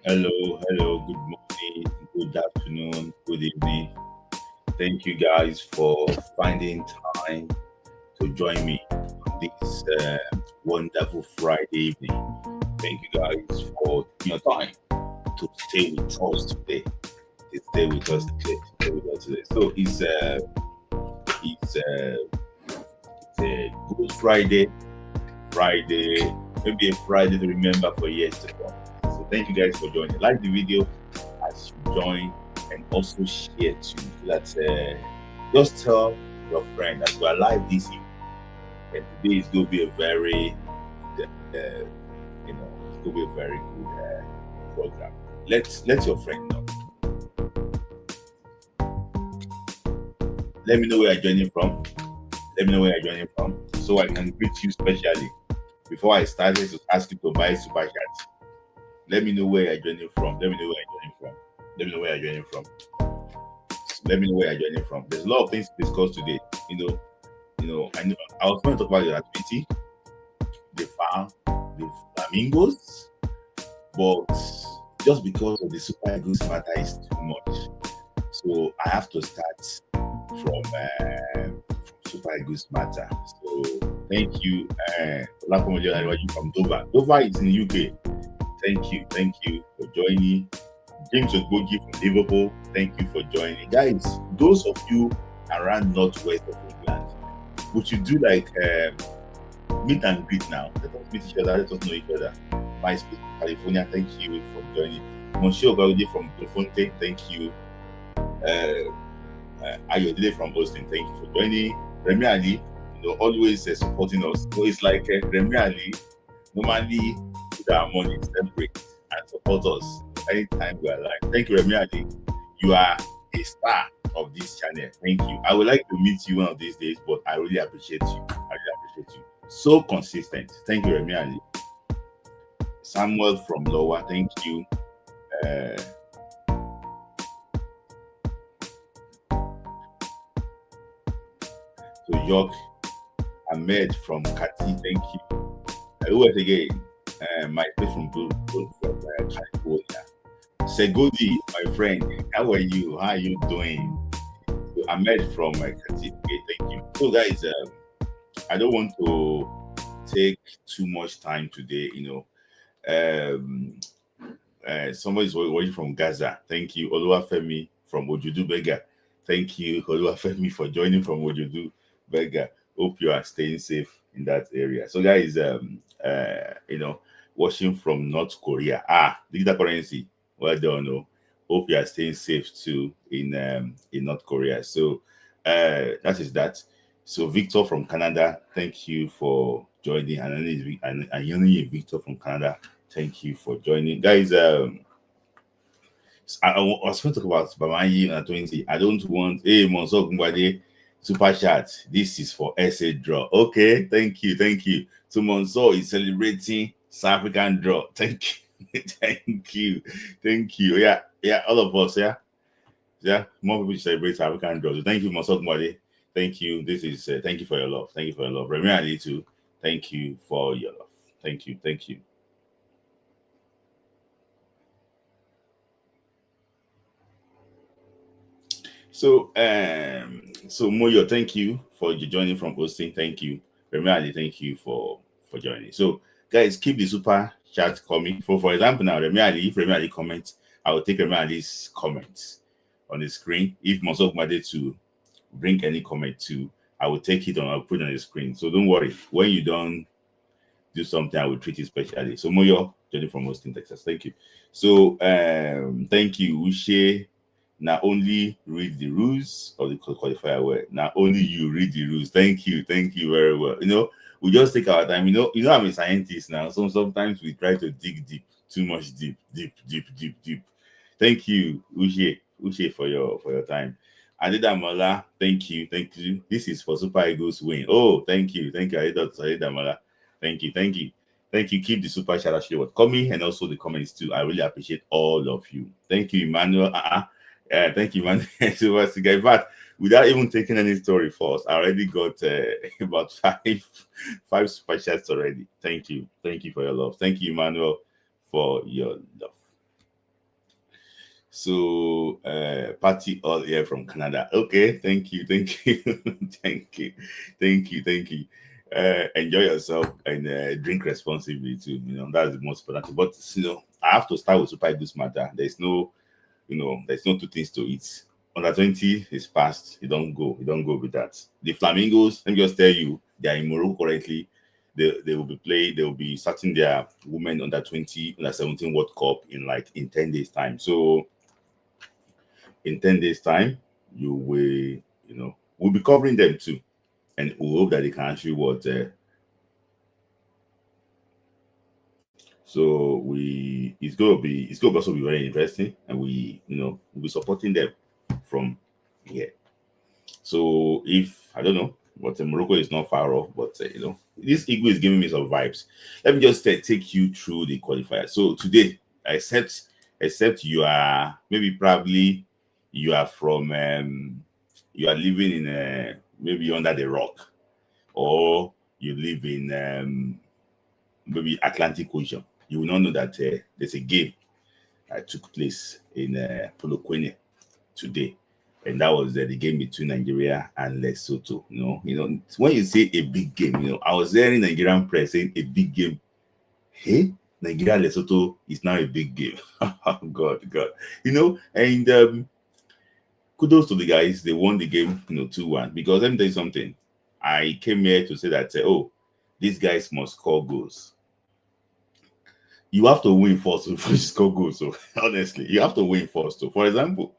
Hello, good morning, good afternoon, good evening. Thank you guys for finding time to join me on this wonderful Friday evening. Thank you guys for taking your time to stay with us today. To stay with us today. Stay with us today. So it's a good Friday, maybe a Friday to remember for years to come. So thank you guys for joining. Like the video as you join and also share too. So that just tell your friend that we are live this evening and today is going to be a very, it's going to be a very good program. Let your friend know. Let me know where you're joining from. Let me know where you're joining from so I can greet you specially. Before I started to ask you to buy super chat, let me know where you're joining from. Let me know where you're joining from. Let me know where you're joining from. Let me know where you're joining from. There's a lot of things to discuss today. I was going to talk about the activity, the farm, the flamingos, but just because of the Super Eagles matter is too much. So I have to start from Super Eagles matter. So thank you, Olakomojo from Dover. Dover is in the UK. Thank you for joining. James Ogboji from Liverpool, thank you for joining. Guys, those of you around northwest of England, would you do like meet and greet now? Let us meet each other, let us know each other. My space from California, thank you for joining. Monsieur Gaudi from Blofonte, thank you. Ayodele from Austin, thank you for joining. Remy Ali, always supporting us. So it's like Remy Ali, normally with our money, celebrate and support us anytime we are live. Thank you, Remy Ali. You are a star of this channel. Thank you. I would like to meet you one of these days, but I really appreciate you. I really appreciate you. So consistent. Thank you, Remy Ali. Samuel from Lower, thank you. Uh, to York Ahmed from Kati, thank you. Who else again? My face from California. Segodi, my friend, how are you? How are you doing? So Ahmed from Kati, okay, thank you. So guys, I don't want to take too much time today. Um, somebody's watching from Gaza. Thank you, Oluwafemi from Ojudu Bega. Thank you, Oluwafemi, for joining from Ojudu Bega. Hope you are staying safe in that area. So, guys, watching from North Korea. Digital currency. Well done. Oh. Hope you are staying safe too in North Korea. So, that is that. So, Victor from Canada, thank you for joining. And Anthony Victor from Canada, thank you for joining, guys. I was going to talk about Bamayi and 20. I don't want Monso Gumbade super chat. This is for SA draw. Okay, thank you. So Monso is celebrating South African draw. Thank you, thank you. Yeah, all of us. Yeah. More people should celebrate South African draw. So thank you, Monso Gumbade. Thank you. This is thank you for your love. Thank you for your love. Remy Ali too. Thank you for your love. Thank you. So Moyo, thank you for joining from Austin. Thank you. Remy, thank you for joining. So guys, keep the super chat coming. For example, now Remy, if Remy comments, I will take Remy comments on the screen. If Mosok Made to bring any comment to, I will take it on. I'll put it on the screen. So don't worry. When you don't do something, I will treat it specially. So Moyo, joining from Austin, Texas. Thank you. So thank you, Ushe. Now only read the rules of the qualifier well. Now only you read the rules. Thank you very well. We just take our time. I'm a scientist now, so sometimes we try to dig deep, too much deep. Thank you, Ushe, for your time. Adedamola, thank you. This is for Super Eagles win. Oh, thank you, Adedamola. Thank you. Keep the super chat actually coming and also the comments too. I really appreciate all of you. Thank you, Emmanuel. Thank you, man. So once again, in fact, without even taking any story for us, I already got about five super chats already. Thank you for your love. Thank you, Emmanuel, for your love. So, party all here from Canada. Okay, thank you, thank you, thank you, thank you. Enjoy yourself and drink responsibly too. That's the most important. But I have to start with Super Eagles matter. There's no two things to it. Under 20 is past. You don't go with that. The Flamingos, let me just tell you, they are in Morocco currently. They will be playing, they will be starting their women under 20, under 17 World Cup in 10 days time. So in 10 days time, we'll be covering them too. And we hope that they can actually what so we it's gonna also be very interesting, and we'll be supporting them from here. So if I don't know, but Morocco is not far off, but this Eagle is giving me some vibes. Let me just take you through the qualifier. So today, except you are maybe probably you are from you are living in maybe under the rock, or you live in maybe Atlantic Ocean. You will not know that there's a game that took place in Polokwane today, and that was the game between Nigeria and Lesotho. When you say a big game, I was there in Nigerian press saying a big game. Hey, Nigeria Lesotho is now a big game. God, and kudos to the guys. They won the game, 2-1. Because let me tell you something. I came here to say that, these guys must score goals. You have to win first before you score goals. So honestly, you have to win first. So, for example,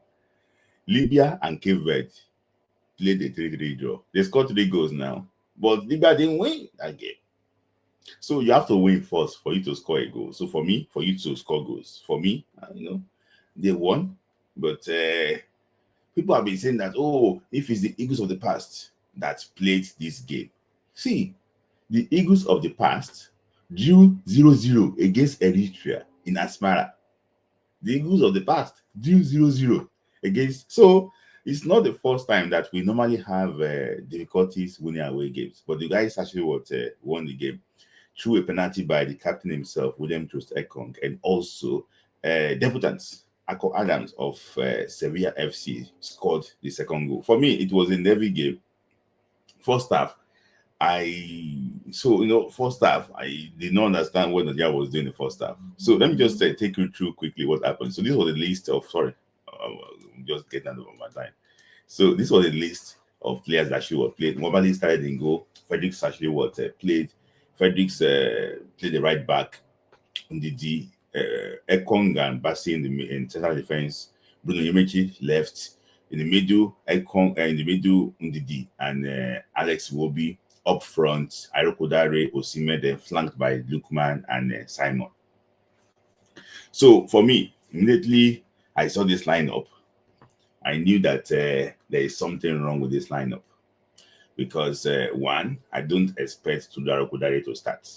Libya and Cape Verde played a 3-3 draw. They scored 3 goals now, but Libya didn't win that game. So you have to win first for you to score a goal. So for me, for you to score goals, for me, they won. But people have been saying that, if it's the Eagles of the past that played this game. See, the Eagles of the past drew 0-0 against Eritrea in Asmara. The Eagles of the past drew 0-0 against. So it's not the first time that we normally have difficulties winning away games. But the guys actually won the game through a penalty by the captain himself, William Troost Ekong, and also debutants Ako Adams of Sevilla FC scored the second goal. For me, it was a heavy game. First half, first half, I did not understand what Nigeria was doing in the first half. So let me just take you through quickly what happened. So this was the list of, I'm just getting out of my time. So this was a list of players that she was played. Mobali started in goal. Fredericks actually played. Fredericks played the right back. Ndidi, Ekong and Bassi in central defense. Bruno Yemechi left. In the middle, Ekong, in the middle, Ndidi and Alex Wobi. Up front, Arokodare, Osimhen, then flanked by Lukman and Simon. So for me, immediately I saw this lineup. I knew that there is something wrong with this lineup. Because one, I don't expect Tudaro Kodare to start.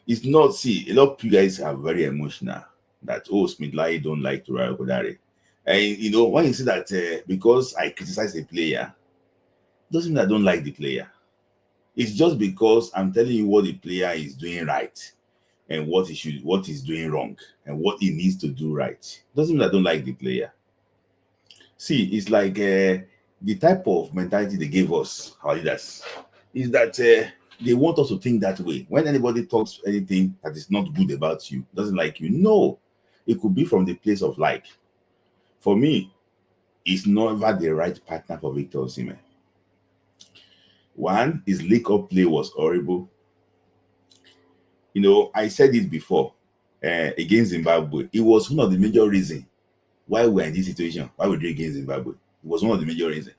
It's not, see, a lot of you guys are very emotional that, Smith Lai don't like Tudaro Kodare. And, when you see that because I criticize a player, doesn't mean I don't like the player. It's just because I'm telling you what the player is doing right and what he's doing wrong and what he needs to do right. Doesn't mean I don't like the player. See, it's like the type of mentality they gave us, our leaders, is that they want us to think that way. When anybody talks anything that is not good about you, doesn't like you, no, it could be from the place of like. For me, it's never the right partner for Victor Osimhen. One, his link-up play was horrible. I said it before against Zimbabwe. It was one of the major reasons why we're in this situation, why we did against Zimbabwe. It was one of the major reasons.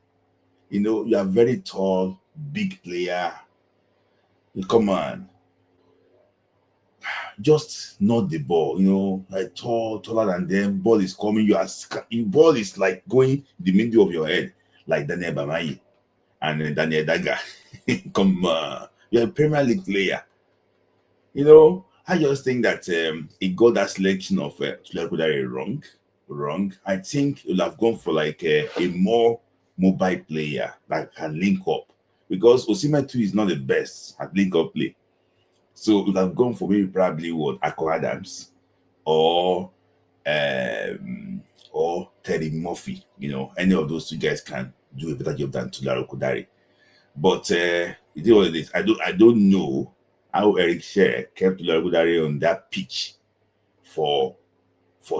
You are very tall, big player. Come on. Just not the ball, like taller than them. Ball is coming. Ball is like going the middle of your head, like Daniel Bamayi and Daniel Daga. Come on. You're a Premier League player. I just think that it got that selection of Tulare wrong. I think you'll have gone for like a more mobile player that can link up, because Osimhen too is not the best at link up play. So you'll have gone for maybe probably Ako Adams or or Terry Murphy. Any of those two guys can do a better job than Tulare Kudari. But it is what it is. I don't know how Eric Sher kept Tulare Kudari on that pitch for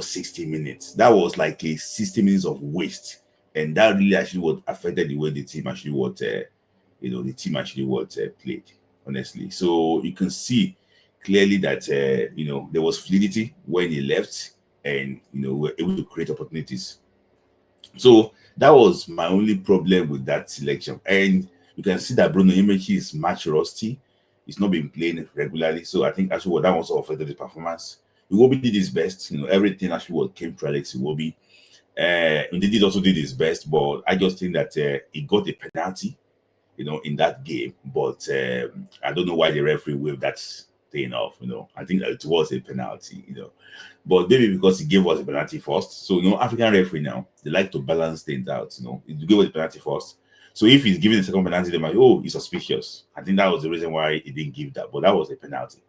60 minutes. That was like a 60 minutes of waste, and that really actually what affected the way the team actually played, honestly. So you can see clearly that there was fluidity when he left, and we were able to create opportunities. So that was my only problem with that selection. And you can see that Bruno Imechi is match rusty. He's not been playing regularly. So I think actually what that also affected his performance. Iwobi did his best. Everything actually what came to Alex Iwobi. Indeed, he also did his best, but I just think that he got a penalty, in that game. But I don't know why the referee waved that thing off. I think that it was a penalty. But maybe because he gave us a penalty first. So African referee now, they like to balance things out. He gave us the penalty first. So if he's giving the second penalty, they might, oh, he's suspicious. I think that was the reason why he didn't give that. But that was a penalty.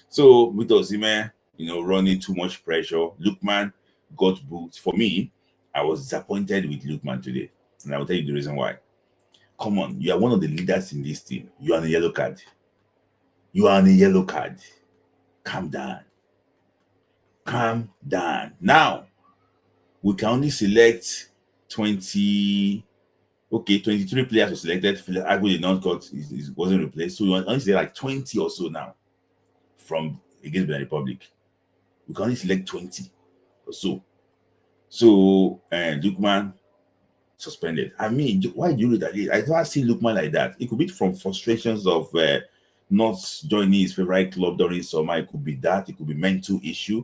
So with Osimhen, running too much pressure, Lookman got booked. For me, I was disappointed with Lookman today. And I will tell you the reason why. Come on, you are one of the leaders in this team. You are on a yellow card. Calm down. Now, we can only select 23 players were selected. Agbo did not wasn't replaced. So we only select like 20 or so now from against Benin Republic. We can only select 20 or so. So, Lookman suspended. I mean, why do you retaliate? I never see Lookman like that. It could be from frustrations of not joining his favorite club during summer. It could be that. It could be mental issue.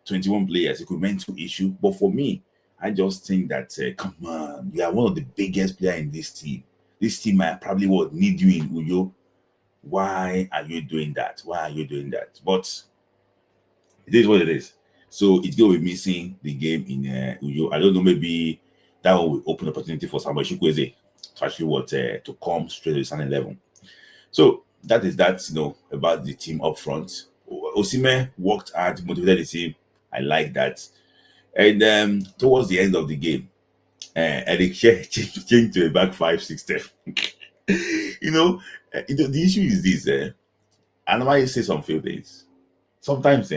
21 players. It could be mental issue. But for me, I just think that, come on, you are one of the biggest players in this team. This team might probably would need you in Uyo. Why are you doing that? But it is what it is. So it's going to be missing the game in Uyo. I don't know, maybe that one will open opportunity for Samuel Chukwueze to actually to come straight to the starting 11. So that is that, about the team up front. Osimhen worked hard, motivated the team. I like that. And towards the end of the game, Eric changed to a back 5-6-10. The issue is this. I normally say some few things. Sometimes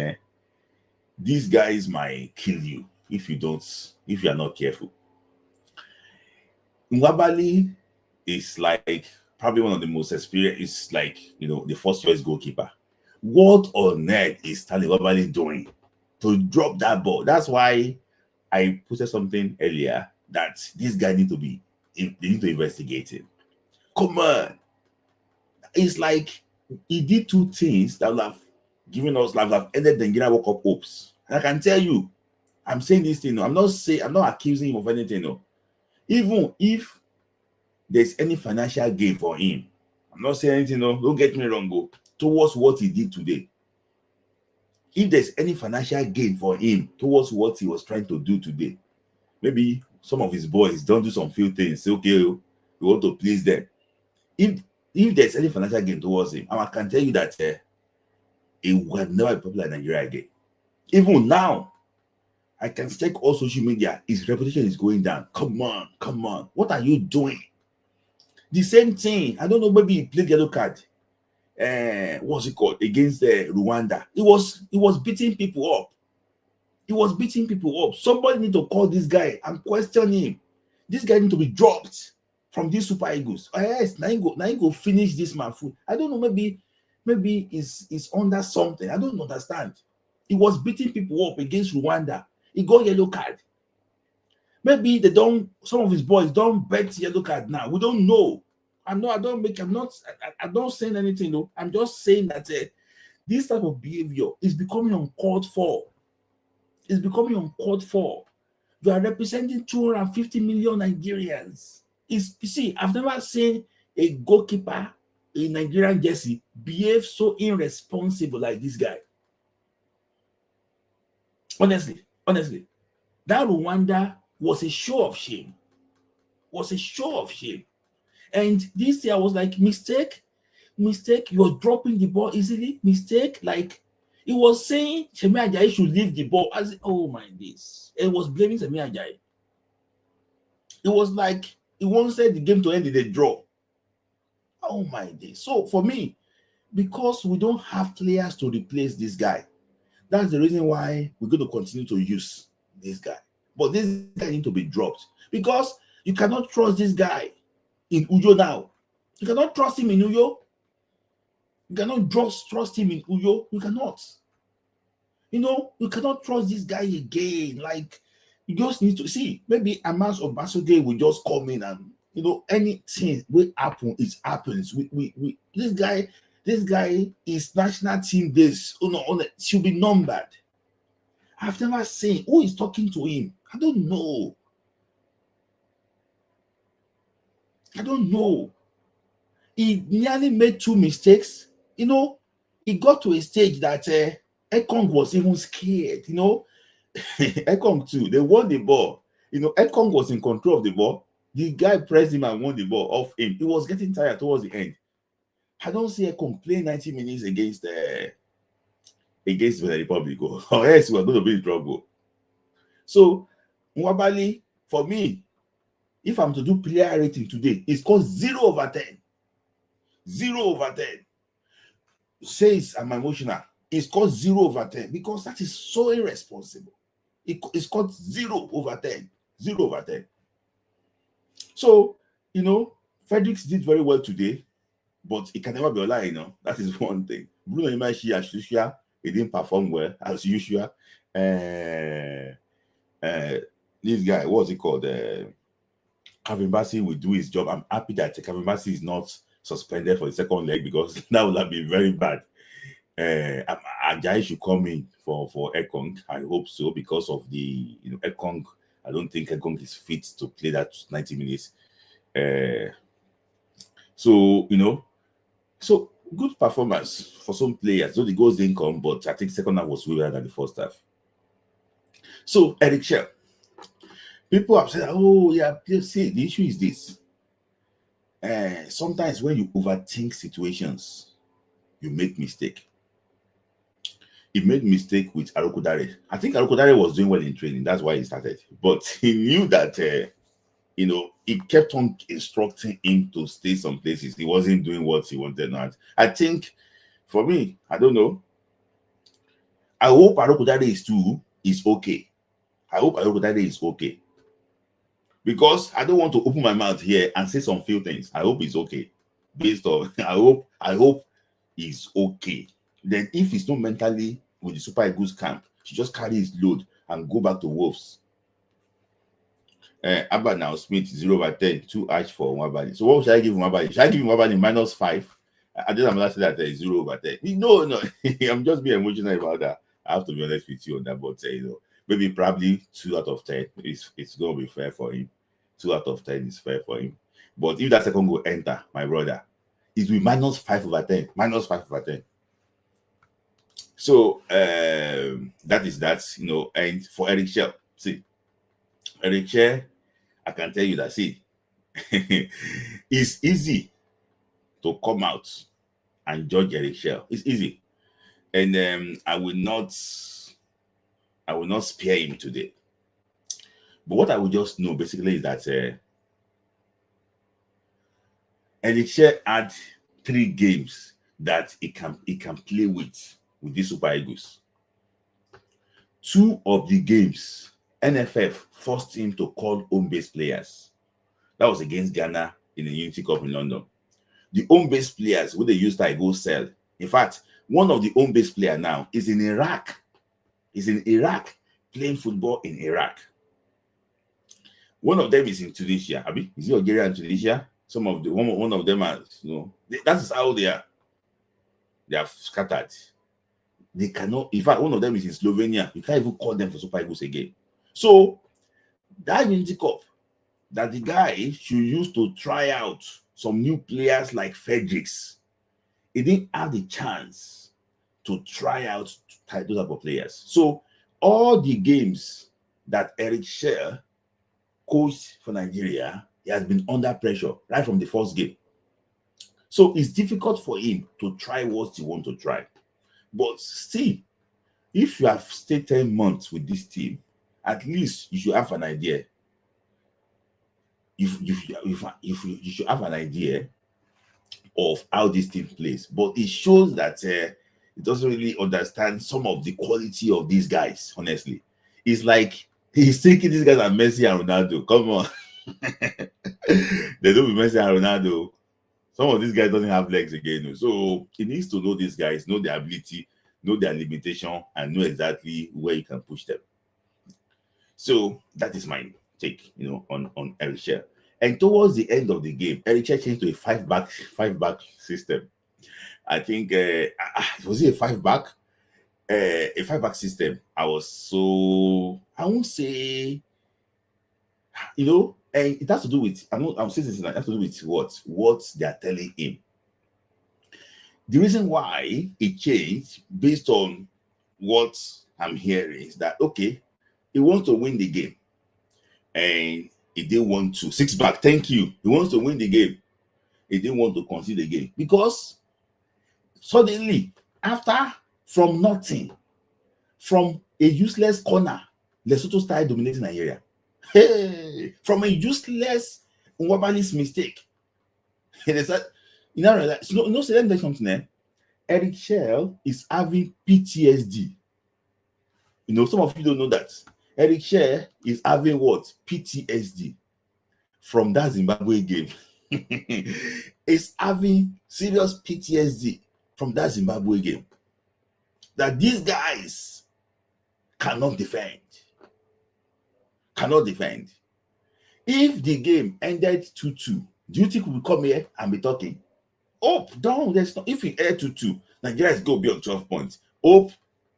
these guys might kill you if you are not careful. Nwabali is like probably one of the most experienced, it's like, the first choice goalkeeper. What on earth is Stanley Nwabali doing to drop that ball? That's why I posted something earlier that this guy they need to investigate him. Come on. It's like he did two things that would have given us, that would have ended the Nigeria World Cup hopes. And I can tell you, I'm saying this thing. I'm not accusing him of anything. No. Even if there's any financial gain for him, I'm not saying anything. No, don't get me wrong. Go towards what he did today. If there's any financial gain for him towards what he was trying to do today, maybe some of his boys don't do some few things. Say, okay, we want to please them. If there's any financial gain towards him, I can tell you that he will never be popular in Nigeria again. Even now, I can check all social media. His reputation is going down. Come on. What are you doing? The same thing. I don't know, maybe he played yellow card. What's it called? Against Rwanda. He was beating people up. Somebody need to call this guy and question him. This guy need to be dropped from these Super Eagles. Yes, now he go finish this man food. I don't know, maybe he's under something. I don't understand. He was beating people up against Rwanda. He got yellow card. Maybe some of his boys don't bet yellow card now. We don't know. I'm not saying anything. No. I'm just saying that this type of behavior is becoming uncalled for. You are representing 250 million Nigerians. You see, I've never seen a goalkeeper in Nigerian jersey behave so irresponsible like this guy. Honestly, that Rwanda was a show of shame. And this year I was like, mistake, you're dropping the ball easily, mistake, like He was saying Semi Ajayi should leave the ball. As oh my days, and was blaming Semi Ajayi. It was like he wanted the game to end in a draw. Oh my days. So for me, because we don't have players to replace this guy, that's the reason why we're going to continue to use this guy. But this guy needs to be dropped because you cannot trust this guy in Uyo now. You cannot trust him in Uyo. You cannot trust him in Uyo. You cannot. You cannot trust this guy again. Like, you just need to see. Maybe Amas or Basude will just come in and anything will happen. It happens. We this guy is national team base. Should be numbered. I've never seen who is talking to him. I don't know. He nearly made 2 mistakes. He got to a stage that Ekong was even scared. Ekong too. They won the ball. Ekong was in control of the ball. The guy pressed him and won the ball off him. He was getting tired towards the end. I don't see Ekong play 90 minutes against the Republic, or else we're going to be in trouble. So, Nwabali, for me, if I'm to do player rating today, it's called 0/10. 0/10. Says I'm emotional. It's called 0/10 because that is so irresponsible. It's called 0/10. 0/10. So, Fredericks did very well today, but it can never be a lie, That is one thing. Bruno Imashi, as usual, he didn't perform well, as usual. This guy, what's he called? Kevin Bassey will do his job. I'm happy that Kevin Bassey is not suspended for the second leg because that would have been very bad. Ajayi should come in for Ekong. I hope so because of the Ekong. I don't think Ekong is fit to play that 90 minutes. So good performance for some players. Though the goals didn't come, but I think second half was way better than the first half. So Eric Shell. People have said, oh yeah, see, the issue is this. Sometimes when you overthink situations, you make mistake. He made mistake with Arokodare. I think Arokodare was doing well in training. That's why he started. But he knew that, he kept on instructing him to stay some places. He wasn't doing what he wanted. Not. I think, for me, I don't know. I hope Arokodare is okay. I hope Arokodare is okay. Because I don't want to open my mouth here and say some few things. I hope it's okay. Based on, I hope he's okay. Then if he's not mentally with the Super Eagles camp, he just carry his load and go back to Wolves. Abba now Smith 0/10, 2 H for Nwabali. So what should I give Nwabali? Should I give Nwabali -5? I just am not saying that 0/10. No, I'm just being emotional about that. I have to be honest with you on that, but maybe probably 2 out of 10. It's gonna be fair for him. 2 out of 10 is fair for him. But if that second goal enter, my brother, it will be -5/10. -5/10. So that is that, and for Eric Shell, see, Eric Shell, I can tell you that, see, it's easy to come out and judge Eric Shell. It's easy. And I will not spare him today. But what I will just know basically is that Eric Shell had 3 games that he can play with these Super Eagles. 2 of the games, NFF forced him to call home-based players. That was against Ghana in the Unity Cup in London. The home-based players, who they used to go sell. In fact, one of the home-based players now is in Iraq. He's in Iraq playing football in Iraq. One of them is in Tunisia. Abi, is it Algeria and Tunisia? One of them are, that is how they are. They are scattered. They cannot. In fact, one of them is in Slovenia. You can't even call them for Super Eagles again. So that Unity Cup that the guy should use to try out some new players like Fredericks, he didn't have the chance to try out those type of players. So all the games that Eric Shell coached for Nigeria, he has been under pressure right from the first game. So it's difficult for him to try what he wants to try. But still, if you have stayed 10 months with this team, at least you should have an idea. You should have an idea of how this team plays. But it shows that it doesn't really understand some of the quality of these guys, honestly. It's like he's thinking these guys are Messi and Ronaldo. Come on. They don't be Messi and Ronaldo. Some of these guys doesn't have legs again. So he needs to know these guys, know their ability, know their limitation, and know exactly where you can push them. So that is my take, on Eric Schell. And towards the end of the game, Eric Schell changed to a five-back system. I think was it a five-back? A five-back system. I won't say, and it has to do with, I'm saying this, it has to do with what they are telling him. The reason why it changed based on what I'm hearing is that, okay, he wants to win the game. And he didn't want to. Six back, thank you. He wants to win the game. He didn't want to concede the game. Because suddenly, from nothing, from a useless corner, Lesotho started dominating Nigeria. Hey, from a useless Nwabali's mistake. They said, let me tell you something there. Eric Schell is having PTSD. Some of you don't know that. Eric Schell is having what? PTSD from that Zimbabwe game. He's having serious PTSD from that Zimbabwe game. That these guys cannot defend. If the game ended 2-2, do you think we will come here and be talking? Hope, down. If it ended 2-2, Nigeria is going to be on 12 points. Hope,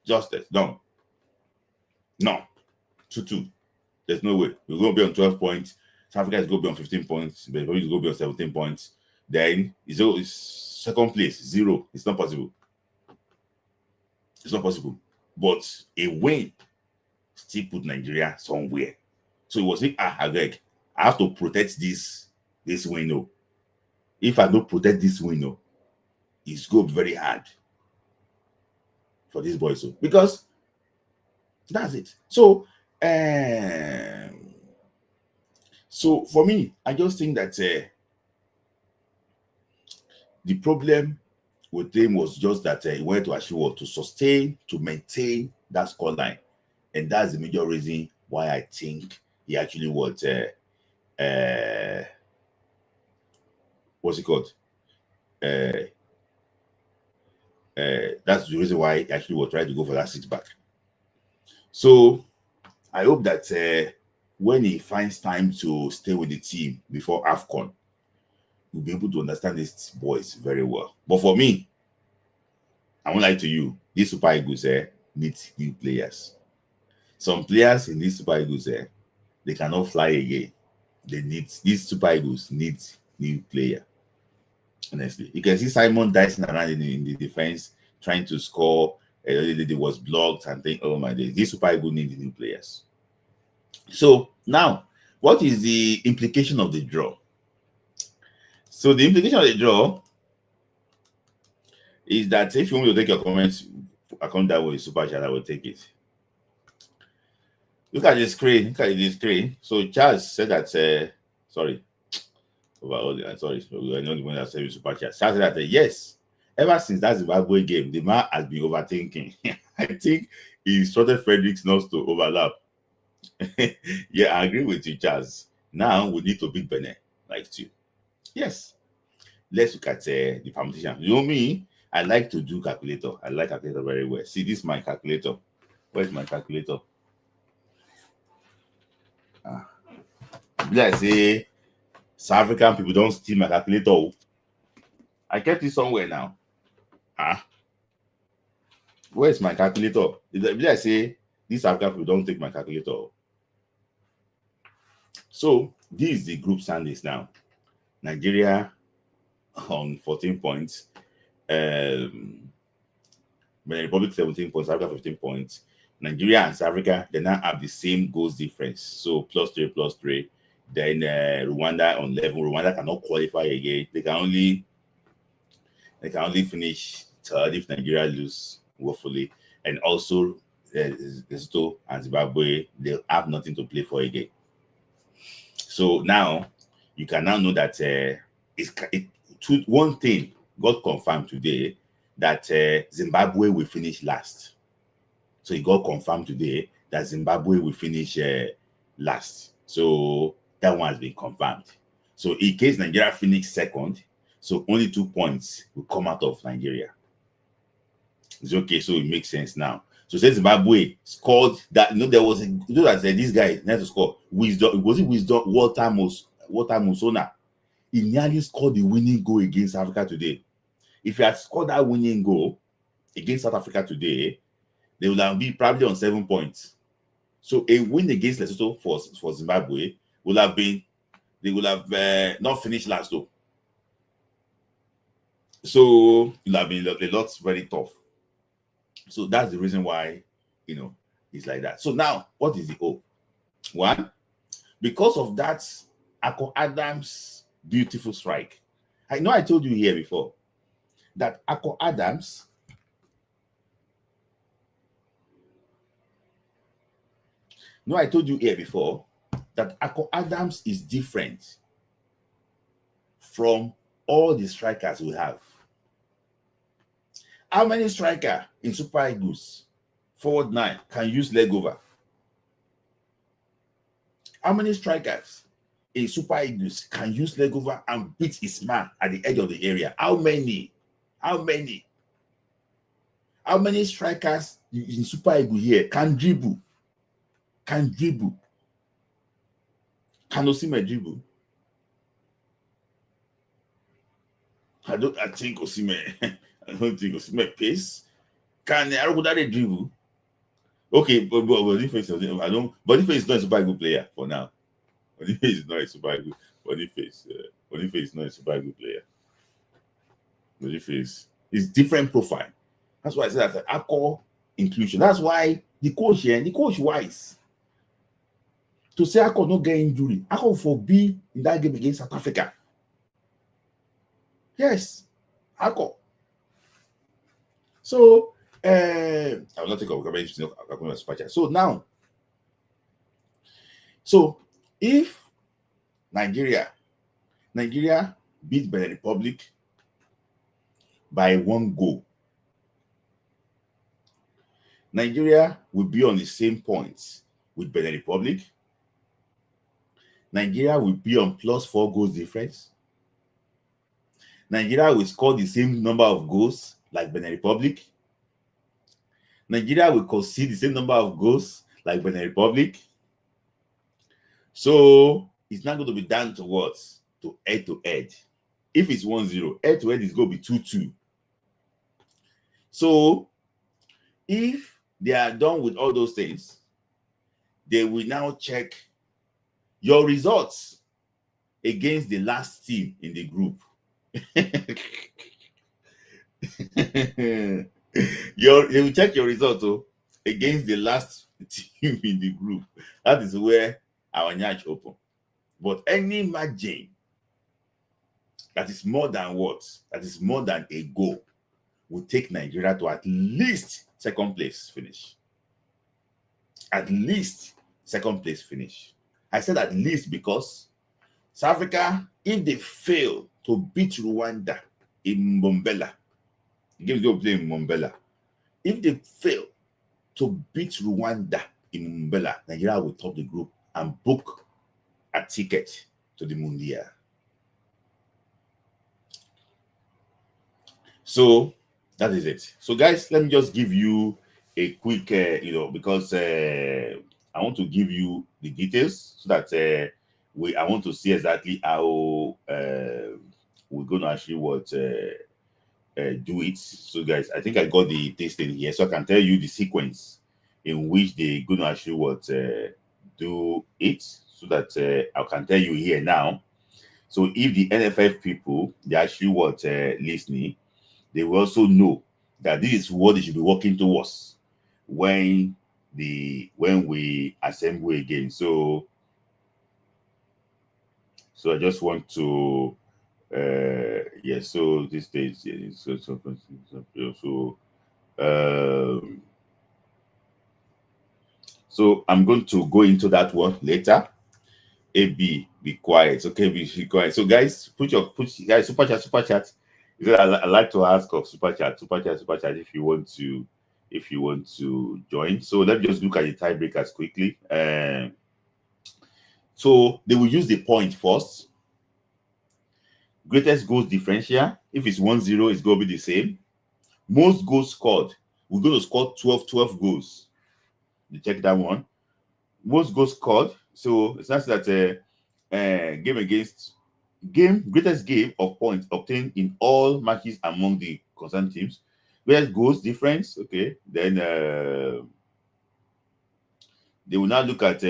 justice, done. No. 2-2. There's no way. We're going to be on 12 points. South Africa is going to be on 15 points. But going to be on 17 points. Then it's second place, 0. It's not possible. But a win still put Nigeria somewhere. So it was like, I have to protect this win. If I don't protect this win, it's going to be very hard for these boys. Because that's it. So for me, I just think that the problem with him was just that he wanted to actually to sustain, to maintain that scoreline. And that's the major reason why I think he actually was what's it called? That's the reason why he actually was trying to go for that 6-back. So I hope that when he finds time to stay with the team before AFCON, you'll be able to understand these boys very well. But for me, I won't lie to you, these Super Eagles need new players. Some players in these Super Eagles they cannot fly again. These Super Eagles need new player. Honestly, you can see Simon dicing around in the defense, trying to score. It was blocked and think, oh my days, these Super Eagles need new players. So now, what is the implication of the draw? So the implication of the draw is that if you want to take your comments, I come that way, Super Chat, I will take it. Look at the screen. So Charles said that, sorry, I know the one that said Super Chat. Charles said that, yes, ever since that Zimbabwe game, the man has been overthinking. I think he instructed Fredericks not to overlap. Yeah, I agree with you, Charles. Now we need to beat Benin, like two. Yes. Let's look at the permutation. You know me, I like to do calculator. I like calculator very well. See, this is my calculator. Where's my calculator? Let's say South African people don't steal my calculator. I kept it somewhere now. Where's my calculator? Let's say these South African people don't take my calculator. So this is the group standings now. Nigeria on 14 points. Benin Republic 17 points, South Africa 15 points. Nigeria and South Africa, they now have the same goals difference. So +3. Then Rwanda on 11. Rwanda cannot qualify again. They can only finish third if Nigeria lose, hopefully. And also Lesotho and Zimbabwe, they'll have nothing to play for again. So now you can now know that one thing got confirmed today, that Zimbabwe will finish last. So it got confirmed today that Zimbabwe will finish last. So that one has been confirmed. So in case Nigeria finish second, so only 2 points will come out of Nigeria. It's okay, so it makes sense now. So say Zimbabwe scored that, there was this guy needs to score. Wisdom, was it Wisdom? Walter Musona. He nearly scored the winning goal against South Africa today. If he had scored that winning goal against South Africa today, they would have been probably on 7 points. So a win against Lesotho for Zimbabwe would have been, they would have not finished last though. So it would have been a lot very tough. So that's the reason why, it's like that. So now, what is the hope? One, because of that Akko Adams beautiful strike. I know I told you here before that Akko Adams I told you here before that Akko Adams is different from all the strikers we have. How many strikers in Super Eagles forward 9 can use leg over? How many strikers in Super Eagles can use leg over and beat his man at the edge of the area? How many? How many strikers in Super Eagles here can dribble? Can Osimhen dribble? I don't think Osimhen pace. Can Arugudare dribble? Okay, but Boniface, Boniface is not a Super good player for now. Boniface is not a Super good. Boniface is not a Super good player. Boniface is different profile. That's why I said that Akko inclusion. That's why the coach wise to say Akko not get injury. Akko for be in that game against South Africa. Yes, Akko. So I will not take up. So now, if Nigeria beat Benin Republic by 1 goal, Nigeria will be on the same points with Benin Republic. Nigeria will be on +4 goals difference. Nigeria will score the same number of goals like Benin Republic. Nigeria will concede the same number of goals like Benin Republic. So it's not going to be down to what? To head. If it's 1-0, head-to-head is going to be 2-2. So if they are done with all those things, they will now check your results against the last team in the group. They will check your results against the last team in the group. That is where our match open. But any margin that is more than what? That is more than a goal will take Nigeria to at least second place finish. At least second place finish. I said at least because South Africa, if they fail to beat Rwanda in Mbombela, the game is going to play in Mbombela. If they fail to beat Rwanda in Mbombela, Nigeria will top the group and book a ticket to the Mundial. So that is it. So guys, let me just give you a quick, because I want to give you the details so that I want to see exactly how we're going to actually do it. So guys, I think I got the tasting here, so I can tell you the sequence in which they're going to actually do it, so that I can tell you here now. So if the NFF people, they actually listening, they will also know that this is what they should be working towards when we assemble again. So I just want to so this stage So I'm going to go into that one later. AB, be quiet. Okay, be quiet. So guys, put guys super chat, super chat. I like to ask of super chat, super chat, super chat if you want to join. So let me just look at the tiebreakers quickly. So they will use the point first. Greatest goals differential. If it's 1-0, it's going to be the same. Most goals scored. We're going to score 12 goals. You check that one. Most goals scored. So it's not that greatest game of points obtained in all matches among the concerned teams. Greatest goals difference. Okay. Then they will now look at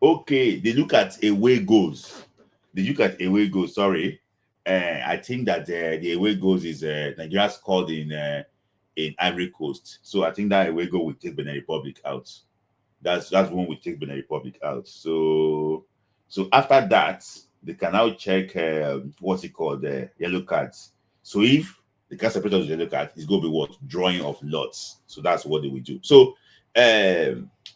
okay, they look at away goals. Sorry. I think that the away goals is Nigeria scored in Ivory Coast. So I think that away goal will take Benin Republic out. That's when we take Benin Republic out. So after that, they can now check what's it called, yellow cards. So if they can separate us with yellow card, it's going to be what? Drawing of lots. So that's what they will do. So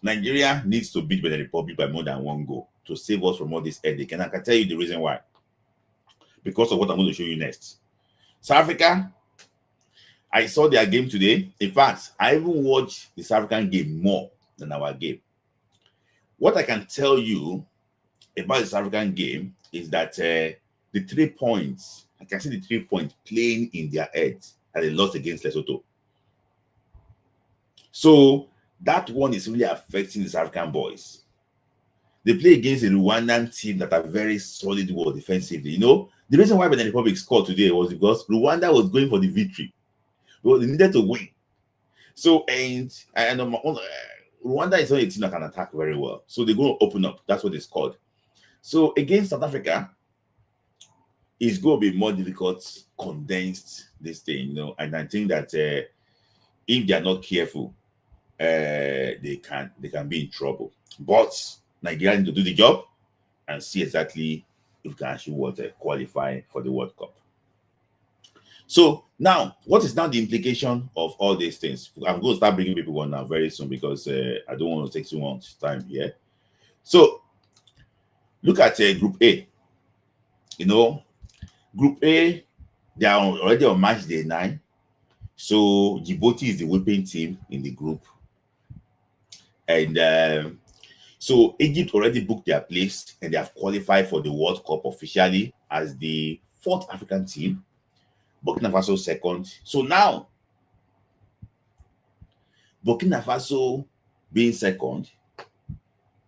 Nigeria needs to beat Benin Republic by more than one goal to save us from all this headache. And I can tell you the reason why. Because of what I'm going to show you next. South Africa, I saw their game today. In fact, I even watched the South African game more than our game. What I can tell you about the South African game is that the 3 points, I can see the 3 points playing in their heads that they lost against Lesotho. So that one is really affecting the South African boys. They play against a Rwandan team that are very solid well defensively. You know, the reason why Benin Republic scored today was because Rwanda was going for the victory. Well, they needed to win. So, and Rwanda is not a team that can attack very well. So they're going to open up. That's what it's called. So against South Africa, it's going to be more difficult, condensed, this thing, you know. And I think that if they're not careful, they can be in trouble. But Nigeria need to do the job and see exactly if we can actually qualify for the World Cup. So now, what is now the implication of all these things? I'm going to start bringing people on now very soon because I don't want to take too much time here. So look at Group A. You know, Group A, they are already on match day 9. So Djibouti is the whipping team in the group. And so Egypt already booked their place and they have qualified for the World Cup officially as the 4th African team. Burkina Faso 2nd. So now, Burkina Faso being 2nd,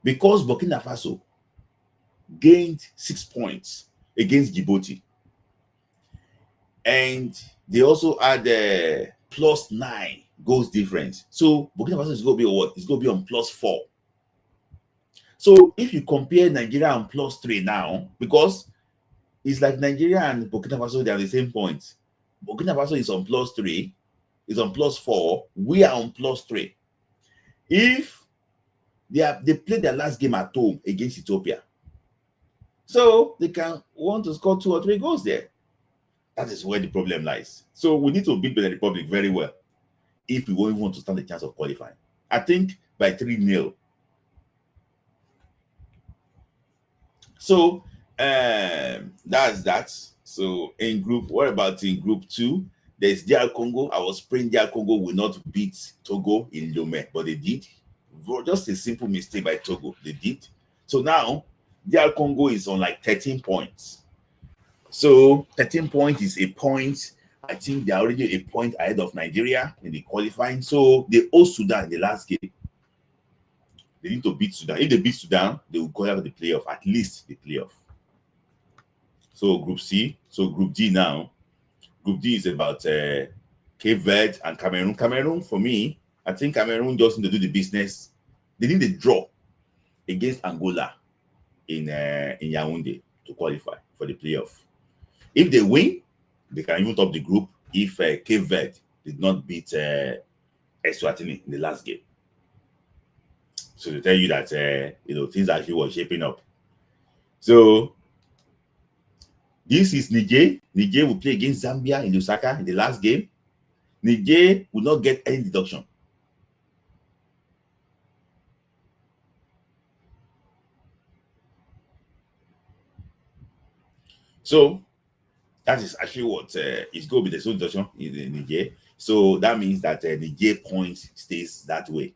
because Burkina Faso gained 6 points against Djibouti, and they also had +9 goals difference. So Burkina Faso is going to be what? It's going to be on +4. So if you compare Nigeria on +3 now, because it's like Nigeria and Burkina Faso, they are the same points. Burkina Faso is on +3, is on +4. We are on +3. If they played their last game at home against Ethiopia, so they can want to score 2 or 3 goals there. That is where the problem lies. So we need to beat the Republic very well if we won't want to stand a chance of qualifying. I think by 3-0. So that's that. So in what about in Group 2? There's DR Congo. I was praying DR Congo will not beat Togo in Lomé, but they did. Just a simple mistake by Togo. They did. So now DR Congo is on like 13 points. So 13 points is a point. I think they're already a point ahead of Nigeria in the qualifying. So they owe Sudan in the last game. They need to beat Sudan. If they beat Sudan, they will go out the playoff, at least the playoff. So Group C. So Group D now. Group D is about Cape Verde and Cameroon. Cameroon, for me, I think Cameroon just need to do the business. They need a draw against Angola in Yaoundé to qualify for the playoff. If they win, they can even top the group if Cape Verde did not beat Eswatini in the last game. So to tell you that things actually were shaping up. So this is Niger. Niger will play against Zambia in Lusaka in the last game. Niger will not get any deduction. So that is actually what is going to be the sole deduction in Niger. So that means that Niger point stays that way.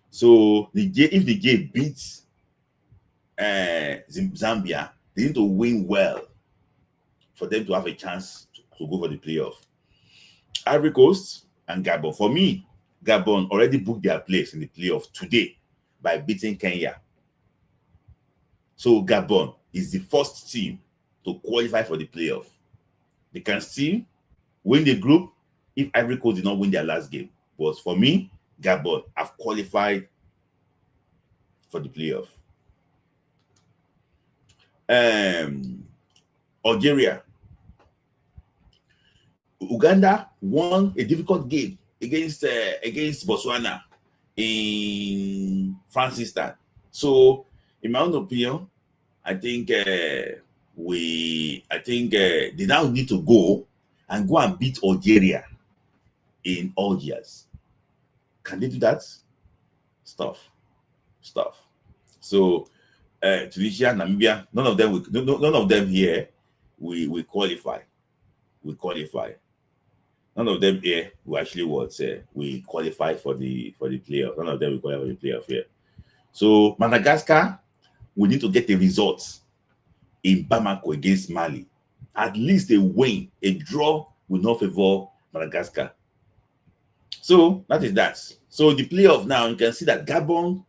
So Niger, if Niger beats Zambia, they need to win well for them to have a chance to go for the playoff. Ivory Coast and Gabon. For me, Gabon already booked their place in the playoff today by beating Kenya. So Gabon is the first team to qualify for the playoff. They can still win the group if Ivory Coast did not win their last game. But for me, Gabon have qualified for the playoff. Algeria. Uganda won a difficult game against Botswana in Francistan. So, in my own opinion, I think they now need to go and beat Algeria in Algiers. Can they do that? Stuff. So Tunisia, Namibia, none of them here we qualify. None of them here who actually we qualify for the playoff. None of them will qualify for the playoff here. So Madagascar, we need to get the results in Bamako against Mali. At least a win, a draw will not favor Madagascar. So that is that. So the playoff now, you can see that Gabon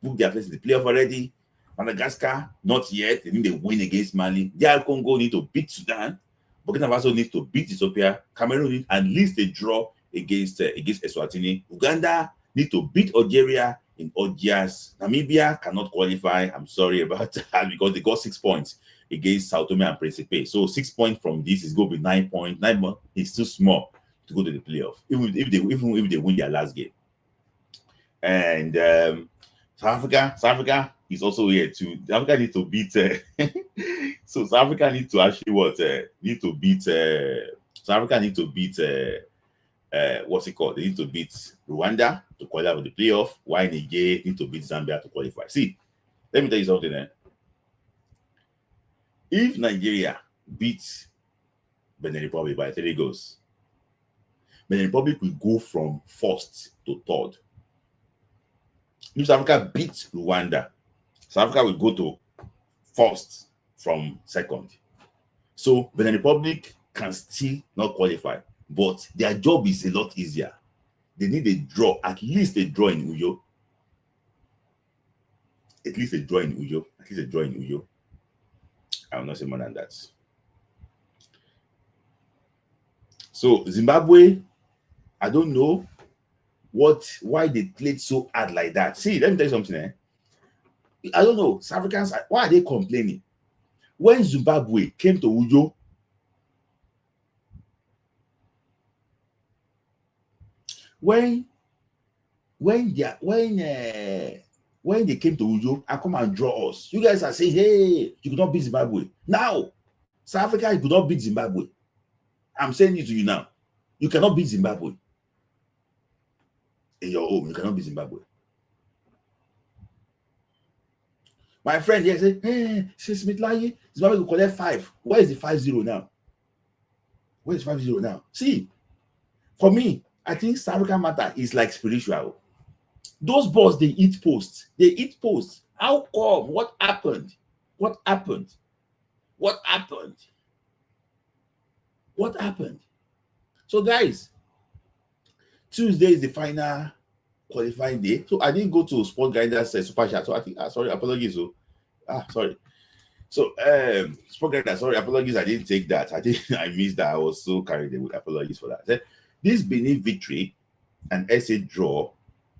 booked their place in the playoff already. Madagascar, not yet. They need a win against Mali. DR Congo need to beat Sudan. Burkina Faso needs to beat Ethiopia. Cameroon needs at least a draw against Eswatini. Uganda need to beat Algeria in Algiers. Namibia cannot qualify. I'm sorry about that because they got 6 points against Sao Tome and Principe. So 6 points from this is going to be 9 points. 9 points is too small to go to the playoff, even if they win their last game. And South Africa is also here too. South Africa needs to beat. So South Africa needs to actually South Africa needs to beat. What's it called? They need to beat Rwanda to qualify for the playoff. While Niger need to beat Zambia to qualify. See, let me tell you something. If Nigeria beats Benin Republic by 3 goals, Benin Republic will go from first to third. If South Africa beats Rwanda, South Africa will go to first from second. So Benin Republic can still not qualify, but their job is a lot easier. They need a draw, at least a draw in Uyo. At least a draw in Uyo. I will not say more than that. So Zimbabwe, I don't know why they played so hard like that. See, let me tell you something. I don't know. South Africans, why are they complaining? When Zimbabwe came to Uyo, when they came to Uyo and come and draw us, you guys are saying, hey, you could not beat Zimbabwe. Now, South Africa, you could not beat Zimbabwe. I'm saying it to you now. You cannot beat Zimbabwe. In your home, you cannot beat Zimbabwe. My friend here said, hey, Smith Laye, Zimbabwe will collect 5. Where is the 5-0 now? Where is 5-0 now? See, for me, I think South African matter is like spiritual. Those balls, they eat posts. How come? What happened? So, guys, Tuesday is the final qualifying day. So I didn't go to Sport Grinders Super Chat. So I think apologies. Sorry. So Sport Grinders, apologies. I didn't take that. I missed that. I was so carried away. Apologies for that. This Benin victory and SA draw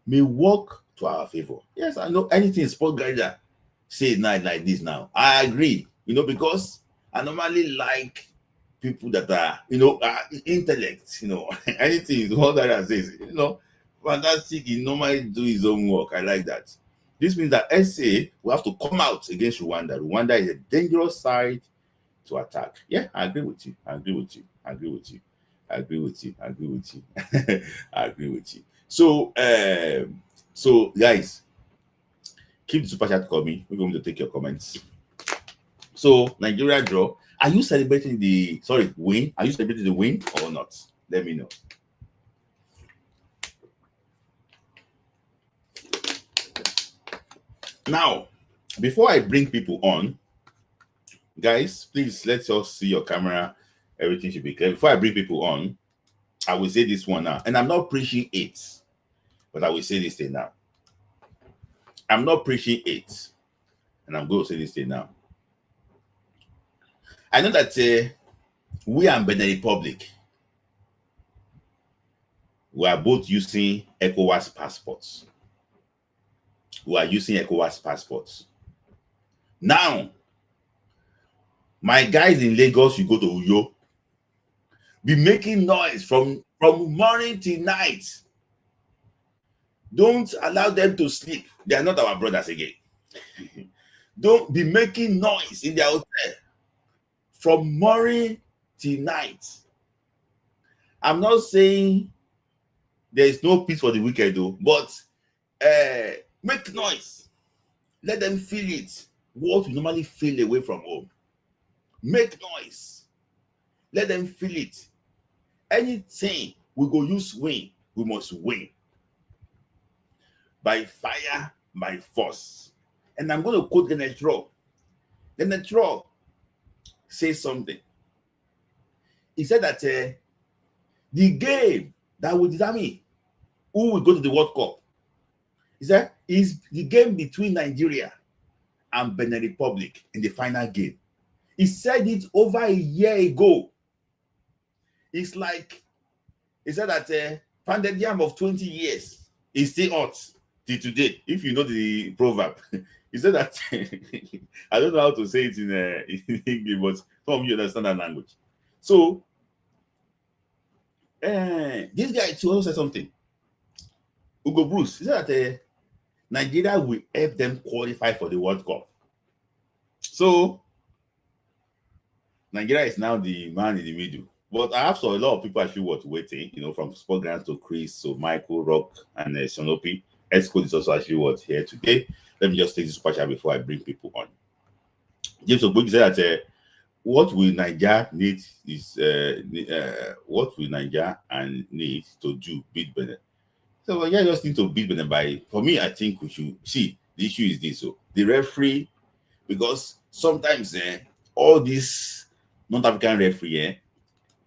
may work to our favor. Yes, I know anything Sport Grinder say night like this now. I agree. Because I normally like people that are, intellect, anything all that says, fantastic. He normally do his own work. I like that. This means that SA will have to come out against Rwanda. Rwanda is a dangerous side to attack. Yeah, I agree with you. I agree with you. I agree with you. I agree with you. So guys, keep the super chat coming. We're going to take your comments. So Nigeria draw. Are you celebrating the win? Are you celebrating the win or not? Let me know. Now, before I bring people on, guys, please let us see your camera. Everything should be clear. Before I bring people on, I will say this one now, and I'm not preaching it, but I will say this thing now. I'm not preaching it, and I'm going to say this thing now. I know that we and Benin Republic, we are both using ECOWAS passports. We are using ECOWAS passports. Now, my guys in Lagos, you go to Uyo, be making noise from morning till night. Don't allow them to sleep. They are not our brothers again. Don't be making noise in their hotel from morning till night. I'm not saying there is no peace for the wicked though, but make noise. Let them feel it. What we normally feel away from home. Make noise. Let them feel it. Anything we go use win, we must win. By fire, by force. And I'm going to quote Genetro. Genetro says something. He said that the game that will determine who will go to the World Cup, he said, is the game between Nigeria and Benin Republic in the final game. He said it over a year ago. It's like, he said that pounded yam of 20 years is still hot till today. If you know the proverb, he said that, I don't know how to say it in English, but some of you understand that language. So, this guy too also said something. Ugo Bruce, he said that Nigeria will help them qualify for the World Cup. So, Nigeria is now the man in the middle. But I have saw a lot of people actually waiting, from Sport Grants to Chris, so Michael, Rock, and Sonopi. S-Code is also actually here today. Let me just take this super chat before I bring people on. James Ogbogi said that what will Nigeria need is what will Nigeria and need to do beat Benin? So Nigeria just need to beat Benin by. For me, I think we should see the issue is this. So the referee, because sometimes all these non-African referee,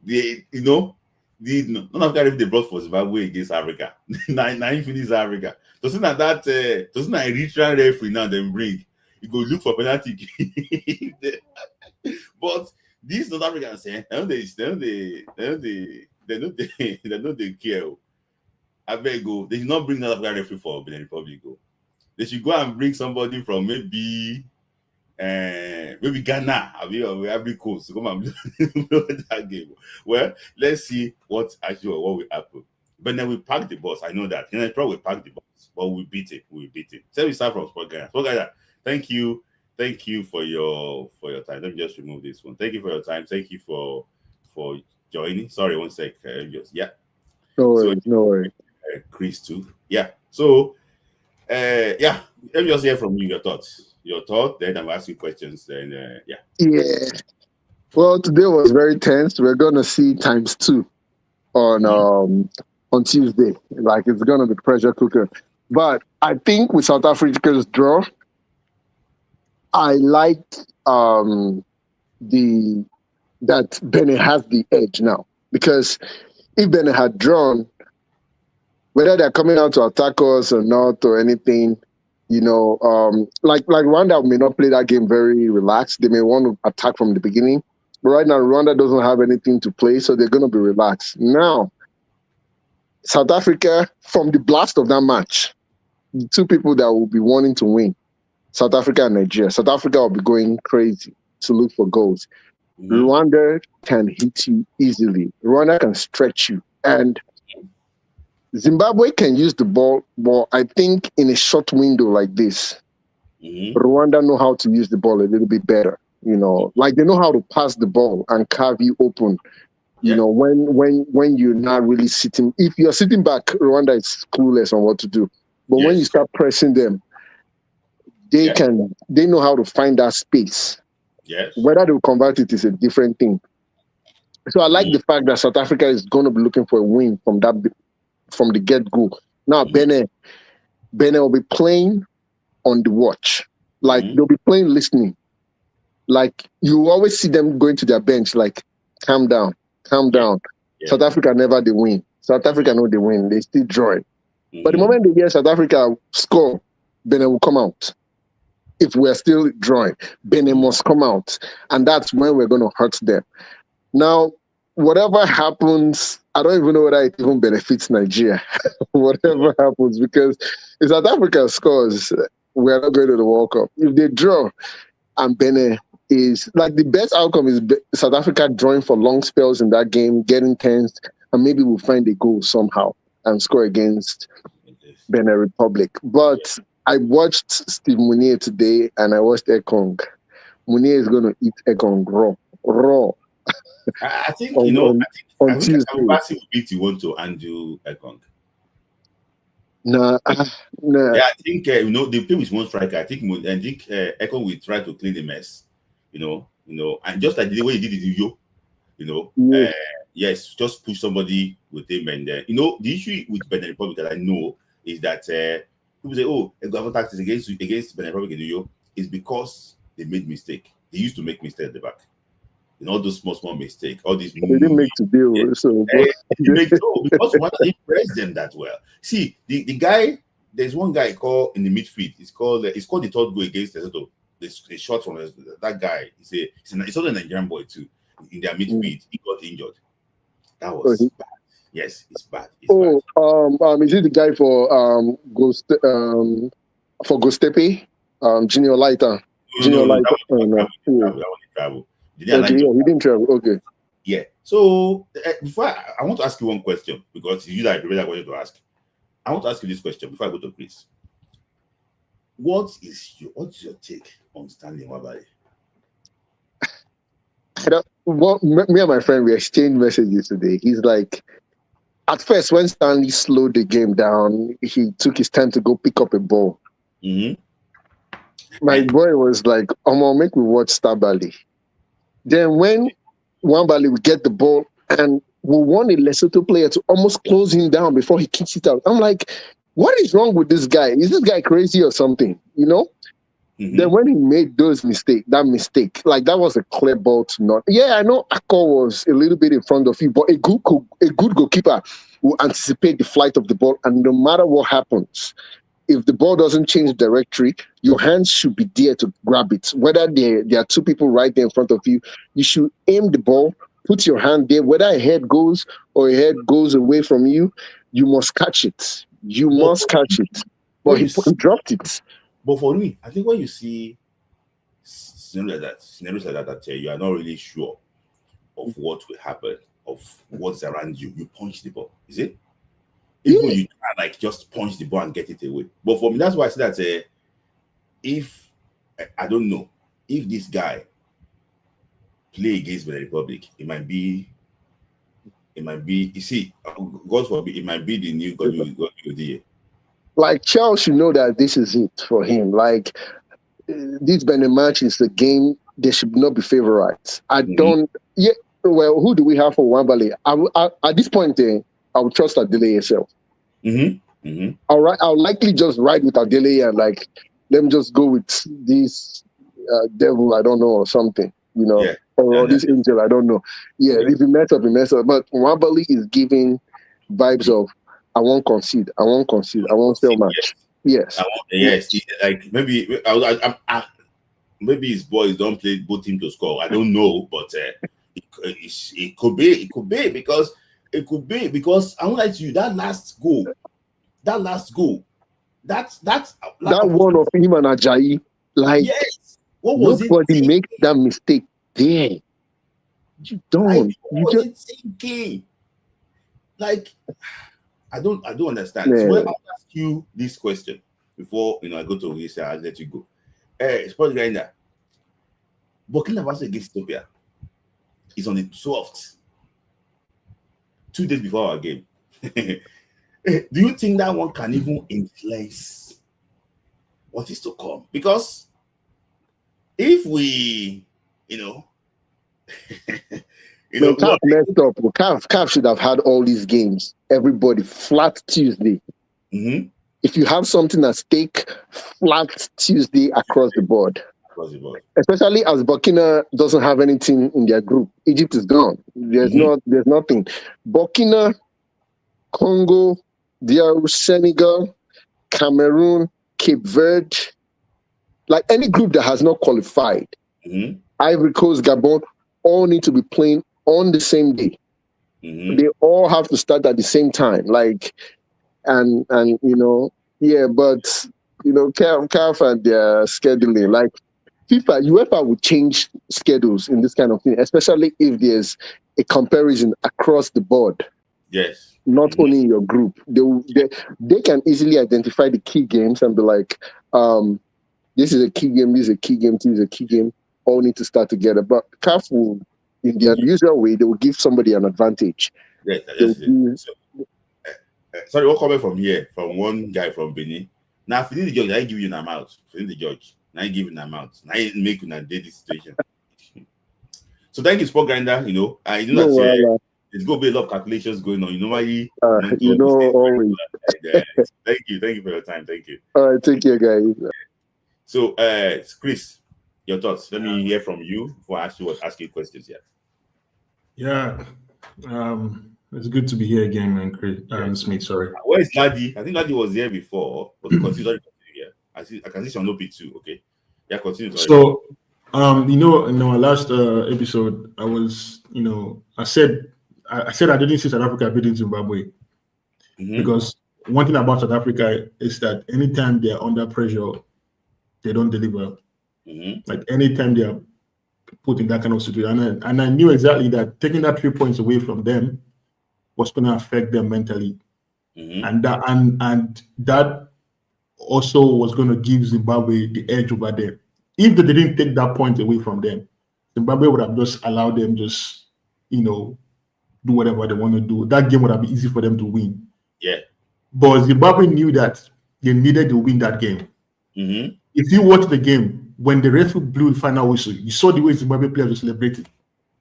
the non-African referee they brought for Zimbabwe against Africa, nine finish Africa. So see that Eritrean referee now them bring, you go look for penalty. But these North Africans they know they care. I beg go. They should not bring North African referee for Benin Republic. Go. They should go and bring somebody from maybe Ghana, Ivory Coast to come and blow that game. Well, let's see what will happen. But then we pack the bus. I know that. And I probably pack the bus, but we beat it. So we start from Sport Ghana. Sport Ghana, thank you for your time. Let me just remove this one. Thank you for your time. Thank you for joining. Sorry, one sec. No worries. Chris too. Yeah. So let me just hear from you your thoughts. Then I'm asking questions. Then Yeah. Well, today was very tense. We're gonna see ×2 on Tuesday. Like it's gonna be pressure cooker. But I think with South Africa's draw, I like that Benin has the edge now, because if Benin had drawn, whether they're coming out to attack us or not or anything, like Rwanda may not play that game very relaxed. They may want to attack from the beginning. But right now, Rwanda doesn't have anything to play, so they're going to be relaxed. Now, South Africa, from the blast of that match, the two people that will be wanting to win, South Africa and Nigeria. South Africa will be going crazy to look for goals. Mm-hmm. Rwanda can hit you easily. Rwanda can stretch you. And Zimbabwe can use the ball, but I think in a short window like this, Rwanda know how to use the ball a little bit better. Like they know how to pass the ball and carve you open You Yeah. know, when you're not really sitting, if you're sitting back, Rwanda is clueless on what to do. But when you Yes. start pressing them, Yeah. they know how to find that space. Yes. Whether they'll convert it is a different thing. So I like Mm-hmm. the fact that South Africa is going to be looking for a win from the get go. Now Mm-hmm. Benin will be playing on the watch, like Mm-hmm. they'll be playing listening. Like you always see them going to their bench, like calm down, calm Yeah. down. Yeah. South Africa never they win. South Africa know they win. They still draw. But the Mm-hmm. moment they hear South Africa score, Benin will come out. If we're still drawing, Benin must come out, and that's when we're going to hurt them. Now, whatever happens, I don't even know whether it even benefits Nigeria. Whatever happens, because if South Africa scores, we're not going to the World Cup. If they draw and Benin is like the best outcome is South Africa drawing for long spells in that game, getting tense, and maybe we'll find a goal somehow and score against Yes. Benin Republic. Yeah. But I watched Steve Munier today and I watched Ekong. Munier is going to eat Ekong raw I think on, on, on I think Tuesday. Abasi will beat you want to undo Ekong. Nah, nah. Yeah, I think they play with one striker. I think Ekong will try to clean the mess. And just like the way he did it to you, you know, Yeah, uh, yes, just push somebody with him. And the issue with Benin Republic that I know is that people say, "Oh, a government tactics against Benin Republic in New York," is because they made mistake. They used to make mistake at the back. All those small mistake, all these they didn't make to deal. So, but they make no because one they press them that well. See, the guy, there's one guy called in the midfield. It's called the third goal against Lesotho. The shot from that guy. It's also a Nigerian boy too. In their midfield, he got injured. That was bad. Yes, it's bad. It's bad. is it the guy for Gostepe? No, Junior no, that Lighter. was Oh, not no. travel. Yeah. That was travel. Did they Okay, align yeah, job? he didn't travel. Okay. Yeah. So before I want to ask you one question because you like really wanted to ask. I want to ask you this question before I go to Chris. What's your take on Stanley Wabale? Me and my friend we exchanged messages today. He's like, at first when Stanley slowed the game down, he took his time to go pick up a ball. Mm-hmm. My boy was like, make me watch Stabali. Then when Wambali would get the ball and we want a Lesotho player to almost close him down before he kicks it out. I'm like, what is wrong with this guy? Is this guy crazy or something? Then Mm-hmm. when he made that mistake, like that was a clear ball to not. Yeah, I know Akko was a little bit in front of you, but a good goalkeeper will anticipate the flight of the ball, and no matter what happens, if the ball doesn't change directory, your hands should be there to grab it. Whether there are two people right there in front of you, you should aim the ball, put your hand there. Whether a head goes or a head goes away from you, you must catch it. You But must catch it. But when you he see, dropped it. but for me, I think when you see scenarios like that you are not really sure of what will happen, of what's around you, you punch the ball. Is it? Even Yeah, you try like just punch the ball and get it away. But for me, that's why I say that if I don't know if this guy play against the Republic, it might be. You see, God forbid, it might be the new God will do. like Charles should know that this is it for him. Like this Benin match is the game. They should not be favorites. I Mm-hmm. don't. Yeah. Well, who do we have for Wambale? At this point, I would trust Adele yourself. Mm-hmm. Mm-hmm. I'll likely just ride with Adele and like let me just go with this devil I don't know or something, Yeah. or And this angel I don't know. Yeah, yeah. if he mess up, he mess up. But Wambali is giving vibes of I won't concede, I won't concede, I won't fail Yes. match. Yes, Yes. Like maybe maybe his boys don't play both team to score. I don't know, but it could be. It could be because I won't lie to you. That's lack that of one of him and Ajayi, like yes. What was it nobody thinking? makes that mistake there. You Like don't. You what was just it thinking? Like I don't understand. So man. I'll ask you this question before I go to this. I'll let you go. Sports grinder. Burkina Faso against Ethiopia is on the 12th. 2 days before our game. Do you think that one can even influence what is to come? Because if we, you know, Man, CAF messed up. CAF should have had all these games. Everybody flat Tuesday. Mm-hmm. If you have something at stake, flat Tuesday across the board. Especially as Burkina doesn't have anything in their group. Egypt is gone. There's nothing. Burkina, Congo, DR, Senegal, Cameroon, Cape Verde, like any group that has not qualified, Ivory Coast, Gabon, all need to be playing on the same day. They all have to start at the same time. Like, and but CAF and their scheduling, like UEFA would change schedules in this kind of thing, especially if there's a comparison across the board. Yes. Not only in your group. They can easily identify the key games and be like, this is a key game, this is a key game, this is a key game. All need to start together. But CAF will, in their usual way, they will give somebody an advantage. Yes, sorry, what comment from here? From one guy from Benin. Now, if you need the judge, I give you an amount. If you need the judge, now I give you an amount. Now I make you a daily situation. So thank you, Sport Grinder. You know that there's going to be a lot of calculations going on. You know why? Always. Thank you for your time. Thank you. All right, take care, guys. So, Chris, your thoughts. Let me hear from you before I ask you questions here. Yeah. It's good to be here again, man. Chris, Smith, sorry. Where is Ladi? I think Ladi was here before, but continue here. I can see some too. Okay. Yeah, continue. So, in our last episode, I said I didn't see South Africa beating Zimbabwe because one thing about South Africa is that anytime they are under pressure, they don't deliver. Like anytime they are put in that kind of situation, and I knew exactly that taking that 3 points away from them was going to affect them mentally, and that also was going to give Zimbabwe the edge over them. If they didn't take that point away from them, Zimbabwe would have just allowed them do whatever they want to do. That game would have been easy for them to win. Yeah. But Zimbabwe knew that they needed to win that game. If you watch the game, when the referee blew the final whistle, you saw the way Zimbabwe players were celebrating.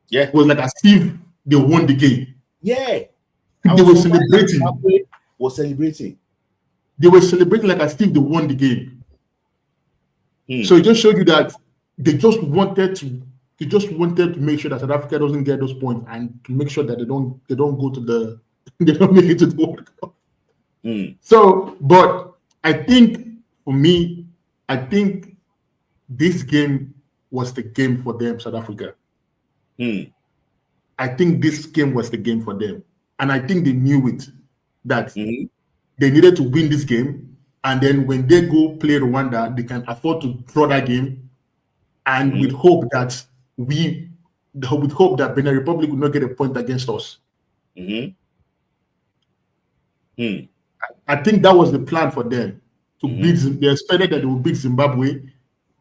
Yeah. It was like as if they won the game. Yeah. They were celebrating. They were celebrating like as if they won the game. So it just showed you that they just wanted to make sure that South Africa doesn't get those points and to make sure that they don't go to they don't make it to the World Cup. So, but I think for me, this game was the game for them, South Africa. I think this game was the game for them. And I think they knew it, that they needed to win this game. And then when they go play Rwanda, they can afford to draw that game. And with hope that Benin Republic will not get a point against us. I think that was the plan for them. To beat. They expected that they would beat Zimbabwe.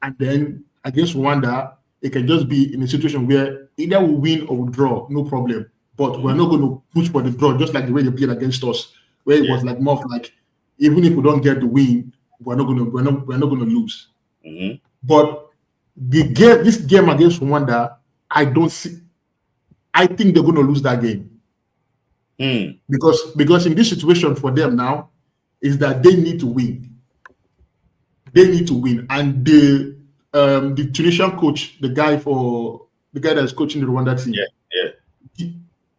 And then against Rwanda, it can just be in a situation where either we win or we draw, no problem. But we're not going to push for the draw, just like the way they played against us, where it was like more of like, even if we don't get the win, we're not going to lose. But this game against Rwanda, I think they're going to lose that game. Because in this situation for them now is that they need to win. They need to win, and the Tunisian coach, the guy that's coaching the Rwanda team,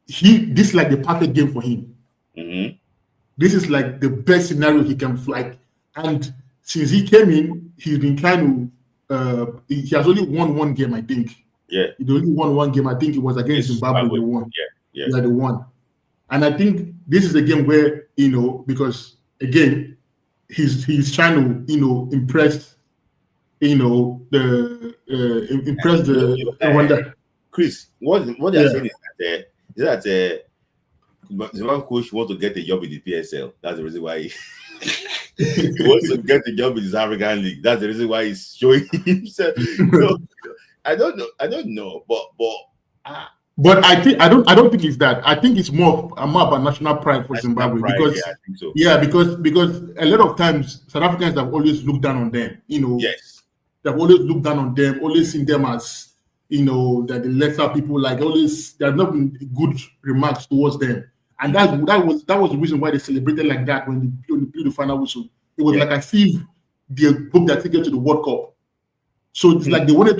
this is like the perfect game for him. This is like the best scenario he can fly. And since he came in, he's been trying to. He has only won one game, I think. Yeah, he only won one game. I think it was against Zimbabwe. They won. Yeah, they won. And I think this is a game where because again, he's trying to impress, impress the Rwanda. Chris, what they're saying is that Zimbabwe coach wants to get a job in the PSL. That's the reason why he wants to get a job in the African League. That's the reason why he's showing himself. So, I don't know, but But I don't think it's that. I think it's more about national pride for National Zimbabwe pride, because yeah, I think so. because a lot of times South Africans have always looked down on them. Yes. They've always looked down on them, always seen them as that the lesser people. Like always, there have not been good remarks towards them, and that was the reason why they celebrated like that when they blew the final whistle. It was like as if they booked their ticket to the World Cup. So it's like they wanted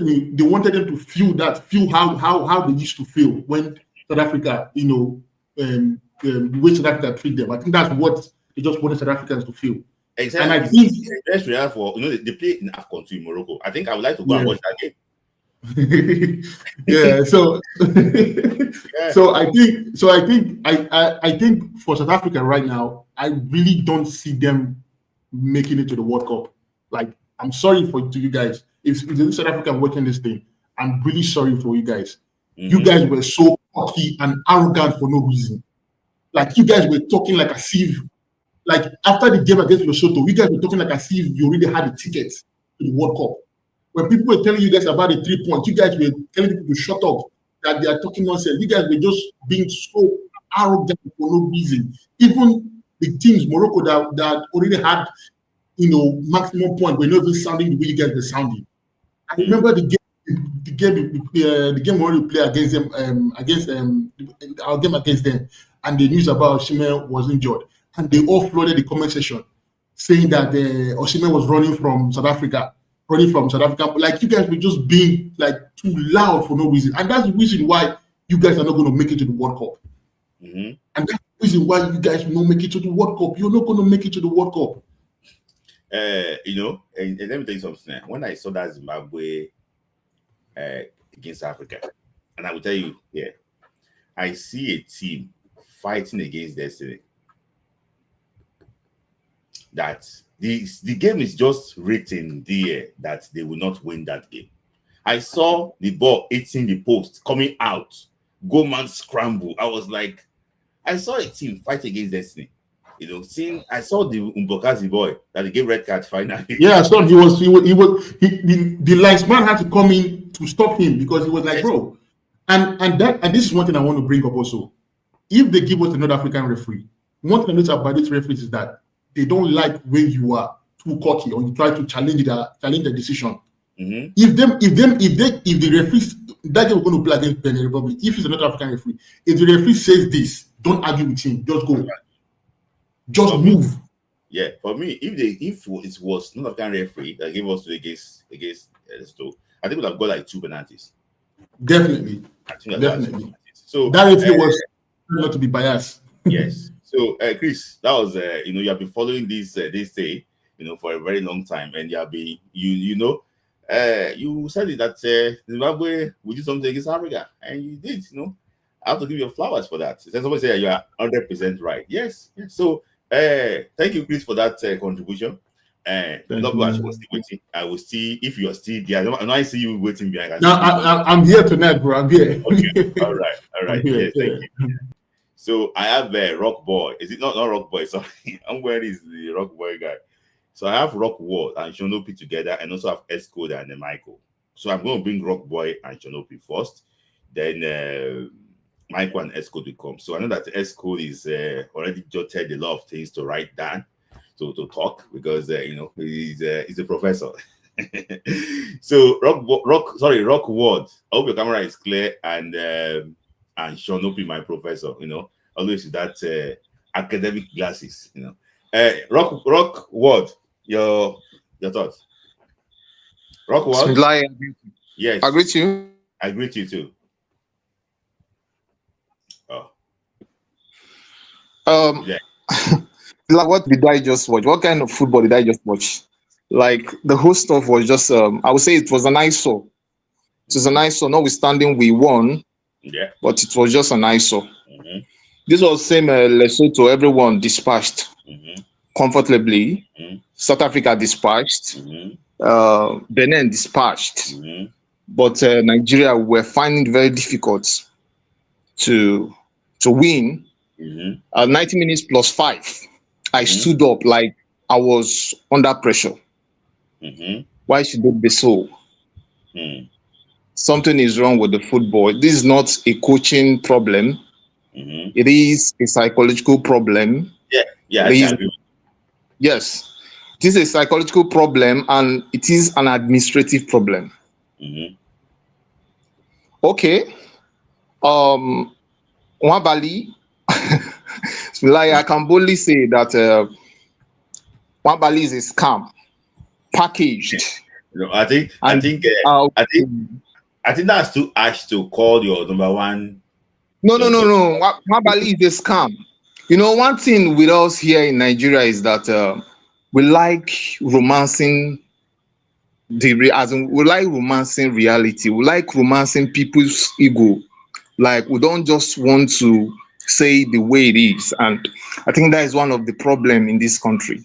them to feel how they used to feel when South Africa, the way South Africa treat them. I think that's what they just wanted South Africans to feel. Exactly. And I think best real for they play in AFCON too in Morocco. I think I would like to go and watch that game. yeah. So I think for South Africa right now, I really don't see them making it to the World Cup. Like, I'm sorry to you guys. If the South Africa watching this thing, I'm really sorry for you guys. You guys were so cocky and arrogant for no reason. Like, you guys were talking like as if, like after the game against Lesotho, you guys were talking like as if you already had a ticket to the World Cup. When people were telling you guys about the 3 points, you guys were telling people to shut up, that they are talking nonsense. You guys were just being so arrogant for no reason. Even the teams, Morocco, that already had, maximum point, were not even sounding the way you guys were sounding. I remember the game we already played against them, our game against them, and the news about Osimhen was injured, and they all flooded the comment section saying that Osimhen was running from South Africa. Like, you guys were just being like too loud for no reason, and that's the reason why you guys are not going to make it to the World Cup. And that's the reason why you guys will not make it to the World Cup. You're not going to make it to the World Cup. And let me tell you something. When I saw that Zimbabwe against Africa, and I will tell you, I see a team fighting against destiny. That the game is just written there that they will not win that game. I saw the ball hitting the post, coming out, goal man scramble. I was like, I saw a team fight against destiny. I saw the Umbokazi boy that they gave red card finally. Yeah, I saw the linesman had to come in to stop him because he was like, bro. And this is one thing I want to bring up also. If they give us another African referee, one thing I notice about these referees is that they don't like when you are too cocky or you try to challenge the decision. If the referee, that game we're going to play against Benin Republic, if it's another African referee, if the referee says this, don't argue with him, just go. Just move. Yeah, for me, if it was not African referee that gave us against Lesotho, I think we would have got like 2 penalties. Definitely. I think definitely. So that referee was not to be biased. Yes. So Chris, that was you have been following this day, for a very long time, and you have been you said it that Zimbabwe will do something against Africa, and you did. I have to give you flowers for that. Somebody say you are 100% right. Yes. So thank you, Chris, for that contribution. Love was still waiting. I will see if you are still there. I see you waiting behind. No, I'm here tonight, bro. I'm here. Okay. All right. Yes, thank you. So I have a Rock Boy. Is it not Rock Boy? Sorry, I'm wearing is the Rock Boy guy. So I have Rock Ward and Shonopi together, and also have S-Code and Michael. So I'm going to bring Rock Boy and Shonopi first. Then Michael and S-Code will come. So I know that S-Code is already jotted a lot of things to write down, to talk, because he's a professor. So Rock Ward. I hope your camera is clear, and Shonopi, my professor. Always with that academic glasses. Rock Ward. Your thoughts. Rock Ward. Yes. I greet you. I greet you too. Yeah. Like, what did I just watch? What kind of football did I just watch? Like, the whole stuff was just I would say it was an eyesore. It was an eyesore, notwithstanding we won. Yeah. But it was just an eyesore. This was same Lesotho, everyone dispatched comfortably. South Africa dispatched. Benin dispatched. But Nigeria were finding it very difficult to win. 90 minutes plus 5. I stood up like I was under pressure. Why should it be so? something is wrong with the football. This is not a coaching problem. It is a psychological problem. Yeah, I agree. Yes, it is a psychological problem and it is an administrative problem. Okay. Nwabali, like I can boldly say that Nwabali is a scam packaged. No, I think that's too harsh to call your number one. No. Nwabali is a scam. You know, one thing with us here in Nigeria is that we like romancing we like romancing reality. We like romancing people's ego. Like, we don't just want to say the way it is. And I think that is one of the problem in this country.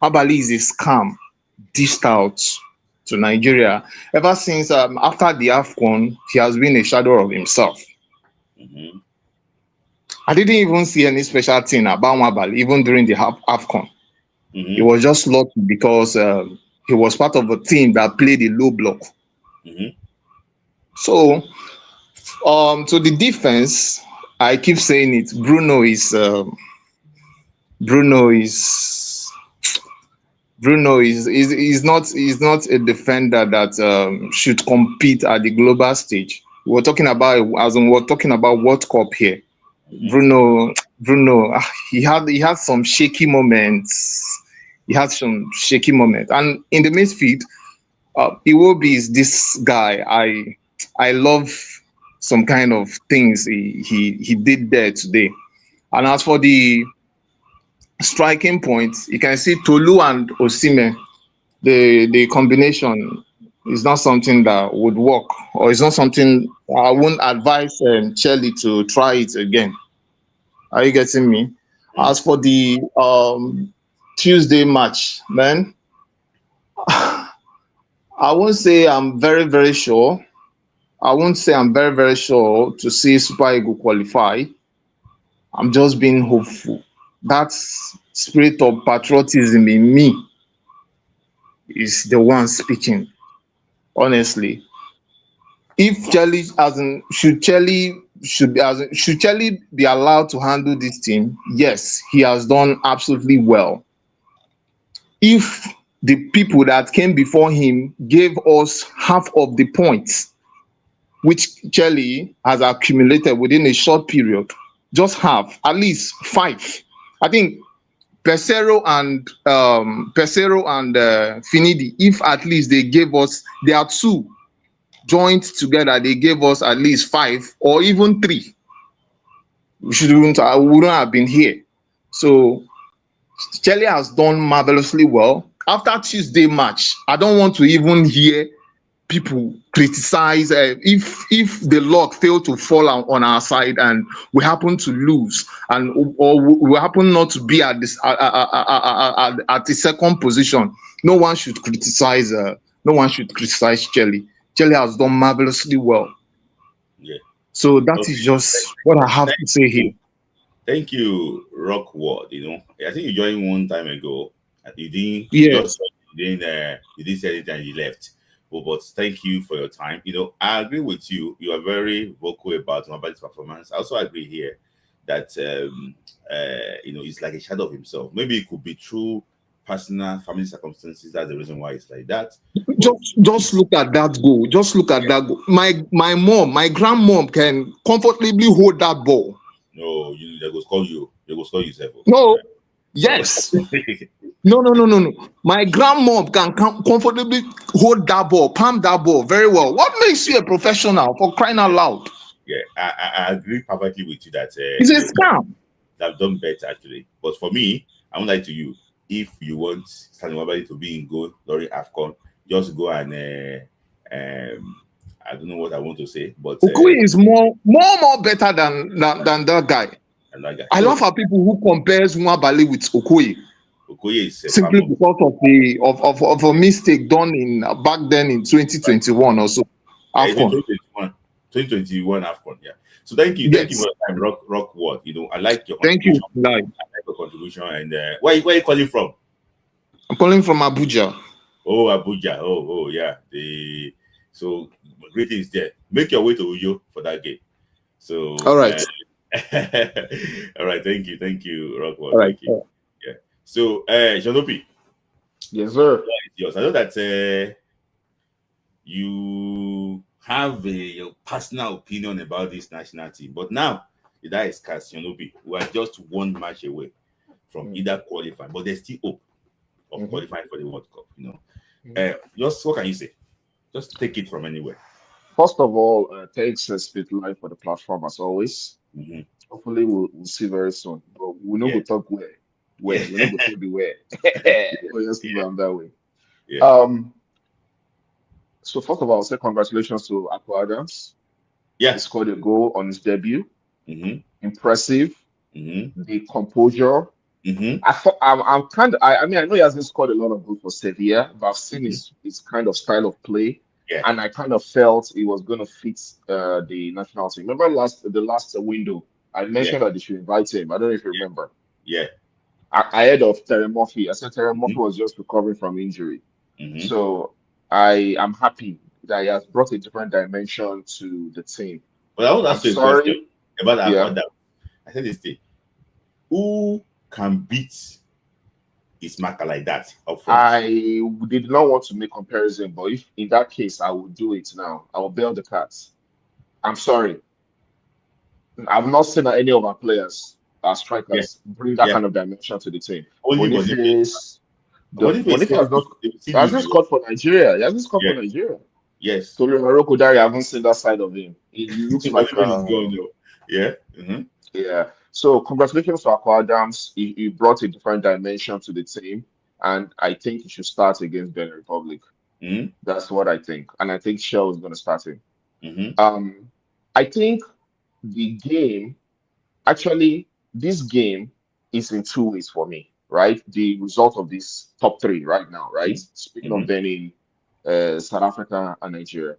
Nwabali is a scam dished out to Nigeria. Ever since after the AFCON, he has been a shadow of himself. I didn't even see any special thing about Nwabali, even during the AFCON. He was just lucky because he was part of a team that played a low block. So, to the defense, I keep saying it. Bruno is not a defender that should compete at the global stage. We're talking about World Cup here. Bruno, he had some shaky moments. And in the midfield, Iwobi is this guy. I love some kind of things he did there today. And as for the striking points, you can see Tolu and Osimhen. The combination is not something that would work, or it's not something I wouldn't advise Chelsea to try it again. Are you getting me? As for the Tuesday match, man, I won't say I'm very, very sure. I won't say I'm very, very sure to see Super Eagles qualify. I'm just being hopeful. That spirit of patriotism in me is the one speaking. Honestly, if should Chelsea be allowed to handle this team? Yes, he has done absolutely well. If the people that came before him gave us half of the points which Chelsea has accumulated within a short period, just half, at least 5. I think Pesero and Finidi, if at least they gave us, there are 2 joined together, they gave us at least 5 or even 3, we wouldn't have been here. So Chelsea has done marvelously well. After Tuesday match, I don't want to even hear people criticize if the luck failed to fall on our side and we happen to lose, or we happen not to be at this at the second position. No one should criticize Chelsea. Chelsea has done marvelously well. Yeah. So that is just what I have to say here. Thank you, Rockward. You know, I think you joined one time ago. You didn't. Yes. You didn't say anything and you left. But thank you for your time. You know, I agree with you. You are very vocal about Nwabali's performance. I also agree here that you know, it's like a shadow of himself. Maybe it could be true personal family circumstances. That's the reason why it's like that. Just look at that goal. Just look at that goal. My grandmom can comfortably hold that ball. No, they will score you. They will score yourself. No. Yes. No. My grandmom can comfortably hold that ball, palm that ball very well. What makes you a professional, for crying out loud? Yeah, I agree perfectly with you that it's a scam. They've done better actually. But for me, I won't lie to you. If you want Stanley Nwabali to be in goal during AFCON, just go and I don't know what I want to say, but Okoye is more better than that guy. I love how people who compares Nwabali with Okoye. Okoye is simply because of a mistake done in back then in 2021 or so. AFCON. 2021 AFCON, yeah. So thank you for your time, Rockward. You know, I like your contribution. Thank you. I like your contribution. And where are you calling from? I'm calling from Abuja. Oh, Abuja. Oh, yeah. So greetings there. Make your way to Uyo for that game. So All right. all right, thank you, Rockwell, All right. thank you. Yeah. So Shanopi, Yes, sir. it's yours. I know that you have your personal opinion about this national team, but now the die is cast. Shanopi, we are just one match away from either qualifying, but there's still hope of qualifying for the World Cup. Just what can you say? Just take it from anywhere. First of all, thanks Speed Life for the platform as always. Hopefully we'll see very soon. But we know go talk where. We know go talk the where. We just keep on that way. Yeah. So first of all, I'll say congratulations to Akpo Adams. Yeah. He scored a goal on his debut. Impressive. The composure. I'm kind of. I mean, I know he hasn't scored a lot of goals for Sevilla, but I've seen his kind of style of play. Yeah. And I kind of felt he was going to fit the national team. Remember the last window, I mentioned that they should invite him. I don't know if you remember. Yeah. Ahead of Terry Murphy. I said Terry Murphy was just recovering from injury. So I am happy that he has brought a different dimension to the team. But I want to ask you a question about that. I said this thing. Who can beat Ismaka like that up front? I did not want to make comparison, but if in that case, I will do it now. I will bail the cats. I'm sorry. I've not seen any of our players, our strikers, bring that kind of dimension to the team. Boniface hasn't scored for Nigeria. He hasn't scored for Nigeria. Yes. Tolu Maroko-Dari, I haven't seen that side of him. He looks like yeah. Yeah. So congratulations to Akpo Adams. He brought a different dimension to the team, and I think he should start against Benin Republic. That's what I think, and I think Shell is going to start him. I think the game, actually, this game is in two ways for me, right? The result of this top three right now, right? Speaking of Benin, South Africa, and Nigeria.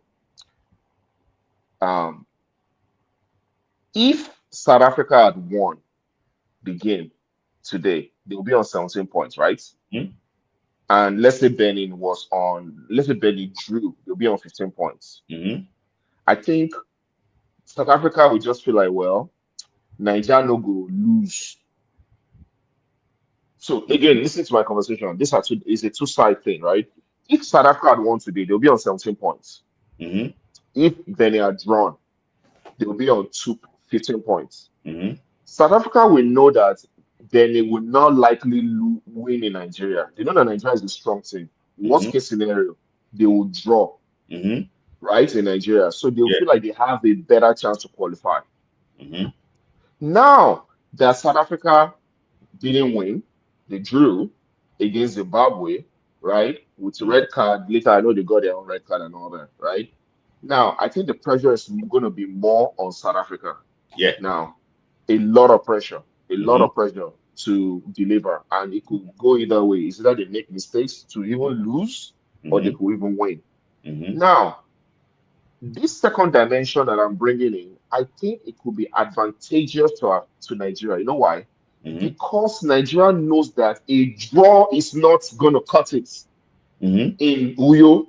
If South Africa had won the game today, they'll be on 17 points, right? And let's say Benin drew, they'll be on 15 points. I think South Africa will just feel like, well, Nigeria no go lose. So again, listen to my conversation. This is a two-side thing, right? If South Africa had won today, they'll be on 17 points. If Benin had drawn, they'll be on 15 points. South Africa will know that Benin will not likely win in Nigeria. They know that Nigeria is a strong team. Worst case scenario, they will draw, right, in Nigeria. So they'll feel like they have a better chance to qualify. Now that South Africa didn't win, they drew against Zimbabwe, right, with a red card. Later, I know they got their own red card and all that, right? Now, I think the pressure is going to be more on South Africa. Yeah. Now, a lot of pressure to deliver, and it could go either way. It's either they make mistakes to even lose, or they could even win. Now, this second dimension that I'm bringing in, I think it could be advantageous to Nigeria. You know why? Because Nigeria knows that a draw is not going to cut it in Uyo.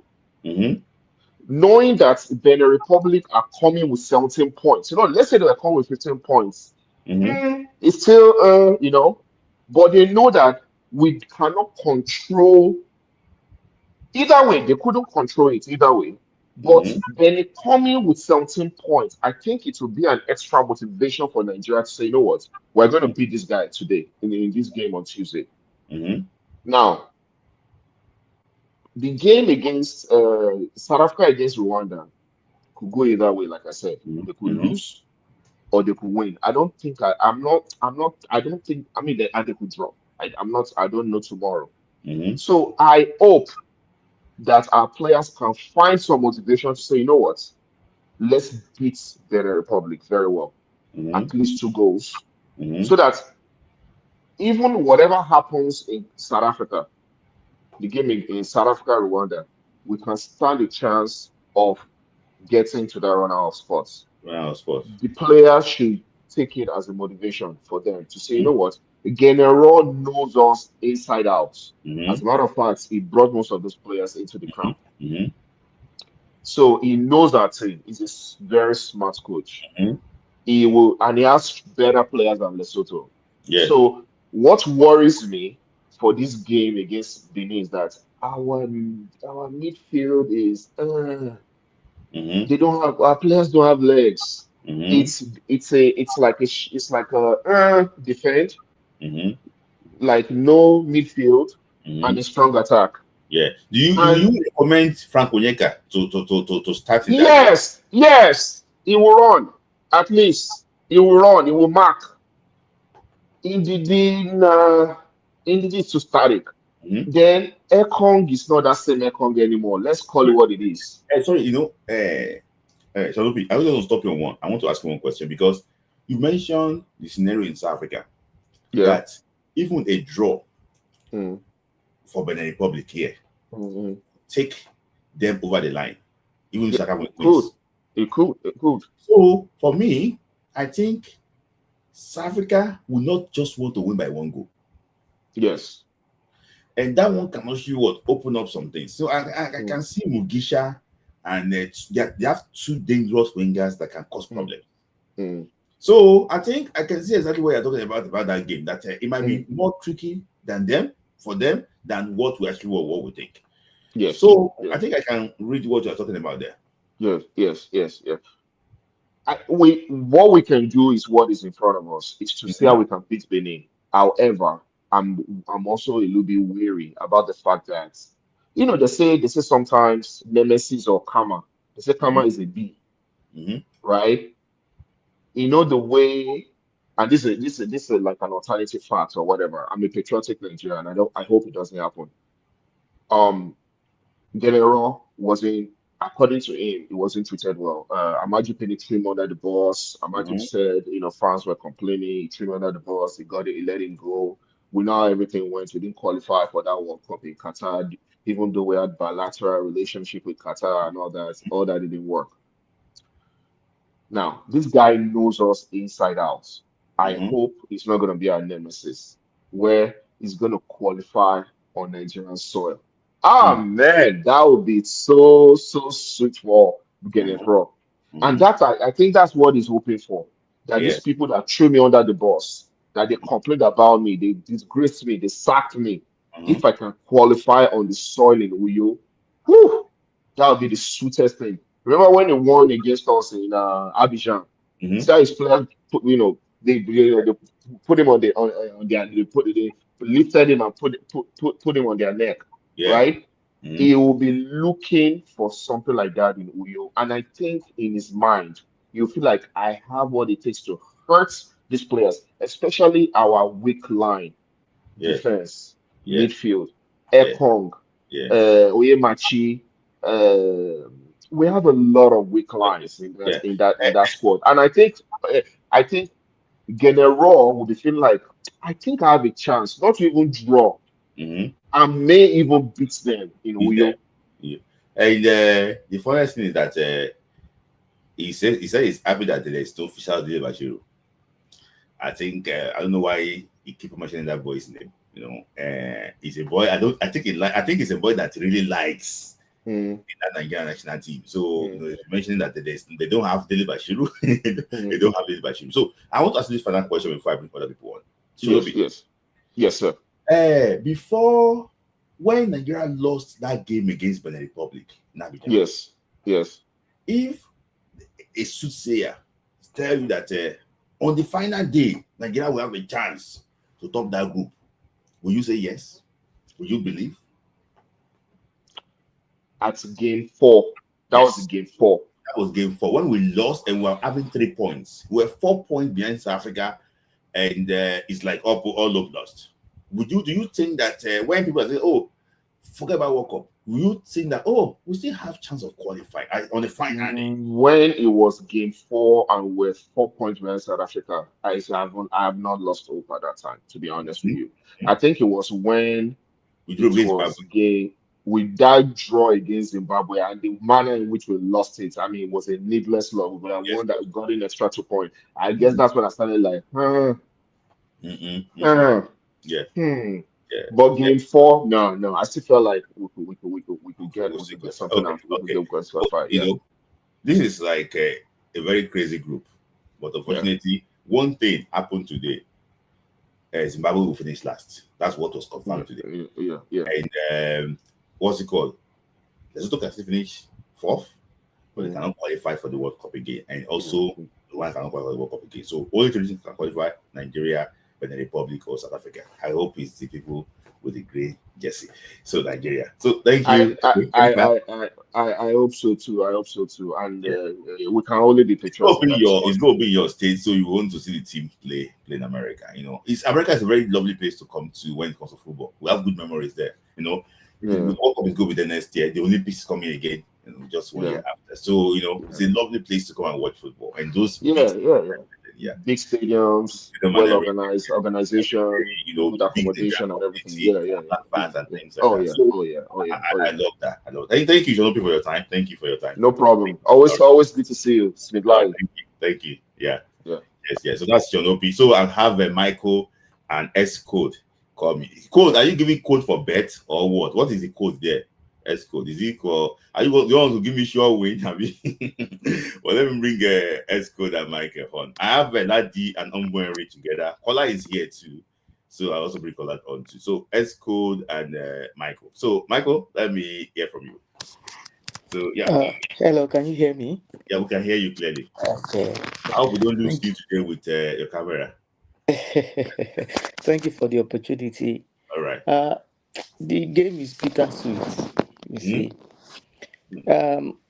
Knowing that Benin Republic are coming with 17 points. Let's say they're coming with 15 points. It's still, but they know that we cannot control. Either way, they couldn't control it either way. But Benin coming with 17 points, I think it will be an extra motivation for Nigeria to say, you know what, we're going to beat this guy today in this game on Tuesday. Now, the game against South Africa against Rwanda could go either way, like I said. They could lose or they could win. I don't think they could draw. I don't know tomorrow. So I hope that our players can find some motivation to say, you know what, let's beat Benin Republic very well. At least 2 goals. So that even whatever happens in South Africa, the game in South Africa, Rwanda, we can stand a chance of getting to that runner-up spots. The players should take it as a motivation for them to say, you know what, General knows us inside out. As a matter of fact, he brought most of those players into the camp. So he knows that thing. He's a very smart coach. Mhm. He will, and he has better players than Lesotho. Yeah. So what worries me for this game against Benin is that our midfield is Mm-hmm. they don't have our players don't have legs. Mm-hmm. It's like a defend, Mm-hmm. like no midfield and Mm-hmm. a strong attack. Yeah. Do you And recommend Frank Onyeka to start in that game? yes, he will run. At least he will run. He will mark. Indidi is too static. Mm-hmm. Then Ekong is not that same Ekong anymore. Let's call it what it is. Sorry, Shadopi, I was going to stop you on one. I want to ask you one question because you mentioned the scenario in South Africa Yeah. that even a draw Mm. for Benin Republic here Mm-hmm. take them over the line, even if Yeah, Saka It wins. could. So for me, I think South Africa will not just want to win by one goal. Yes. And that one can also open up some things. So I can see Mugisha and they have two dangerous wingers that can cause problems. Mm. So I think I can see exactly what you're talking about that game. That it might be more tricky for them than what we think. Yes. So Yes. I think I can read what you're talking about there. Yes. What we can do is what is in front of us. Is to see how we can beat Benin. However, I'm also a little bit weary about the fact that they say sometimes nemesis or karma. They say karma is a B, right? The way, and this is like an alternative fact or whatever. I'm a patriotic Nigerian. I hope it doesn't happen. Um, Guerrero wasn't, according to him, he wasn't treated well. Amaju Penny threw him under the bus. Amaju said, fans were complaining. He threw him under the bus. He got it. He let him go. We know how everything went. We didn't qualify for that World Cup in Qatar, even though we had bilateral relationship with Qatar and all that. All that didn't work. Now, this guy knows us inside out. I hope it's not going to be our nemesis, where he's going to qualify on Nigerian soil. Man, that would be so sweet for getting pro. And I think that's what he's hoping for. That these people that threw me under the bus, that they complained about me, they disgraced me, they sacked me. If I can qualify on the soil in Uyo, whew, that would be the sweetest thing. Remember when he won against us in Abidjan? See how his players they put him on their they lifted him and put him on their neck, right? He will be looking for something like that in Uyo, and I think in his mind you feel like I have what it takes to hurt these players, especially our weak line, defense, midfield, Ekong, Oyemachi. We have a lot of weak lines in that squad, and I think General will be feeling like I think I have a chance not to even draw. I may even beat them in Uyo. And the funniest thing is that he said he's happy that there's no official deal about you. I think I don't know why he keep mentioning that boy's name. He's a boy. I think he's a boy that really likes in that Nigerian national team. So mentioning that they don't have Dele Bashiru, they don't have Dele Bashiru. So I want to ask this final question before I bring other people on. Yes, sir. Before when Nigeria lost that game against Benin Republic, yes, if a soothsayer tell you that on the final day Nigeria will have a chance to top that group, will you say yes? Will you believe? At game 4, that was game 4. That was game 4 when we lost and we were having 3 points. We were 4 points behind South Africa, and it's like all up lost. Do you think that when people say, "Oh, forget about World Cup," will you think that we still have chance of qualifying on the final day? When it was game 4 and we're 4 points behind South Africa, I have not lost hope at that time, to be honest with you. I think it was when with that draw against Zimbabwe and the manner in which we lost it. I mean, it was a needless loss, but I won that we got in extra 2 points. I guess that's when I started like, Yeah. But game 4, no, I still feel like we could get something Okay. out. We could Okay. get So, qualified. Yeah, this is like a very crazy group, but yeah, unfortunately, one thing happened today. Zimbabwe will finish last. That's what was yeah, confirmed today. yeah. And what's it called? Lesotho can still finish fourth, but they cannot qualify for the World Cup again. And also, the one cannot qualify for the World Cup again. So only three teams can qualify: Nigeria, Benin Republic, or South Africa. I hope it's the people with the grey jersey. So Nigeria. So thank I you. I I I I I hope so too. I hope so too. And we can only be patriotic at this It's point. gonna be your state, so you want to see the team play in America. It's America is a very lovely place to come to when it comes to football. We have good memories there. The Yeah, World Cup is good with the next year. The Olympics is coming again, just 1 year yeah, after. So yeah, it's a lovely place to come and watch football. And those big, yeah. yeah, Big stadiums, them and well everything, organized organization, good big in their accommodation and everything. community, Yeah, black yeah, fans and yeah. things like Oh that. yeah, So oh yeah, oh yeah, oh I yeah. love that. I love that. Thank you, Jonopi, for your time. Thank you for your time. No problem. All Always good to see you, Smith right. Live. Thank you. Yeah. Yeah. Yes. So that's Jonopi. So I have Michael and S code. Call me. Code, are you giving code for bet or what? What is the code there? S code. Is it called? Are you want to give me sure win? Well, let me bring S code and Michael on. I have Ladi and Umbwenri together. Kola is here too. So I also bring Kola on too. So S code and Michael. So Michael, let me hear from you. So Hello, can you hear me? we can hear you clearly. Okay. I hope we don't lose Thank you today with your camera. Thank you for the opportunity. All right. The game is bittersweet, you Mhm. see.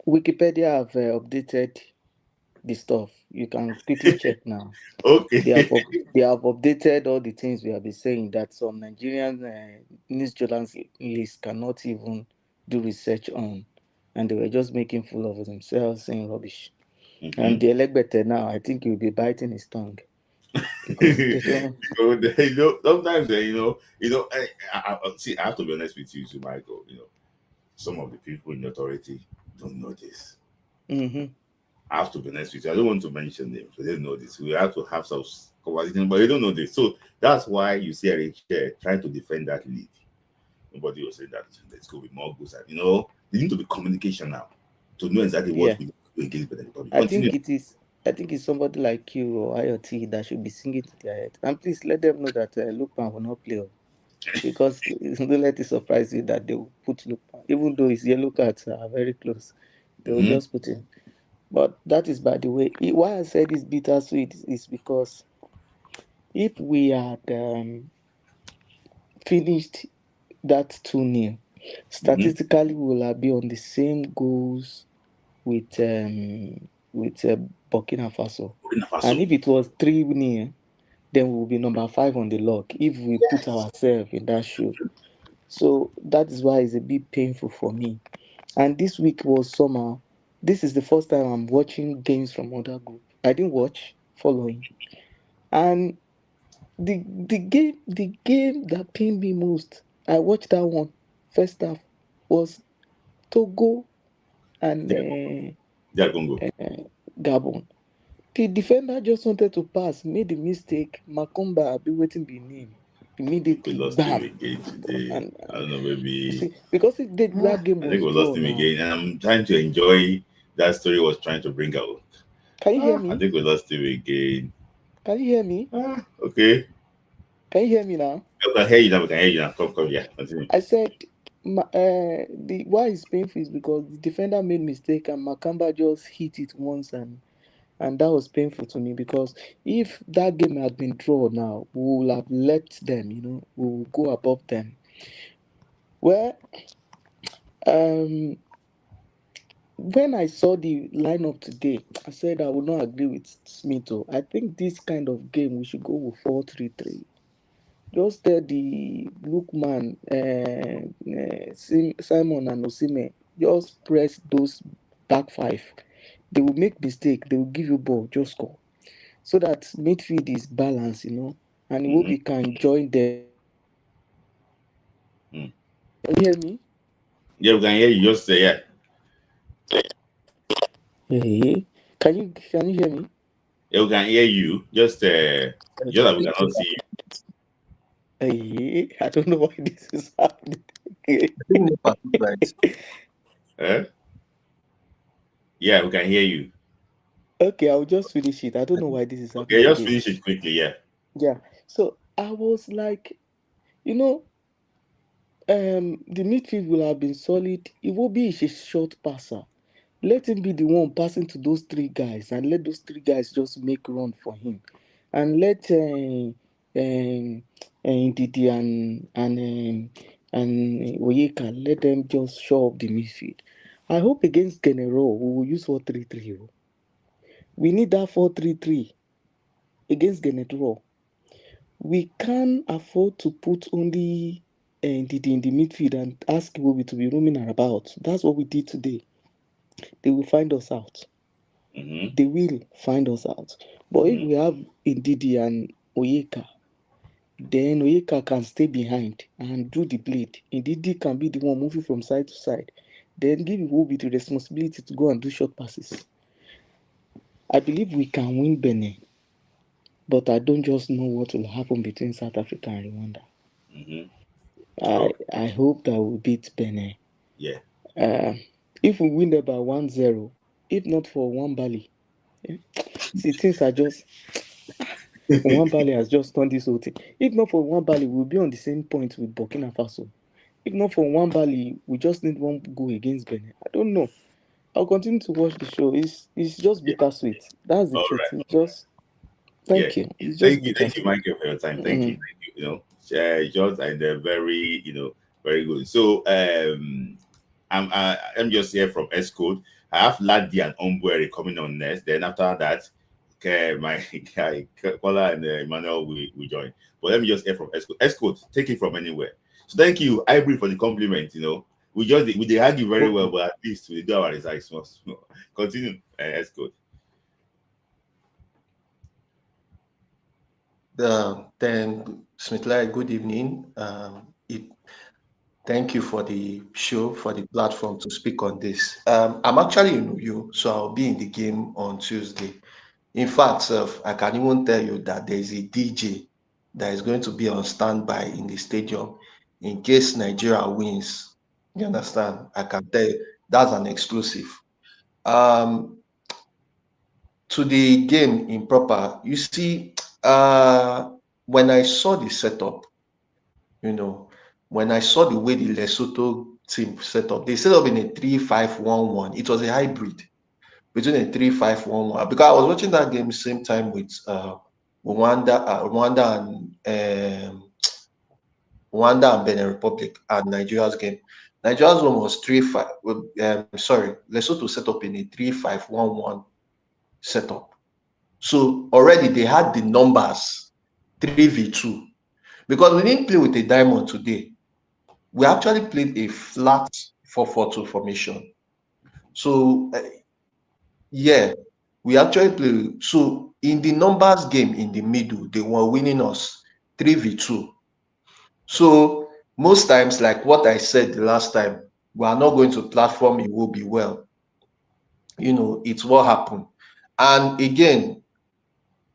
Wikipedia have updated the stuff. You can quickly check now. Okay. They have updated all the things we have been saying that some Nigerian news journalists cannot even do research on, and they were just making fool of themselves, saying rubbish. And the Elegbete now, I think he'll be biting his tongue because they don't. Sometimes see, I have to be honest with you, too, Michael. Some of the people in authority don't know this. Mm-hmm. I have to be honest with you. I don't want to mention names, but they don't know this. We have to have some conversation, but they don't know this. So that's why you see Eric here trying to defend that lead. Nobody will say that let's go with more goods. There need to be communication now to know exactly what Yeah, we do against the public. I Continue. think it is. I think it's somebody like you or IoT that should be singing to their head. And please let them know that Lukman will not play, because don't let it surprise you that they will put Lukman, even though his yellow cards are very close. They will Mhm. just put him. But that is by the way. Why I said it's bittersweet is because if we had finished that 2-0, statistically we will have been on the same goals with Burkina Faso. Burkina And Faso. if it was 3-0, then we will be number 5 on the log if we put ourselves in that shoe. So that is why it's a bit painful for me. And this week was somehow, this is the first time I'm watching games from other group. I didn't watch following. And the game that pained me most, I watched that one first half, was Togo and Congo. Gabon. The defender just wanted to pass, made a mistake. Makumba be waiting be name. We Immediately, lost him bam. again today. And I don't know, you maybe see, because that game I think was we lost draw him now. again. And I'm trying to enjoy that story was trying to bring out. Can you hear I me? think we lost him again. Can you hear me? Okay. Can you hear me now? We can hear you now. We can hear you now. Come, yeah. Continue. I said, the why it's painful is because the defender made mistake and Makamba just hit it once, and that was painful to me, because if that game had been drawn now, we would have left them. We will go above them. Well, when I saw the lineup today, I said I would not agree with Smith. I think this kind of game we should go with 4-3-3. Just tell the Lookman, Simon and Osime, just press those back five. They will make mistake. They will give you ball, just score. So that midfield is balanced, and Mm-hmm. Iwobi can join them. Mm. Can you hear me? Yeah, we can hear you. Just say yeah. Hey, can you hear me? Yeah, we can hear you. Just that we cannot see you. I don't know why this is happening. Okay. I think NEPA took right. Eh? Yeah, we can hear you. Okay, I'll just finish it. I don't know why this is Okay, happening just again. finish it quickly. Yeah. Yeah. So I was like, you know, the midfield will have been solid. Iwobi is a short passer. Let him be the one passing to those three guys and let those three guys just make run for him. And let Didi and Oyeka let them just show up the midfield. I hope against General we will use 4-3-3. We need that 4-3-3 against General. We can't afford to put only Didi in the midfield and ask Iwobi to be roaming about. That's what we did today. They will find us out. Mm-hmm. They will find us out. But if Mm-hmm. we have Ndidi and Oyeka, then Oyeka can stay behind and do the blade. Ndidi can be the one moving from side to side. Then give Iwobi the responsibility to go and do short passes. I believe we can win Benin, but I don't just know what will happen between South Africa and Rwanda. Mm-hmm. I Oh, I hope that we beat Benin. yeah. Uh, if we win them by 1-0, if not for one Bali, see things are just One Bali has just done this whole thing. If not for One Bali, we'll be on the same point with Burkina Faso. If not for One Bali, we just need one goal against Benin. I don't know. I'll continue to watch the show. It's just Yeah. bittersweet. That's the All truth. right. It's just Yeah. thank you. It's just Thank you, bittersweet. Michael, for your time. Thank you. Mm. Thank you. Just and very, very good. So, I'm just here from S Code. I have Ladi and Ombuere coming on next. Then after that, okay, my guy Kola and Emmanuel we join. But let me just hear from S Code. S Code, take it from anywhere. So thank you, Ivory, for the compliment. We did argue very well, but at least we do our research. Continue, S Code. Then Smith, good evening. Thank you for the show, for the platform to speak on this. I'm actually in Uyo, so I'll be in the game on Tuesday. In fact, I can even tell you that there is a DJ that is going to be on standby in the stadium in case Nigeria wins. You understand? I can tell you that's an exclusive. Um, to the game in proper, you see, when I saw the setup, you know, when I saw the way the Lesotho team set up, they set up in a 3-5-1-1. It was a hybrid between a 3-5-1-1. Because I was watching that game same time with Rwanda and Benin Republic and Nigeria's game. Nigeria's one was 3-5. Sorry, Lesotho set up in a 3-5-1-1 setup. So already they had the numbers 3v2. Because we didn't play with a diamond today. We actually played a flat 4-4-2 formation. So yeah, we actually play. So in the numbers game in the middle, they were winning us 3v2. So most times, like what I said the last time, we are not going to platform it will be well. It's what happened. And again,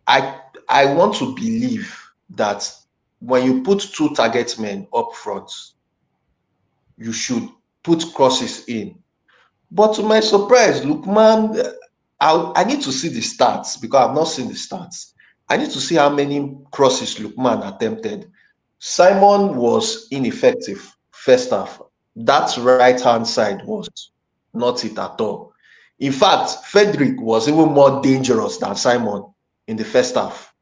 I want to believe that when you put two target men up front, you should put crosses in. But to my surprise, Lookman, I need to see the stats because I've not seen the stats. I need to see how many crosses Lookman attempted. Simon was ineffective first half. That right hand side was not it at all. In fact, Frederick was even more dangerous than Simon in the first half.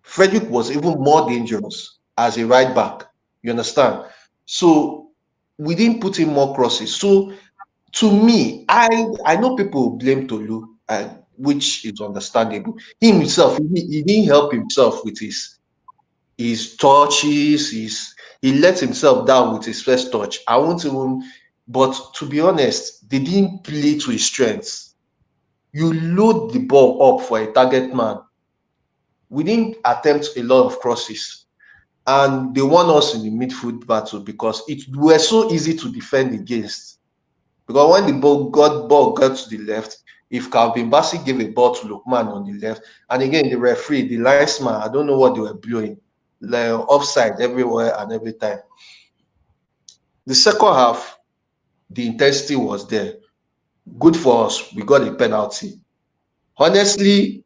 Frederick was even more dangerous as a right back. You understand? So we didn't put in more crosses. So to me, I know people blame Tolu, which is understandable. He himself, he didn't help himself with his touches. He let himself down with his first touch. I won't even. But to be honest, they didn't play to his strengths. You load the ball up for a target man. We didn't attempt a lot of crosses, and they won us in the midfield battle because it were so easy to defend against. Because when the ball got to the left, if Calvin Bassey gave a ball to Lukman on the left, and again the referee, the linesman, I don't know what they were blowing. offside everywhere and every time. The second half, the intensity was there. Good for us. We got a penalty. Honestly,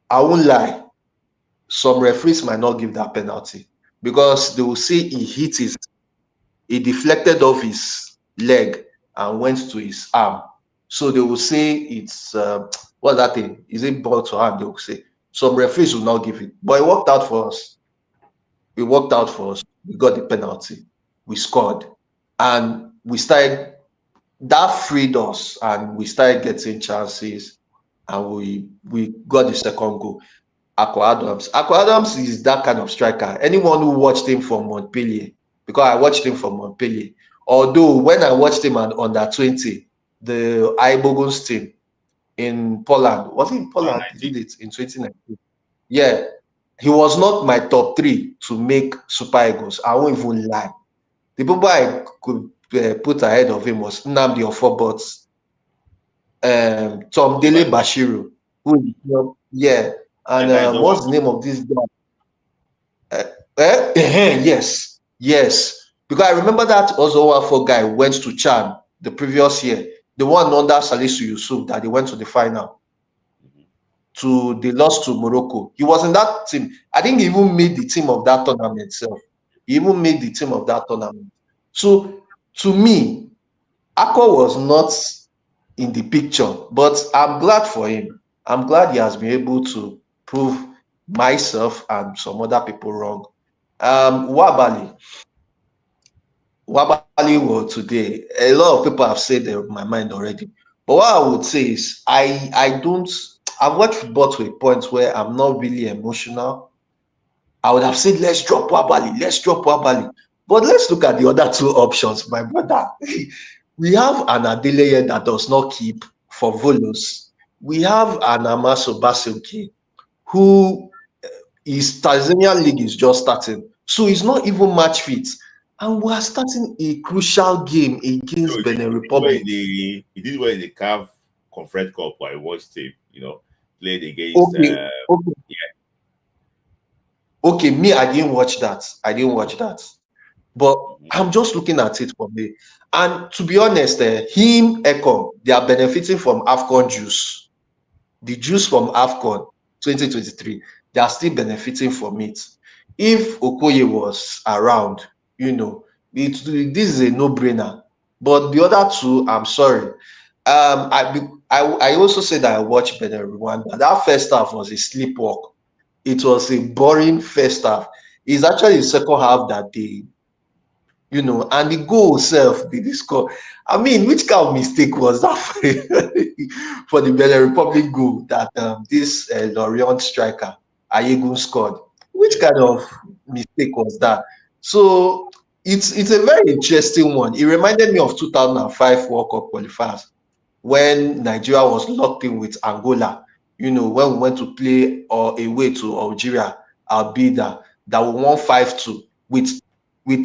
I won't lie. Some referees might not give that penalty because they will say he deflected off his leg and went to his arm. So they will say it's what's that thing? Is it ball to hand? They will say. Some referees will not give it, but it worked out for us. It worked out for us. We got the penalty. We scored, and we started. That freed us, and we started getting chances, and we got the second goal. Aqua Adams is that kind of striker. Anyone who watched him from Montpellier, because I watched him from Montpellier. Although when I watched him at under 20, the Iboguns team in Poland, was it in Poland? He did it in 2019. Yeah, he was not my top 3 to make Super Eagles. I won't even lie. The people I could put ahead of him was Nnamdi Ofobot, Tom Dele Bashiru, and what's the name of this guy? Yes. Because I remember that Ozowafo guy went to Chan the previous year, the one under Salisu Yusuf that they went to the final. They lost to Morocco. He was in that team. I think he even made the team of that tournament itself. He even made the team of that tournament. So to me, Akko was not in the picture, but I'm glad for him. I'm glad he has been able to prove myself and some other people wrong. Wabali was today. A lot of people have said my mind already. But what I would say is I've watched football to a point where I'm not really emotional. I would have said, let's drop Wabali. But let's look at the other 2 options, my brother. We have an Adeleye that does not keep for Volos. We have an Amaso Basilke, who his Tanzania league is just starting. So he's not even match fit. And we are starting a crucial game against Benin Republic. He did well in the CAF Conference Cup. I watched him, played against. Okay, me, I didn't watch that. But I'm just looking at it for me. And to be honest, him, Econ, they are benefiting from AFCON juice. The juice from AFCON 2023, they are still benefiting from it. If Okoye was around, this is a no-brainer. But the other 2, I'm sorry. I also said that I watched Benin Rwanda. That first half was a sleepwalk. It was a boring first half. It's actually the second half that they, and the goal itself, they score. I mean, which kind of mistake was that for the Benin Republic goal that this Lorient striker, Ayegun, scored? Which kind of mistake was that? So it's a very interesting one. It reminded me of 2005 World Cup qualifiers when Nigeria was locked in with Angola. When we went to play away to Algeria, Albida, that we won 5-2 with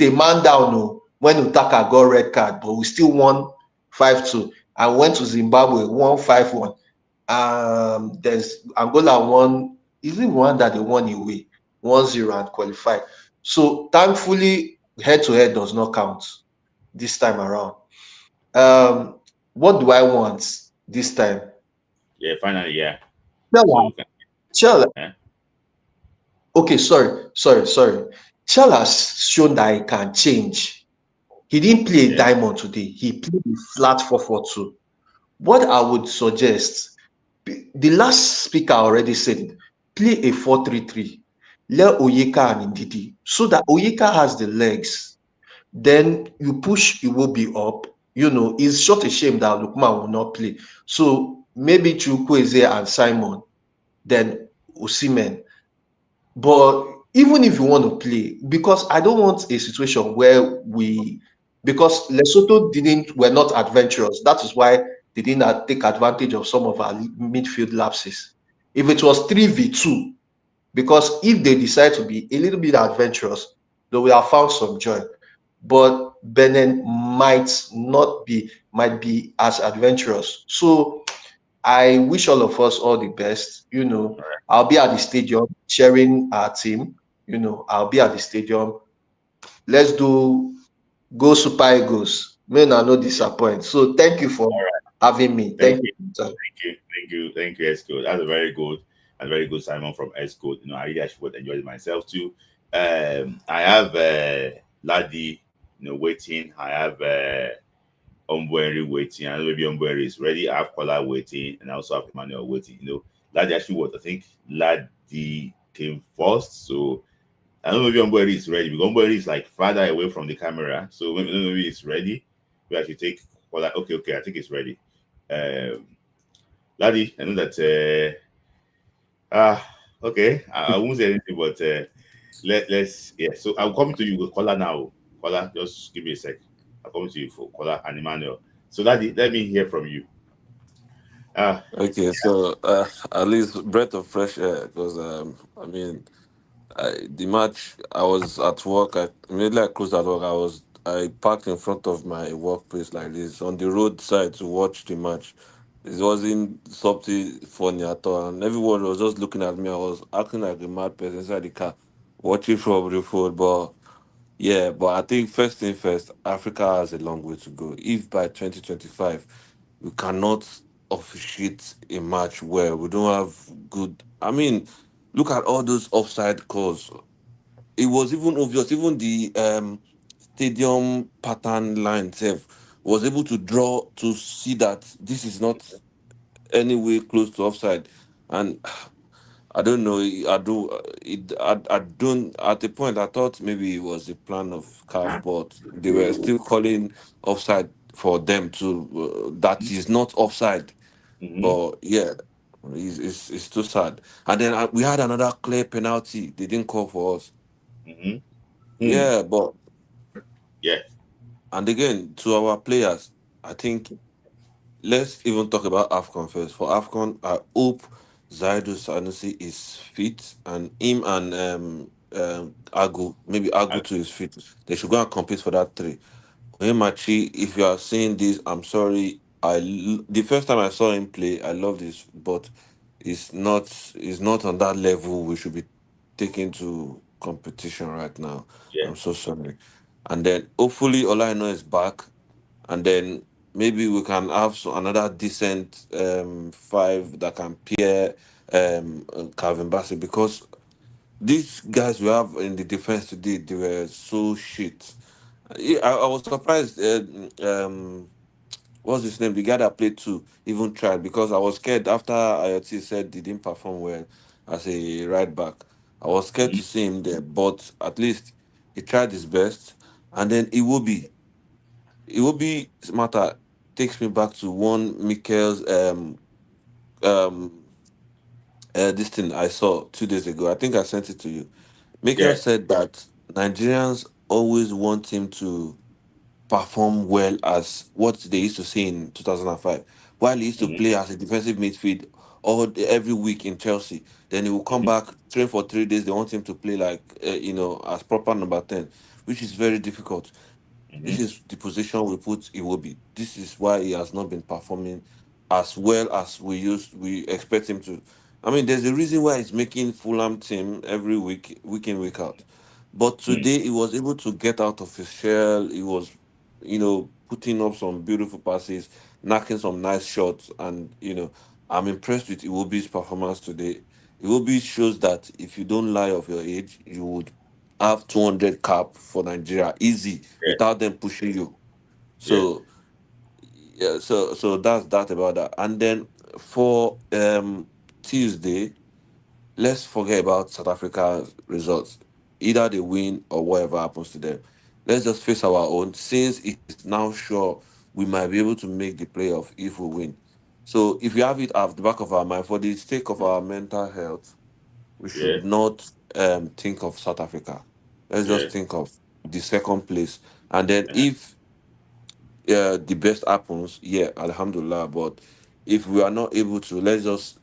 a man down. When Utaka got red card, but we still won 5-2. And went to Zimbabwe, won 5-1. There's Angola won. Is it one that they won away 1-0 and qualified? So thankfully, head-to-head does not count this time around. What do I want this time? Yeah, finally, yeah. Chell. Okay, sorry. Chell has shown that he can change. He didn't play a diamond today. He played a flat 4-4-2. What I would suggest, the last speaker already said, play a 4-3-3. Let Oyeka and Ndidi, so that Oyeka has the legs. Then you push Iwobi up. It's such a shame that Lukman will not play. So maybe Chukwueze and Simon, then Osimhen. But even if you want to play, because I don't want a situation where because Lesotho were not adventurous. That is why they didn't take advantage of some of our midfield lapses. If it was 3v2, because if they decide to be a little bit adventurous, they will have found some joy. But Benin might be as adventurous. So I wish all of us all the best. I'll be at the stadium cheering our team. I'll be at the stadium. Let's do go Super Eagles. May not no disappoint. So thank you for All right. having me. Thank Thank you. you. Thank you, Esco. That's a very good and very good Simon from Esco. I really actually enjoyed it myself too. I have Ladi, waiting. I have Ombweri waiting. I know maybe Ombweri is ready. I have Kola waiting, and I also have Emmanuel waiting. Ladi actually what I think Ladi came first, so I don't know if Ombweri is ready because Ombweri is like farther away from the camera, so maybe it's ready. We actually take Kola. Okay, I think it's ready. Um, Laddie, I know that. Okay, I won't say anything, but let's yeah. So I'm coming to you with Kola now. Kola, just give me a sec. I'm coming to you for Kola and Emmanuel. So Laddie, let me hear from you. Ah, Okay, so at least breath of fresh air because the match I was at work. Immediately I closed at work. I parked in front of my workplace like this on the roadside to watch the match. It wasn't something funny at all, and everyone was just looking at me. I was acting like a mad person inside the car, watching from the phone. But yeah, but I think first thing first, Africa has a long way to go. If by 2025 we cannot officiate a match where we don't have good, look at all those offside calls. It was even obvious. Even the stadium pattern line itself was able to draw to see that this is not any way close to offside, and I don't know. I do. I don't. At the point, I thought maybe it was a plan of CAF, but they were still calling offside for them to. That is not offside. mm-hmm, But yeah, it's too sad. And then we had another clear penalty. They didn't call for us. mm-hmm, hmm, Yeah, but yeah, and again to our players, I think let's even talk about AFCON first. For AFCON, I hope Zaidu Sanusi is fit and him and Agu, maybe Agu too is fit. They should go and compete for that three. Machi, if you are seeing this, I'm sorry. The first time I saw him play, I loved this, but it's not on that level we should be taking to competition right now. yeah, I'm so sorry. And then hopefully Olaino is back, and then maybe we can have another decent five that can pair Calvin Bassey, because these guys we have in the defense today, they were so shit. Yeah, I was surprised. What's his name? The guy that played two even tried, because I was scared after IoT said he didn't perform well as a right back. I was scared mm-hmm, to see him there, but at least he tried his best. And then it will be matter takes me back to one Mikel's um this thing I saw 2 days ago. I think I sent it to you. Mikel yeah, said that Nigerians always want him to perform well as what they used to see in 2005. While he used to mm-hmm, play as a defensive midfield every week in Chelsea, then he will come mm-hmm, back, train for 3 days. They want him to play like as proper number 10, which is very difficult. mm-hmm, This is the position we put Iwobi. This is why he has not been performing as well as we expect him to. There's a reason why he's making Fulham team every week in, week out. But hmm, today he was able to get out of his shell. He was, putting up some beautiful passes, knocking some nice shots, and I'm impressed with Iwobi's performance today. Iwobi shows that if you don't lie of your age, you would have 200 cap for Nigeria easy yeah, without them pushing you. yeah, So yeah, so that's that about that. And then for Tuesday, let's forget about South Africa's results. Either they win or whatever happens to them. Let's just face our own, since it is now sure we might be able to make the playoff if we win. So if we have it at the back of our mind, for the sake of our mental health, we yeah, should not think of South Africa. Let's yeah, just think of the second place. And then uh-huh, if the best happens, yeah, Alhamdulillah. But if we are not able to, let's just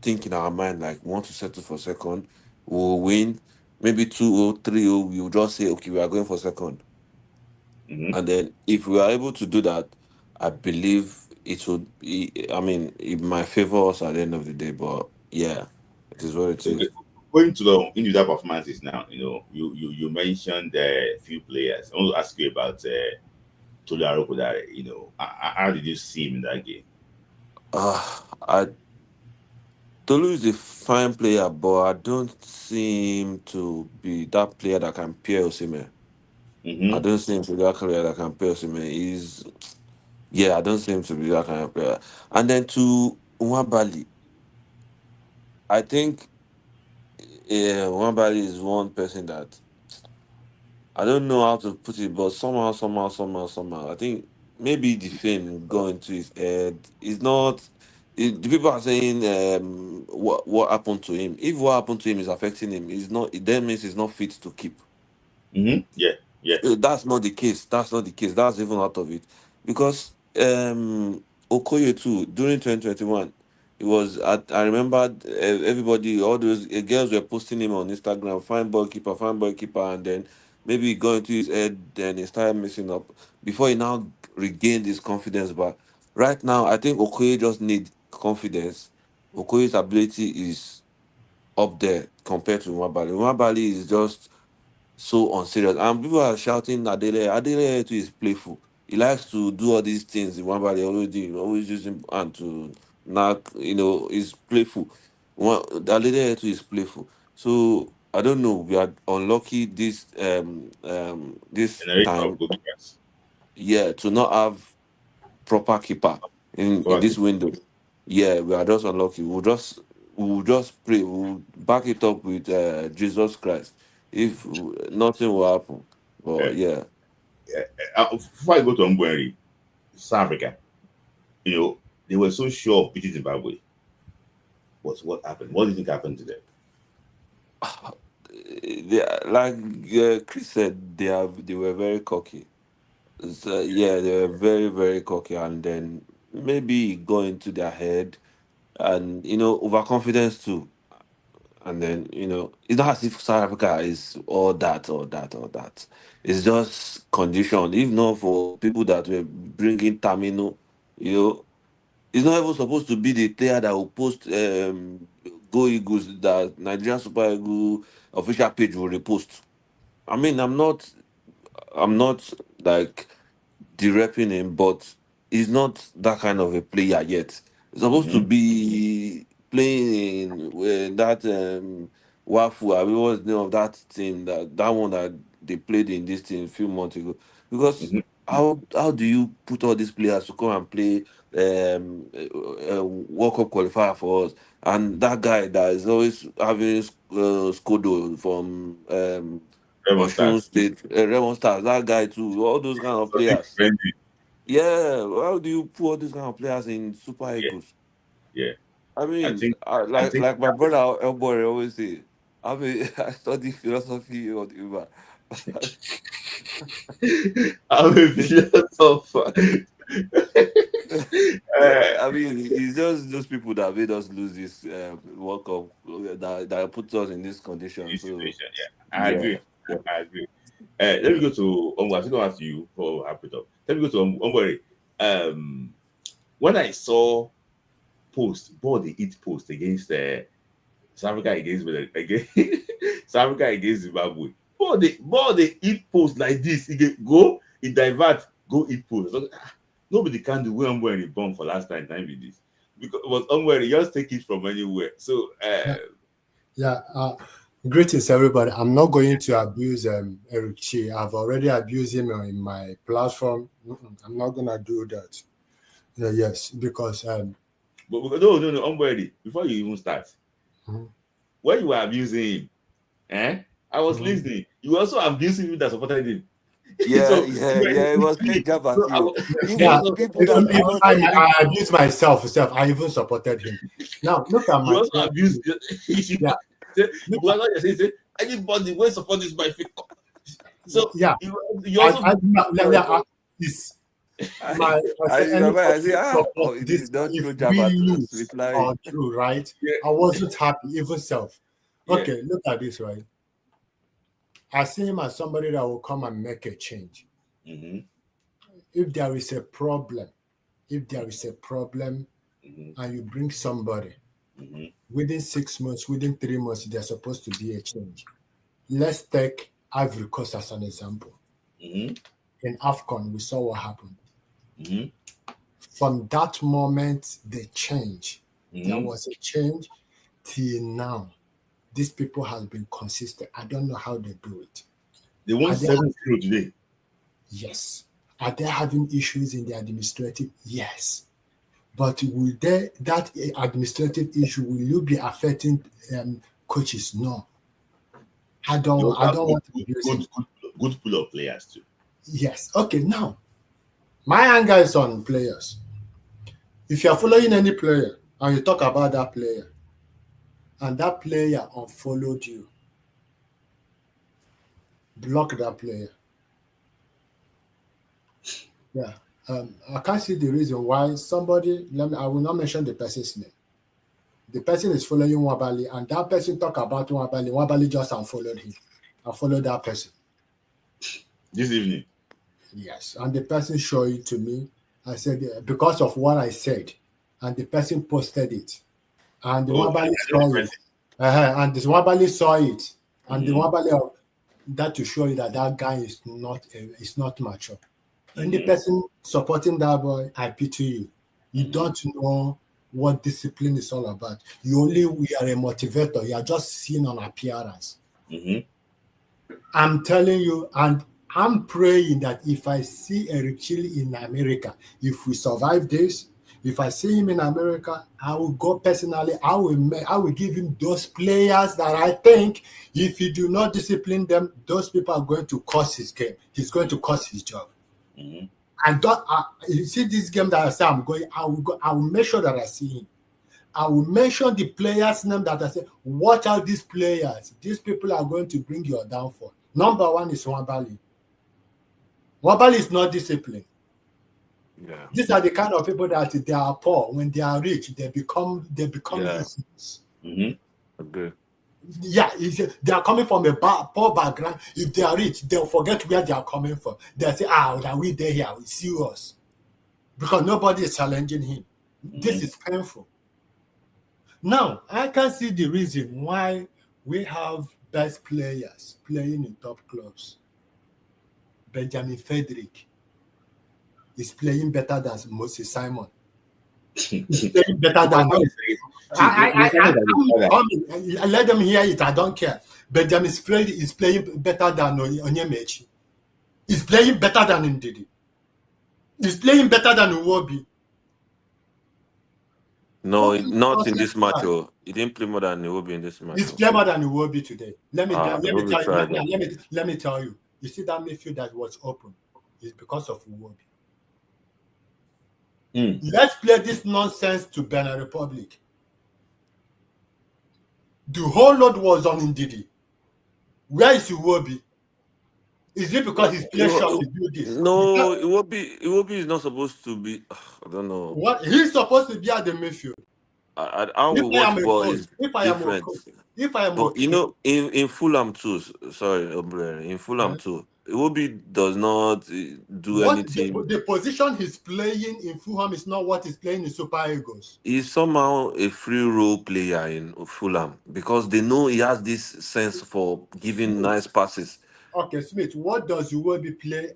think in our mind like we want to settle for second, we'll win. Maybe 2-0, 3-0, we'll just say, okay, we are going for second. mm-hmm. And then if we are able to do that, I believe it would be, it might favor us at the end of the day. But yeah, it is what it Okay, is. going to the individual performances now, you mentioned a few players. I want to ask you about Tolu Arokodare. How did you see him in that game? I Tolu is a fine player, but I don't see him to be that player that can pair Osimhen. I Mm-hmm. don't see him to be that player that can pair Osimhen. I don't see him to be that kind of player. And then to Nwabali, I think Nwabali is one person that I don't know how to put it, but somehow, I think maybe the fame going to his head. It's not. The people are saying what happened to him. If what happened to him is affecting him, is not. It then means he's not fit to keep. Mm-hmm. Yeah. Yeah. That's not the case. That's not the case. That's even out of it. Because Okoye too, during 2021, it was I remember everybody, all those girls were posting him on Instagram, fine boy keeper, and then maybe going to his head, then he started messing up before he now regained his confidence. But right now, I think Okoye just need confidence. Okoye's ability is up there compared to Nwabali. Nwabali is just so unserious. And people are shouting Adele. Adele too is playful. He likes to do all these things. Remember, they always do, always using hand to knock. He's playful. Adele too is playful. So I don't know. We are unlucky this Generation of time. goalkeepers. Yeah, to not have proper keeper in Correct. this window. Yeah, we are just unlucky. We'll just pray. We'll back it up with Jesus Christ. If nothing will happen, Yeah. but yeah, Before I go to Mbweri, South Africa, they were so sure of beating Zimbabwe. What happened? What do you think happened to them? like Chris said, they were very cocky. So, yeah, they were very very cocky, and then maybe go into their head, and overconfidence too. And then it's not as if South Africa is all that, all that, all that. It's just conditioned. If not for people that were bringing Tamino, you know, it's not even supposed to be the player that will post Go Eagles that Nigerian Super Eagle official page will repost. I mean, I'm not like de-repping him, but he's not that kind of a player yet. He's supposed to Mm-hmm. be playing in that Wafu. I mean, what's the name of that team? That one that they played in this team a few months ago. Because Mm-hmm. how do you put all these players to come and play World Cup qualifier for us? And that guy that is always having Skodo from Seven Osun stars. State, Raymond Stars, that guy too, all those kind of Solid players. defending. Yeah, how do you put all these kind of players in Super Yeah. Eagles? Yeah. I I mean, think. I like think. like my brother Elboy always say, I mean, I study philosophy of the Uber. I'm a philosopher. I mean, it's just those people that made us lose this World Cup that put us in this condition. This So situation. Yeah, I yeah, agree. yeah, I agree. Let me yeah. go to I still going to ask you for wrap it up. Let me go to Omwari. When I saw ball they eat post against South Africa against South Africa against Zimbabwe. Ball they eat post like this. He go, he divert, go eat post. So, nobody can do where Omwari bomb for last time with this. Because Omwari just take it from anywhere. So Yeah. Greetings, everybody. I'm not going to abuse Eric Chi. I've already abused him in my platform. I'm not gonna do that. Yes, because but no, Omwari, before you even start, mhm, when you were abusing him, I was mhm. listening. You were also abusing people that supported him. Yeah, So yeah, you were yeah. It in was playing between. jab at So you. Yeah, Even people that even are not even. I abused myself. I even supported him. Now look at you my also own. abuse. You Yeah, you look were not just say anybody when support this my faith. So yeah. you also It's my I, I I said remember anybody I say, who support oh, this don't if throw jab we at us. lose Reply. or true, right? yeah, I wasn't happy, even self. yeah. Okay, look at this, right? I see him as somebody that will come and make a change. Mm-hmm, If there is a problem, if there is a problem mm-hmm, and you bring somebody, Within 6 months, within 3 months, there's supposed to be a change. Let's take Ivory Coast as an example. In AFCON, we saw what happened. From that moment, they changed. There was a change till now. These people have been consistent. I don't know how they do it. They won 7-0 today. Yes. Are they having issues in the administrative? Yes. But will that administrative issue, will you be affecting coaches? No. I don't want to be good pool of players too. Yes. Okay, now, my anger is on players. If you are following any player and you talk about that player, and that player unfollowed you, block that player. Yeah. I can't see the reason why somebody, I will not mention the person's name. The person is following Wabali, and that person talk about Wabali. Wabali just unfollowed him. I followed that person. This evening? Yes. And the person showed it to me. I said, because of what I said, and the person posted it. And the Wabali saw it. And the Wabali saw it. And the Wabali, that to show you that guy is not mature. And the person supporting that boy, I pity you. You don't know what discipline is all about. We are a motivator. You are just seen on appearance. I'm telling you, and I'm praying that if I see Eric Chile in America, if we survive this, if I see him in America, I will go personally. I will give him those players that I think if he do not discipline them, those people are going to cost his game. He's going to cost his job. And you see this game that I say I'm going, I will make sure that I see him. I will mention the players' name that I say, watch out these players. These people are going to bring your downfall. Number one is Wabali. Wabali is not disciplined. Yeah. These are the kind of people that they are poor. When they are rich, they become useless. Okay. Yeah, they are coming from a poor background. If they are rich, they'll forget where they are coming from. They'll say, that we there here, we see us. Because nobody is challenging him. This is painful. Now, I can see the reason why we have best players playing in top clubs. Benjamin Frederick is playing better than Moses Simon. He's playing better than let them hear it. I don't care. Benjamin Frederick is playing better than Onyemechi. He's playing better than Ndidi. He's playing better than Uwobi. No, not in this match. He didn't play more than Iwobi in this match. He's playing more than Uwobi today. Let me tell you. You see that midfield that was open is because of Uwobi. Let's play this nonsense to Benin Republic. The whole load was on Ndidi. Where is Iwobi? Is it because his player shot to do this? No, Iwobi is not supposed to be. I don't know. What he's supposed to be at the midfield. How we watch ball is different. But you know, in Fulham too. Sorry, in Fulham too. Iwobi does not do anything. The position he's playing in Fulham is not what he's playing in Super Eagles. He's somehow a free role player in Fulham because they know he has this sense for giving nice passes. Okay, Smith, what does Iwobi play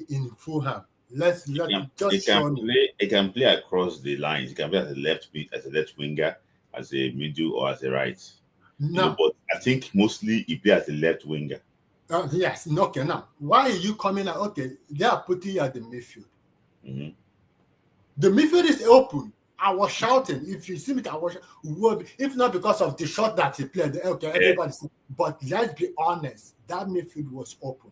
in Fulham? He can play across the lines. He can play as a left winger, as a middle, or as a right. No, but I think mostly he plays as a left winger. Yes. Okay. Now, why are you coming out? Okay, they are putting you at the midfield. The midfield is open. I was shouting. If you see me, I was. If not because of the shot that he played, okay, everybody. But let's be honest, that midfield was open.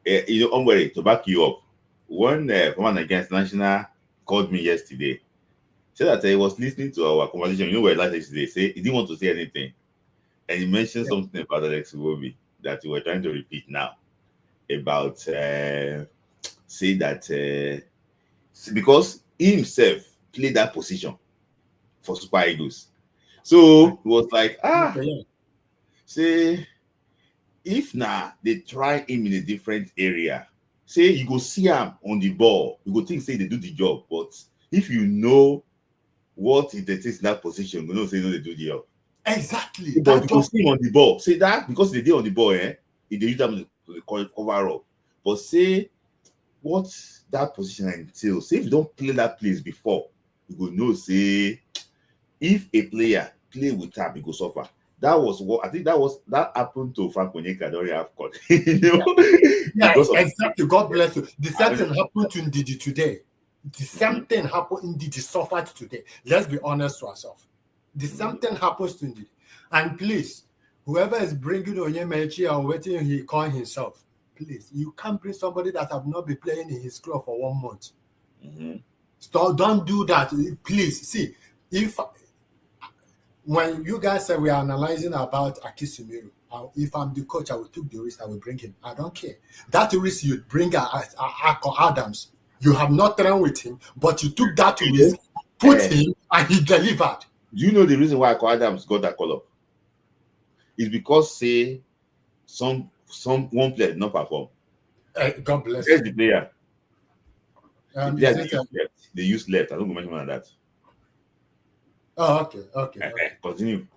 To back you up, one Command Against National called me yesterday. Said that he was listening to our conversation. You know where last yesterday. Say he didn't want to say anything, and he mentioned something about Alex Iwobi that we were trying to repeat now about say that because he himself played that position for Super Eagles, so he was like, say if now they try him in a different area, say you go see him on the ball, you go think say they do the job, but if you know what is the thing in that position? We don't say no, they do the job. Exactly. But you see him on the ball. Say that because they did on the ball, they use them to cover up. But say what that position entails. Say if you don't play that place before, you go know. Say if a player play with tap, he go suffer. That was what I think that happened to Frank Onyeka during AFCON. Yeah, exactly. God bless you. The same thing happened to Ndidi today. The same thing happened. Ndidi suffered today. Let's be honest to ourselves. The same thing happens to Ndidi. And please, whoever is bringing Onyemechi or waiting he call himself, please, you can't bring somebody that have not been playing in his club for 1 month. So don't do that. Please, see, when you guys say we are analyzing about Akisumiru, if I'm the coach, I will take the risk, I will bring him. I don't care. That risk you bring Akko Adams. You have not trained with him, but you took that risk, put him, and he delivered. Do you know the reason why Akko Adams got that call up? It's because, say, one player did not perform. God bless you. The player. They used left. I don't mention that. Oh, okay. Continue.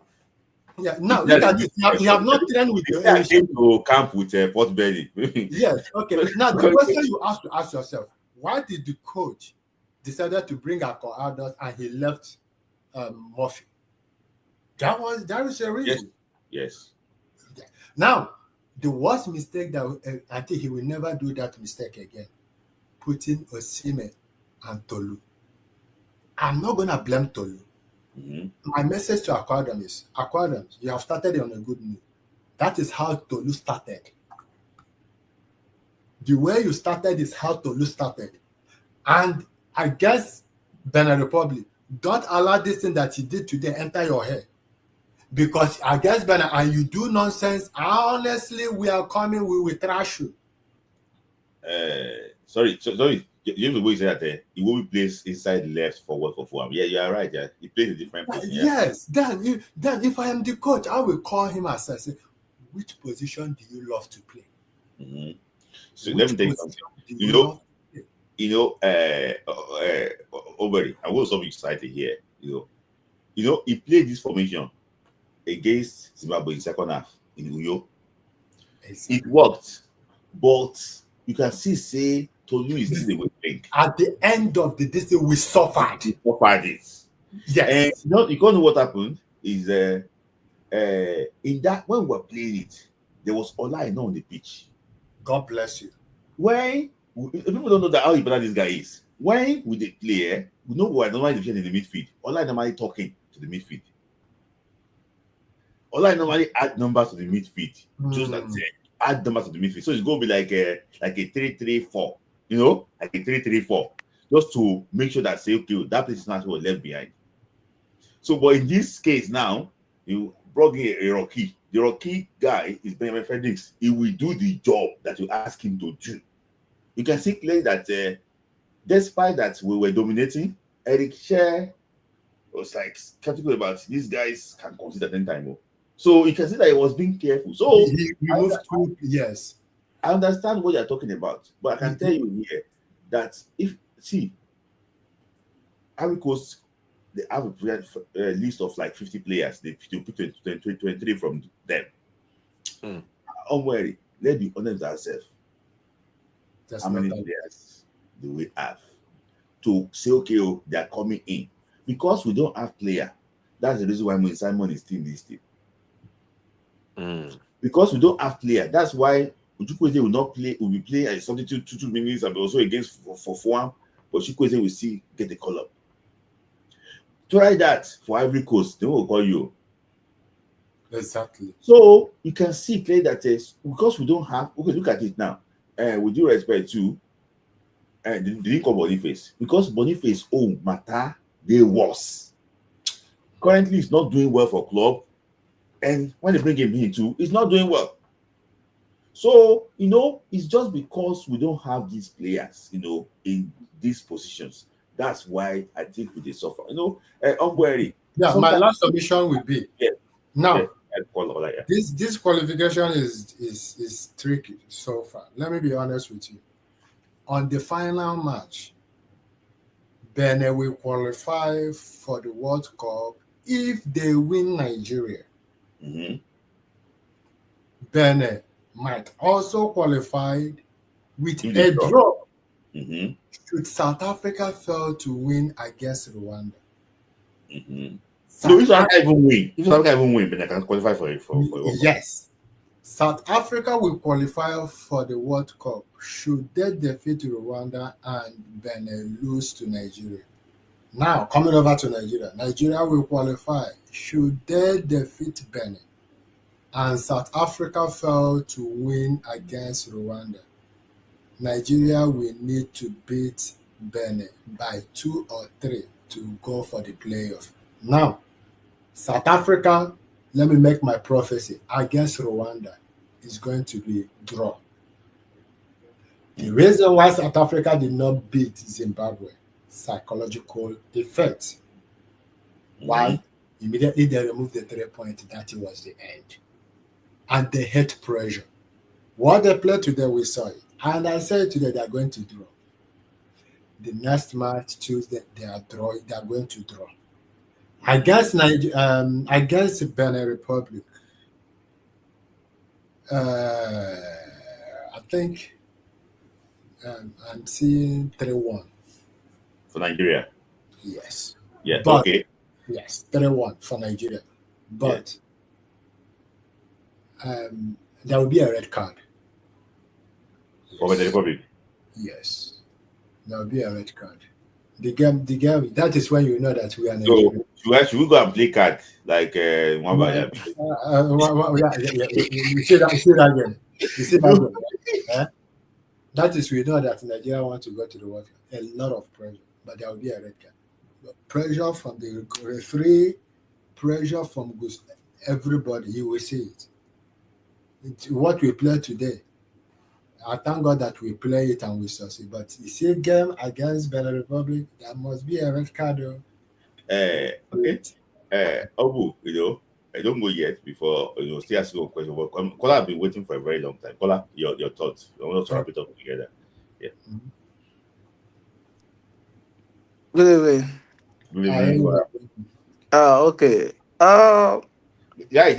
Yeah, now look at this. You have not trained with the came to camp with Port Belly. Yes, okay. Now the question you have to ask yourself: why did the coach decided to bring Akko Adams and he left Murphy? That is a reason. Yes. Now, the worst mistake that I think he will never do that mistake again. Putting Osimhen and Tolu. I'm not gonna blame Tolu. My message to Akko Adams is, Akko Adams, you have started on a good note. That is how Tolu started. The way you started is how Tolu started. And I guess Benin Republic, don't allow this thing that you did today enter your head. Because I guess Benin, and you do nonsense, honestly, we are coming, we will trash you. Sorry. You know the way you say that he will be placed inside left forward for Fulham. Yeah, you are right. Yeah, he plays a different position. Yes. Then if I am the coach, I will call him and say, which position do you love to play? So let me tell you something. Oberi, I was so excited here. You know, he played this formation against Zimbabwe in second half in Uyo. Exactly. It worked, but you can say Tolu is still the way think. At the end of the day, we suffered. We suffered it. Yes. And you know what happened is in that when we were playing it, there was Olaina on the pitch. God bless you. When people don't know that how important this guy is. When we they play, we know we are normally in the midfield. Olaina normally talking to the midfield. Olaina normally add numbers to the midfield. Just like add numbers to the midfield. So it's going to be like a 3-3-4. You know, like a 3-3-4, just to make sure that say, okay, that place is not left behind. So, but in this case now, you brought in a Rocky. The Rocky guy is Benjamin Fredericks. He will do the job that you ask him to do. You can see clearly that despite that we were dominating, Eric Scher was like skeptical about these guys can consider 10 times. So you can see that he was being careful. So he moved through, yes. I understand what you're talking about, but I can tell you here that Ivory Coast, they have a list of like 50 players. They put 23 from them. Don't worry, let's be honest with ourselves. How many players do we have to say, okay, they are coming in? Because we don't have player. That's the reason why Simon is still in this team. Because we don't have player. That's why Chukwueze will not play. Will be playing at substitute 2 minutes and also against for Fulham. But Chukwueze will still get the call up. Try that for Ivory Coast. They will call you. Exactly. So you can see clearly that because we don't have. Okay, look at it now. With due respect to, they didn't call Boniface because Boniface matter they was. Currently, he's not doing well for club, and when they bring him in too, he's not doing well. So, it's just because we don't have these players, in these positions. That's why I think we suffer. Unwary. Yeah, my last submission would be now. This qualification is tricky so far. Let me be honest with you. On the final match, Benin will qualify for the World Cup if they win Nigeria. Mm-hmm. Benin might also qualify with If they a draw. draw Mm-hmm. should South Africa fail to win against Rwanda. Mm-hmm. No, South if South Af- Africa even win, then I can qualify for it for a World Cup. yes, South Africa will qualify for the World Cup should they defeat Rwanda and Benin lose to Nigeria. Now, coming over to Nigeria, Nigeria will qualify should they defeat Benin and South Africa fail to win against Rwanda. Nigeria will need to beat Benin by 2 or 3 to go for the playoff. Now, South Africa, let me make my prophecy, against Rwanda is going to be draw. The reason why South Africa did not beat Zimbabwe, psychological effect. Why? Immediately they removed the 3 point, that was the end. And they hate pressure. What they played today, we saw it. And I said today they are going to draw. The next match, Tuesday, they are going to draw. Against Benin Republic, I think I'm seeing 3-1. For Nigeria. Yes. Yeah. But, Okay. yes, 3-1 for Nigeria. But there will be a red card. For the Republic. Yes. There will be a red card. The game, that is when you know that we are So Nigeria. should we go and play card like Mwamba? You see that again. You see that again. Eh? That is, we know that Nigeria want to go to the World Cup. A lot of pressure, but there will be a red card. Pressure from the referee, pressure from everybody. You will see it. It's what we play today. I thank God that we play it and we succeed. But you see a game against Benin Republic, there must be a red card. Okay. Obu, I don't go yet before still ask you a question. But Kola, I've been waiting for a very long time. Kola, your thoughts. I want us to wrap it up together. Yeah. Good evening. Good evening. Okay. Guys,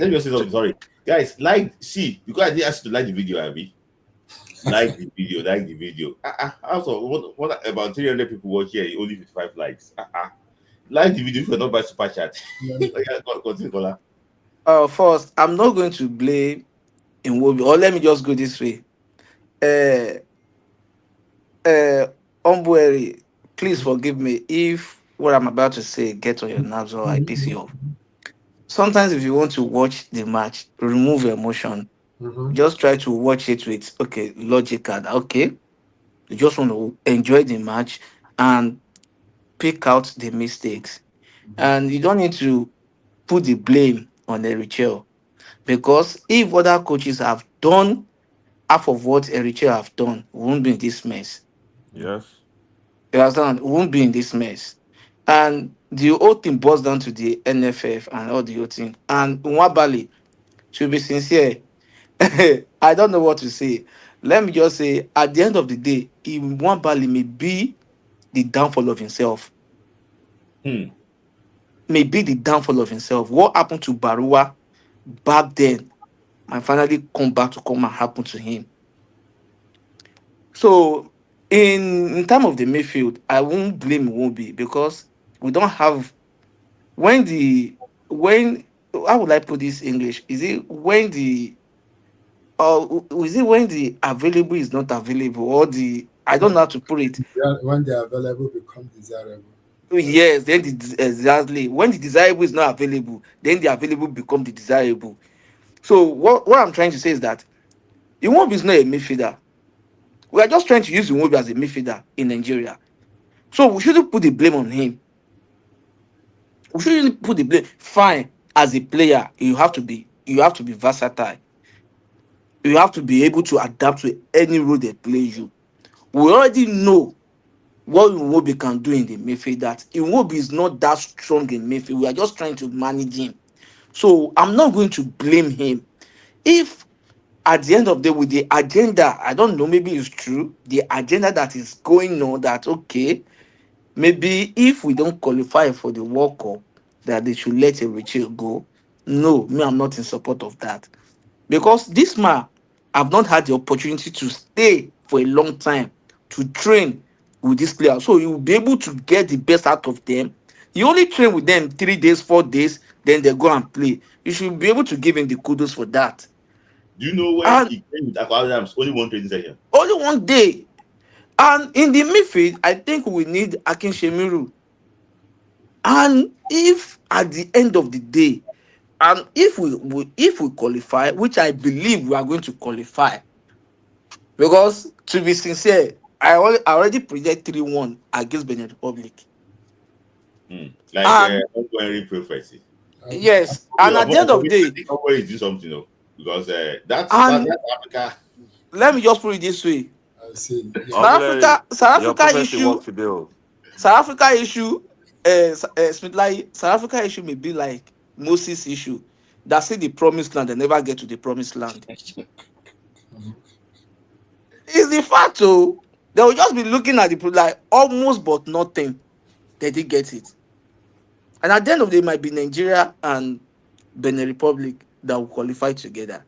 let me just say something. Sorry. Guys, because I didn't ask you to like the video, Abby. Like the video. Also, about 300 people watch here, only 55 likes. Like the video if you're not by super chat. Continue, Kola. First, I'm not going to blame Nwobi, or let me just go this way. Ombueri, please forgive me if what I'm about to say gets on your nerves or I piss you off. Sometimes, if you want to watch the match, remove emotion. Just try to watch it with logical. Okay, you just want to enjoy the match and pick out the mistakes, and you don't need to put the blame on Erichel, because if other coaches have done half of what Erichel have done, we won't be in this mess. Yes. You understand? We won't be in this mess. And the whole thing boils down to the NFF and all the whole thing. And Nwabali, to be sincere, I don't know what to say. Let me just say, at the end of the day, Nwabali may be the downfall of himself. May be the downfall of himself. What happened to Barua back then might finally come back to come and happen to him. So, in terms of the midfield, I won't blame Wombi, because we don't have when how would I put this in English? Is it when the is it when the available is not available, or the I don't know how to put it. When they are available, become desirable. Yes, then exactly when the desirable is not available, then the available become the desirable. So what I'm trying to say is that Iwobi is not a midfielder. We are just trying to use Iwobi as a midfielder in Nigeria. So we shouldn't put the blame on him. We shouldn't put the blame. Fine, as a player, you have to be versatile. You have to be able to adapt to any role they play you. We already know what Iwobi can do in the midfield. That Iwobi is not that strong in midfield. We are just trying to manage him. So I'm not going to blame him. If at the end of the day, with the agenda, I don't know, maybe it's true, the agenda that is going on, that okay, maybe if we don't qualify for the World Cup, that they should let Richie go. No, me, I'm not in support of that. Because this man have not had the opportunity to stay for a long time to train with this player. So he will be able to get the best out of them. He only train with them 3 days, 4 days, then they go and play. You should be able to give him the kudos for that. Do you know when And he came with Aqua Adams? Only one training session. only one day. And in the midfield, I think we need Akin Shemiru. And if at the end of the day, and if we qualify, which I believe we are going to qualify, because to be sincere, I already project 3-1 against Benin Republic. Like And ongoing prophecy. yes, and at the end of the I day, think always do something, because and that's Africa. let me just put it this way: I see. Yeah. South Your Africa prophecy issue, works today. Oh. South Africa issue, Smith, like South Africa issue may be like Moses issue. That say the promised land, they never get to the promised land. It's the fact, oh, they will just be looking at the like almost but nothing. They did get it, and at the end of the day, it might be Nigeria and Benin Republic that will qualify together.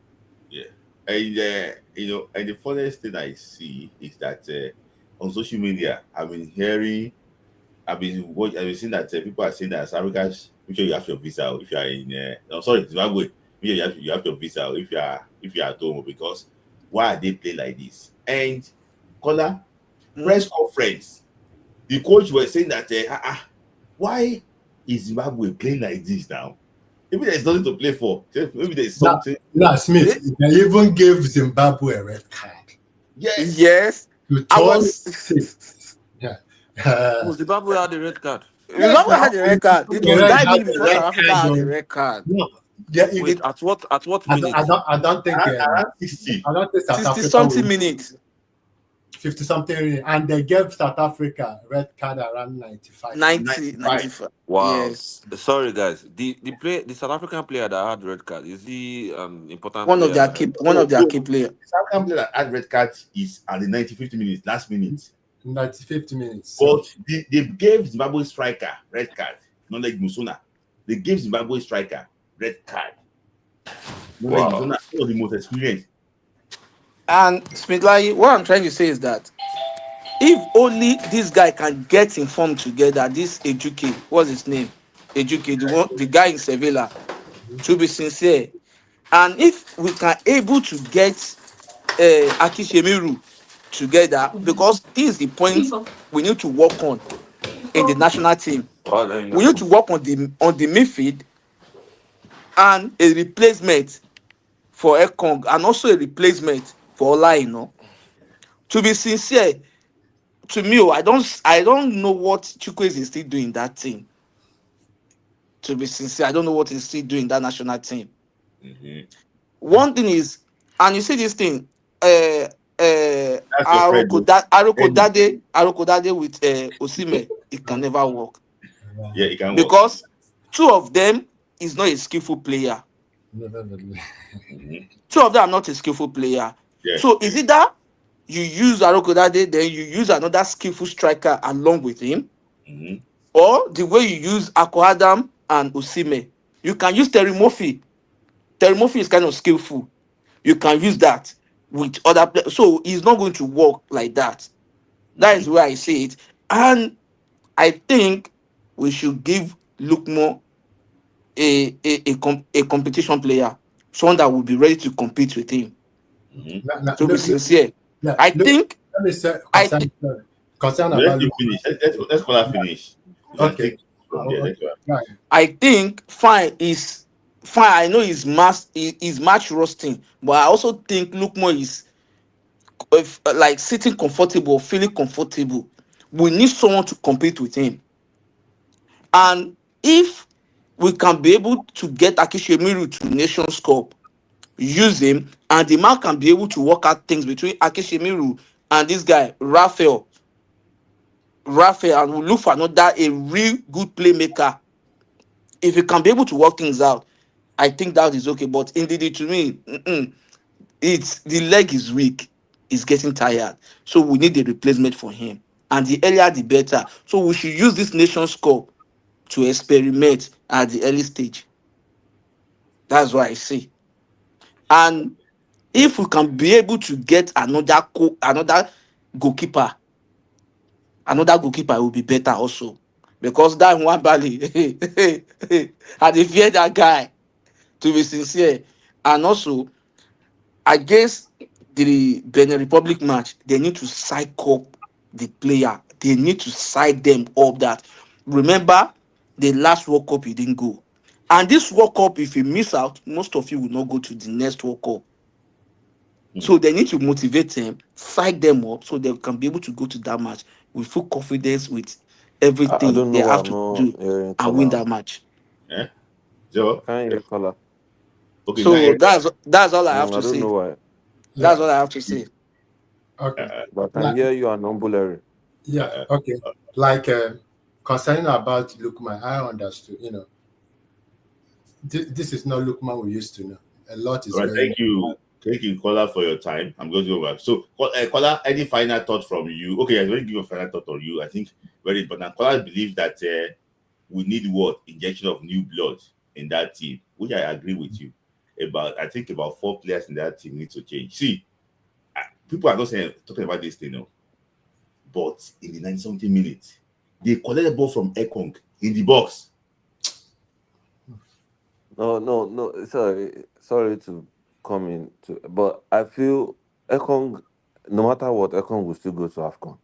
Yeah, and and the funniest thing I see is that on social media, I've been seeing that people are saying that South Africa, make sure you have your visa if you are in. Oh, sorry, Zimbabwe. Make sure you have your visa if you are at home, because why are they playing like this? And Kola, press conference, the coach was saying that why is Zimbabwe playing like this now? Maybe there's nothing to play for. Maybe there's something. Yeah, Smith, they even gave Zimbabwe a red card. Yes. I was. Yeah. Zimbabwe had the red card. Zimbabwe had the red card. It was diving before South Africa had the red card. No. Wait, at what minute? I don't think around 60. I don't think South 60 Africa something minutes. 50 something, and they gave South Africa red card around 95. 95. Wow. Yes. Sorry guys. The South African player that had red card, is he important One player? of their key players. The South African player that had red card is at the 95th minute, last minute. 95 minutes. But they gave Zimbabwe striker red card, not like Musona. They gave Zimbabwe striker red card. Not like Musona, one of the most experienced. And Smidlai, what I'm trying to say is that if only this guy can get informed together, this Ejuke, what's his name? Ejuke, the guy in Sevilla, to be sincere, and if we can able to get Akishemiru together, because this is the point we need to work on in the national team. We need to work on the midfield and a replacement for Ekong, and also a replacement for Ola. To be sincere, to me, I don't know what Chukwueze is still doing that team. To be sincere, I don't know what he's still doing that national team. Mm-hmm. One thing is, and you see this thing, Arokodade with Osime, it can never work. Yeah, it can work. Because two of them is not a skillful player. Two of them are not a skillful player. Yeah. So is it that you use Arokodade, then you use another skillful striker along with him? Mm-hmm. Or the way you use Akwa and Osime, you can use Terry Murphy. Terry Murphy is kind of skillful. You can use that with other players. So it's not going to work like that. That is where I say it. And I think we should give Lukmo a competition player, someone that will be ready to compete with him. Mm-hmm. To be sincere, I think. Let me say, concern Let you finish. Let's call her finish. Okay. I think fine is fine. I know he's match roasting, but I also think Lukmo is like sitting comfortable, feeling comfortable. We need someone to compete with him, and if we can be able to get Akishemiru to Nations Cup, use him, and the man can be able to work out things between Akishemiru and this guy Raphael, and we'll look for a real good playmaker. If he can be able to work things out, I think that is okay. But indeed, to me, it's the leg is weak. He's getting tired, so we need a replacement for him. and the earlier the better. So we should use this Nations Cup to experiment at the early stage. That's what I say. And if we can be able to get another goalkeeper, another goalkeeper will be better also. Because that one Bali, I dey fear that guy, to be sincere. And also, against the Benin Republic match, they need to psych up the player. They need to psych them up that, remember, the last World Cup you didn't go. And this World Cup, if you miss out, most of you will not go to the next World Cup. So they need to motivate them, psych them up so they can be able to go to that match with full confidence with I everything don't they know why have I'm to not do hearing and win color. that match. Yeah. So, I can't hear color. okay, now, So that's all I have I to don't say. know why. That's Yeah. all I have to say. Okay. But I can Like, hear you and Larry. yeah. Okay. Like concerning about Lukman, I understood. This is not Lukman we used to know. A lot is all right, going thank on. you. Thank you, Kola, for your time. I'm going to go back. So, Kola, any final thought from you? Okay, I'm going to give a final thought on you. I think very important. Kola believes that we need what? Injection of new blood in that team, which I agree with you about. I think about 4 players in that team need to change. See, people are not saying talking about this thing, no. But in the 90-something minutes, they collected the ball from Ekong in the box. No. Sorry to come in to, but I feel Ekong, no matter what, Ekong will still go to AFCON.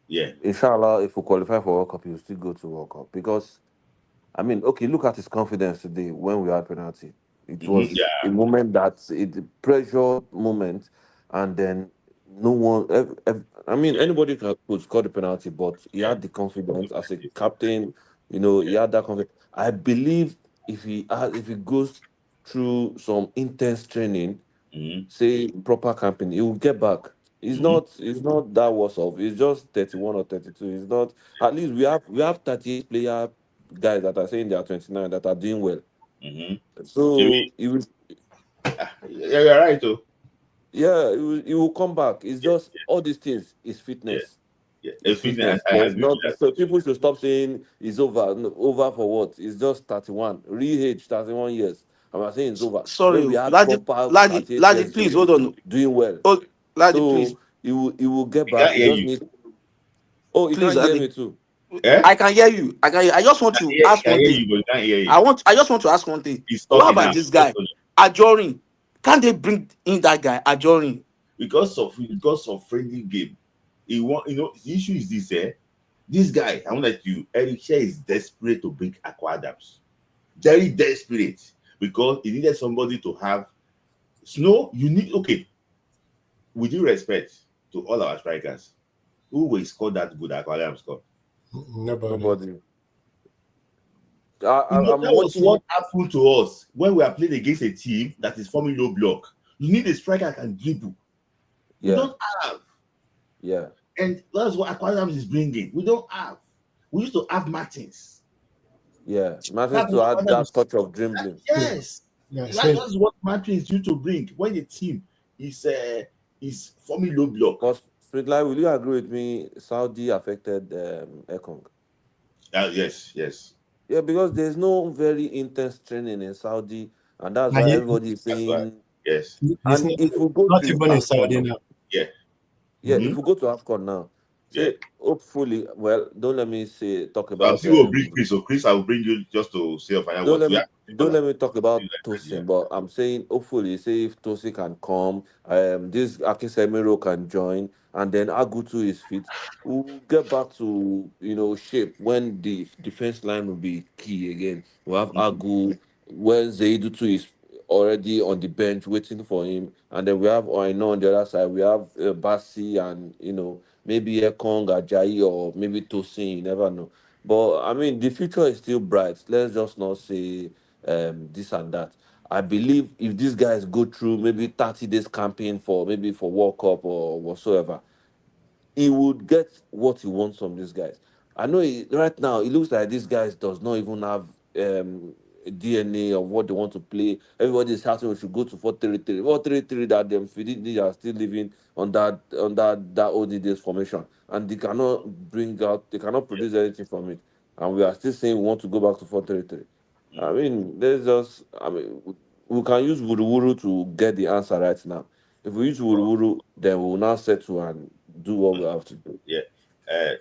Yeah. Inshallah, if we qualify for World Cup, he will still go to World Cup because, I mean, okay, look at his confidence today when we had penalty. It was Yeah. a moment pressure moment, and then no one. I mean, anybody could score the penalty, but he had the confidence as a captain. He had that confidence. I believe if he goes through some intense training, Mm-hmm. say proper camping, he will get back. Mm-hmm. It's not that worse off. It's just 31 or 32. It's not. At least we have 38 player guys that are saying they are 29 that are doing well. Mm-hmm. So Yeah, you're right, though. yeah, it will come back. It's just all these things is Yeah, fitness. yeah. It's I, fitness. I But it's agree with not, that. so people should stop saying it's over. No, over for what? It's just 31. Real age 31 years. I'm not saying it's over. Sorry, When we had Ladi, proper Ladi, 38 Ladi, years please old hold on. doing well. Oh, Ladi, please, So it will get I can't back. It hear just you. need. Oh, you please, can't hear Ladi. me too. Eh? I can hear you. I can hear. I just want to I ask can one hear thing. you, but I can't hear you. I just want to ask one thing. He's What talking now. about this guy, Ajorin? Can't they bring in that guy, Ajorin? Because of friendly game. The issue is this, this guy, I want like you, Eric Shea is desperate to bring Aqua Adams. Very desperate. Because he needed somebody to have Snow. You need, okay, with due respect to all our strikers, who will score that good Aqua Adams score? Nobody. Nobody. I'm That was watching. what happened to us when we are playing against a team that is forming low block. You need a striker that can dribble. We Yeah, don't have. yeah, And that's what Aqua Adams is bringing. We don't have. We used to have Martins. yeah. Matters That's to what add Aqua that Adams. touch of dribbling. Yes. Yeah. That's what Martins used to bring when the team is forming low block. Because Fridley, will you agree with me? Saudi affected Ekong. Yes. Yeah, because there's no very intense training in Saudi, and that's And why everybody is That's why. saying. Yes. he's And if we go not to even in Saudi AFCON, now. Yeah. yeah, Mm-hmm. if we go to AFCON now, Yeah. say hopefully, well, don't let me talk So I'm about still will bring Chris. So Chris, I will bring you just to say a final don't word. let We me have don't people let me talk about yeah. Tosin, but I'm saying hopefully, say if Tosin can come, this Akisemiro can join, and then Agutu is fit, we'll get back to shape when the defense line will be key again. We'll have Mhm. Agu when Zaidutu is already on the bench waiting for him, and then we have Oino on the other side. We have Basi and maybe Ekong, Ajayi, or maybe Tosin. You never know. But I mean, the future is still bright. Let's just not say this and that. I believe if these guys go through maybe 30 days campaign for World Cup or whatsoever, he would get what he wants from these guys. I know right now it looks like these guys does not even have DNA of what they want to play. Everybody is shouting we should go to 4-3-3. 4-3-3 that them Fididi are still living on that old days formation, and they cannot produce anything from it. And we are still saying we want to go back to 4-3-3. I mean, we can use Wuru to get the answer right now. If we use Wuru, then we will now settle and do what we have to do. Yeah.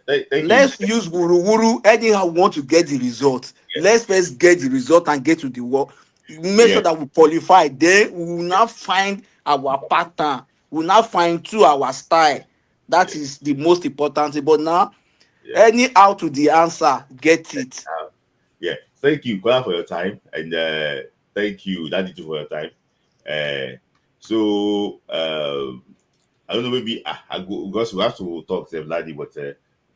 Thank you. Let's use wuru anyhow we want to get the result. Let's first get the result and get to the work. Make sure that we qualify. Then we will now find our pattern. We will now find to our style. That is the most important thing. But now, anyhow to the answer, get it. Yeah. Thank you, Kola, for your time, and thank you, Daddy, too, for your time. So I don't know, maybe I go because we have to talk to Daddy, but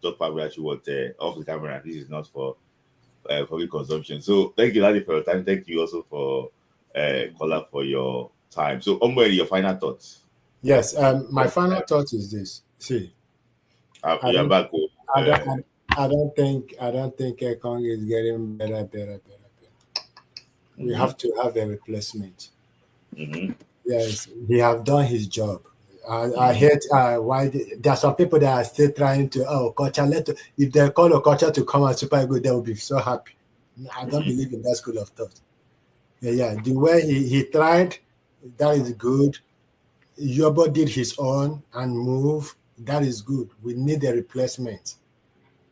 talk about actually what off the camera. This is not for public consumption. So thank you, Daddy, for your time. Thank you also for Kola for your time. So, your final thoughts. Yes, my final thought is this. See, you're back. I don't think Ekong is getting better. We have to have a replacement. Yes, he have done his job. I hate why there are some people that are still trying to Okocha. If they call Okocha to come at Super Eagles, they will be so happy. I don't believe in that school of thought. The way he tried, that is good. Yobo did his own and move. That is good. We need a replacement.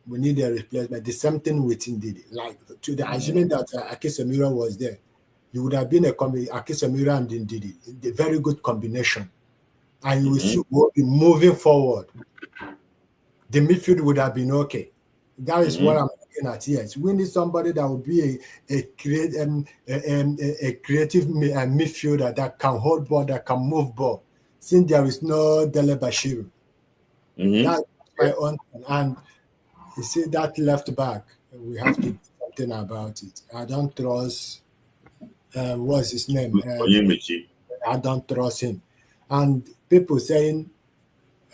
The same thing with Ndidi. Like to the assuming that Akisemira was there, you would have been a Akisemira and Ndidi, the very good combination, and you will be moving forward. The midfield would have been okay. That is what I'm looking at. Yes, we need somebody that will be a creative midfielder that can hold ball, that can move ball. Since there is no Dele Bashiru, that's my own. And you see that left back, we have to do something about it. I don't trust. What's his name? I don't trust him. And people saying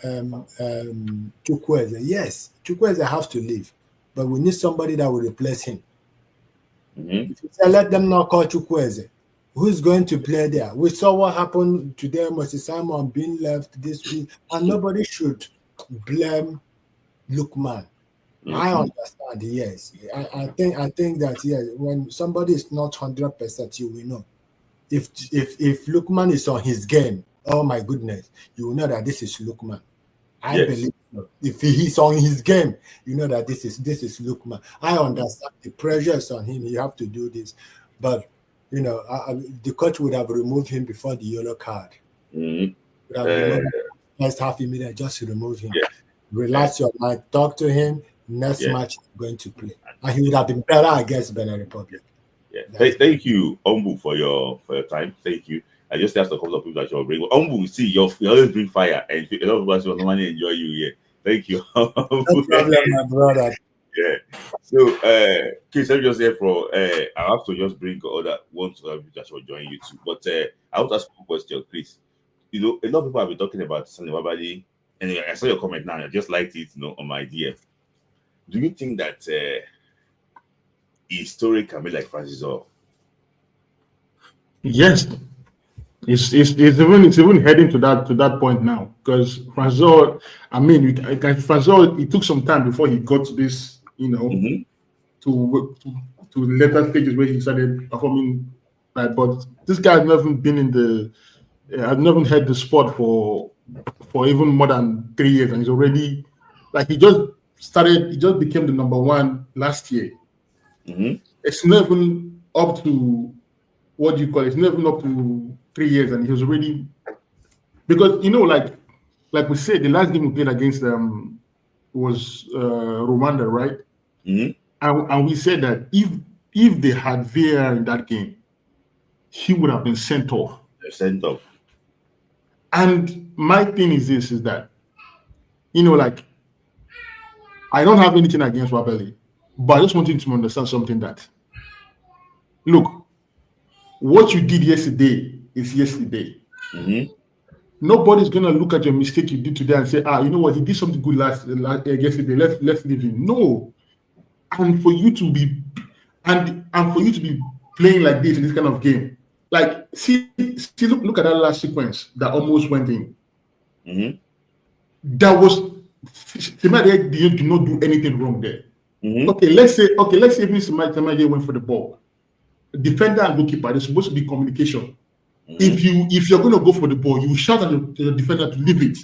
Chukwueze. Yes, Chukwueze have to leave, but we need somebody that will replace him. If you say, let them not call Chukwueze, who's going to play there? We saw what happened today, Moses Simon being left this week, and nobody should blame Lukman. I understand, yes. I think that yes, when somebody is not 100%, you will know. If Lukman is on his game, oh my goodness, you will know that this is Lukman. I believe so. If he's on his game, you know that this is Lukman. I understand the pressure is on him. You have to do this, but the coach would have removed him before the yellow card. First half immediately, just to remove him. Relax your mind. Talk to him. Next match, going to play, and he would have been better against Benin Republic. Thank you, Ombu, for your time. Thank you. I just asked a couple of people that you'll bring. Ombu, see, you always bring fire, and a lot of us will normally enjoy you here. Thank you. No problem, my brother. So, Chris, let me just say I have to just bring other ones that will join you too. But I want to ask a question, Chris. A lot of people have been talking about Sani Wabali. Anyway, I saw your comment now. I just liked it, on my DM. Do you think that his story can be like Francis Hall? Yes, it's even heading to that point now, because Francis Hall, I mean, Francis Hall, it took some time before he got to this, to later stages where he started performing. But this guy has never been I've never had the sport for even more than 3 years, and he's already he just became the number one last year. It's not even up to it's not even up to 3 years, and he was already, because like we said, the last game we played against was Rwanda, right? And we said that if they had VAR in that game, he would have been sent off. And my thing is this: is that I don't have anything against Wabeli, but I just want you to understand something, that look, what you did yesterday is yesterday. Nobody's gonna look at your mistake you did today and say, you know what, he did something good yesterday. Let's leave him. No, and for you to be playing like this in this kind of game. Like, see, look at that last sequence that almost went in. Mm-hmm. That was Simade did not do anything wrong there. Mm-hmm. Okay, let's say even Simade went for the ball. Defender and goalkeeper, there's supposed to be communication. Mm-hmm. If you're going to go for the ball, you shout at the defender to leave it,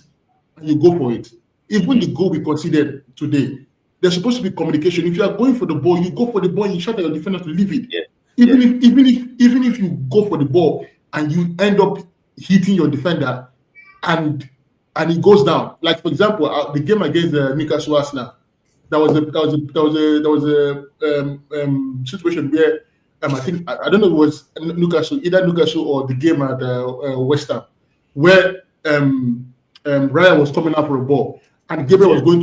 and you go for it. Even the goal we considered today, there's supposed to be communication. If you are going for the ball, you go for the ball and you shout at your defender to leave it. Yeah. Even if you go for the ball and you end up hitting your defender and it goes down. Like, for example, the game against Newcastle Arsenal, there was a situation where I think I don't know if it was either Newcastle or the game at West Ham, where Raya was coming out for a ball and Gabriel was going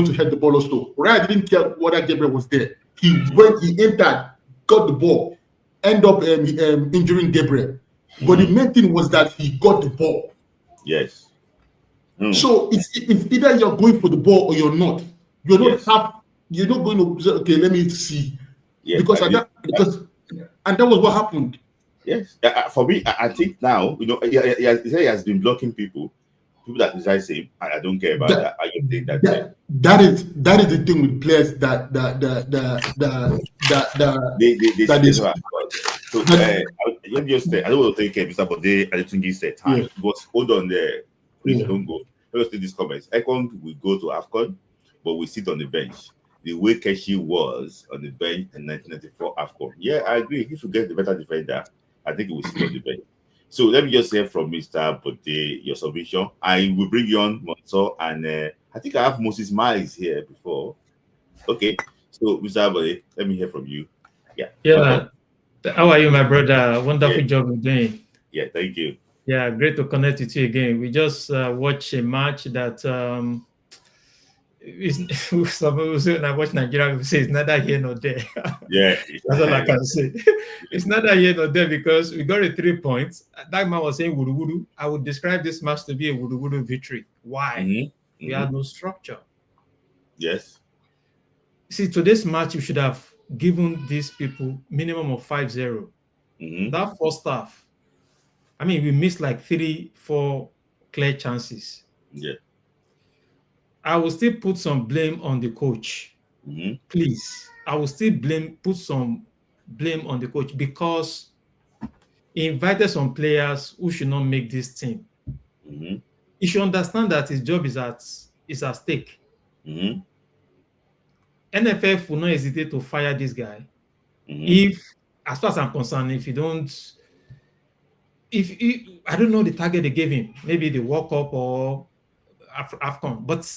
to head the ball also. Raya didn't care whether Gabriel was there. He entered, got the ball, end up injuring Gabriel. But the main thing was that he got the ball. Yes. So it's either you're going for the ball or you're not. You're not going to say, okay, let me see. Yes, and that was what happened. Yes. For me, I think now, he has been blocking people that criticize him. I don't care about that. I don't think that is the thing with players that so let me just say, I don't want to take Mr. Bode Adetunji said time. But hold on there. Please don't go. Let us take these comments. Ekong will go to AFCON, but we sit on the bench. The way Keshi was on the bench in 1994 AFCON. Yeah, I agree. If you get the better defender, I think it will sit on the bench. So let me just say from Mr. Bode, your submission. I will bring you on, Monso, and I think I have Moses Miles here before. Okay. So, Mr. Bode, let me hear from you. Yeah. Yeah. How are you, my brother? Wonderful job you're doing. Yeah, thank you. Yeah, great to connect with you again. We just watched a match that when I watch Nigeria, we say it's neither here nor there. Yeah, that's all I can say. It's neither here nor there because we got a 3 points. That man was saying wudu wudu. I would describe this match to be a wudu wudu victory. Why? We had no structure. Yes. See, today's match, you should have given these people minimum of 5-0. That first half, I mean, we missed like 3-4 clear chances. Yeah. I will still put some blame on the coach. Please. I will still put some blame on the coach because he invited some players who should not make this team. He should understand that his job is at stake. NFF will not hesitate to fire this guy. If, as far as I'm concerned, I don't know the target they gave him, maybe the World Cup or AFCON, but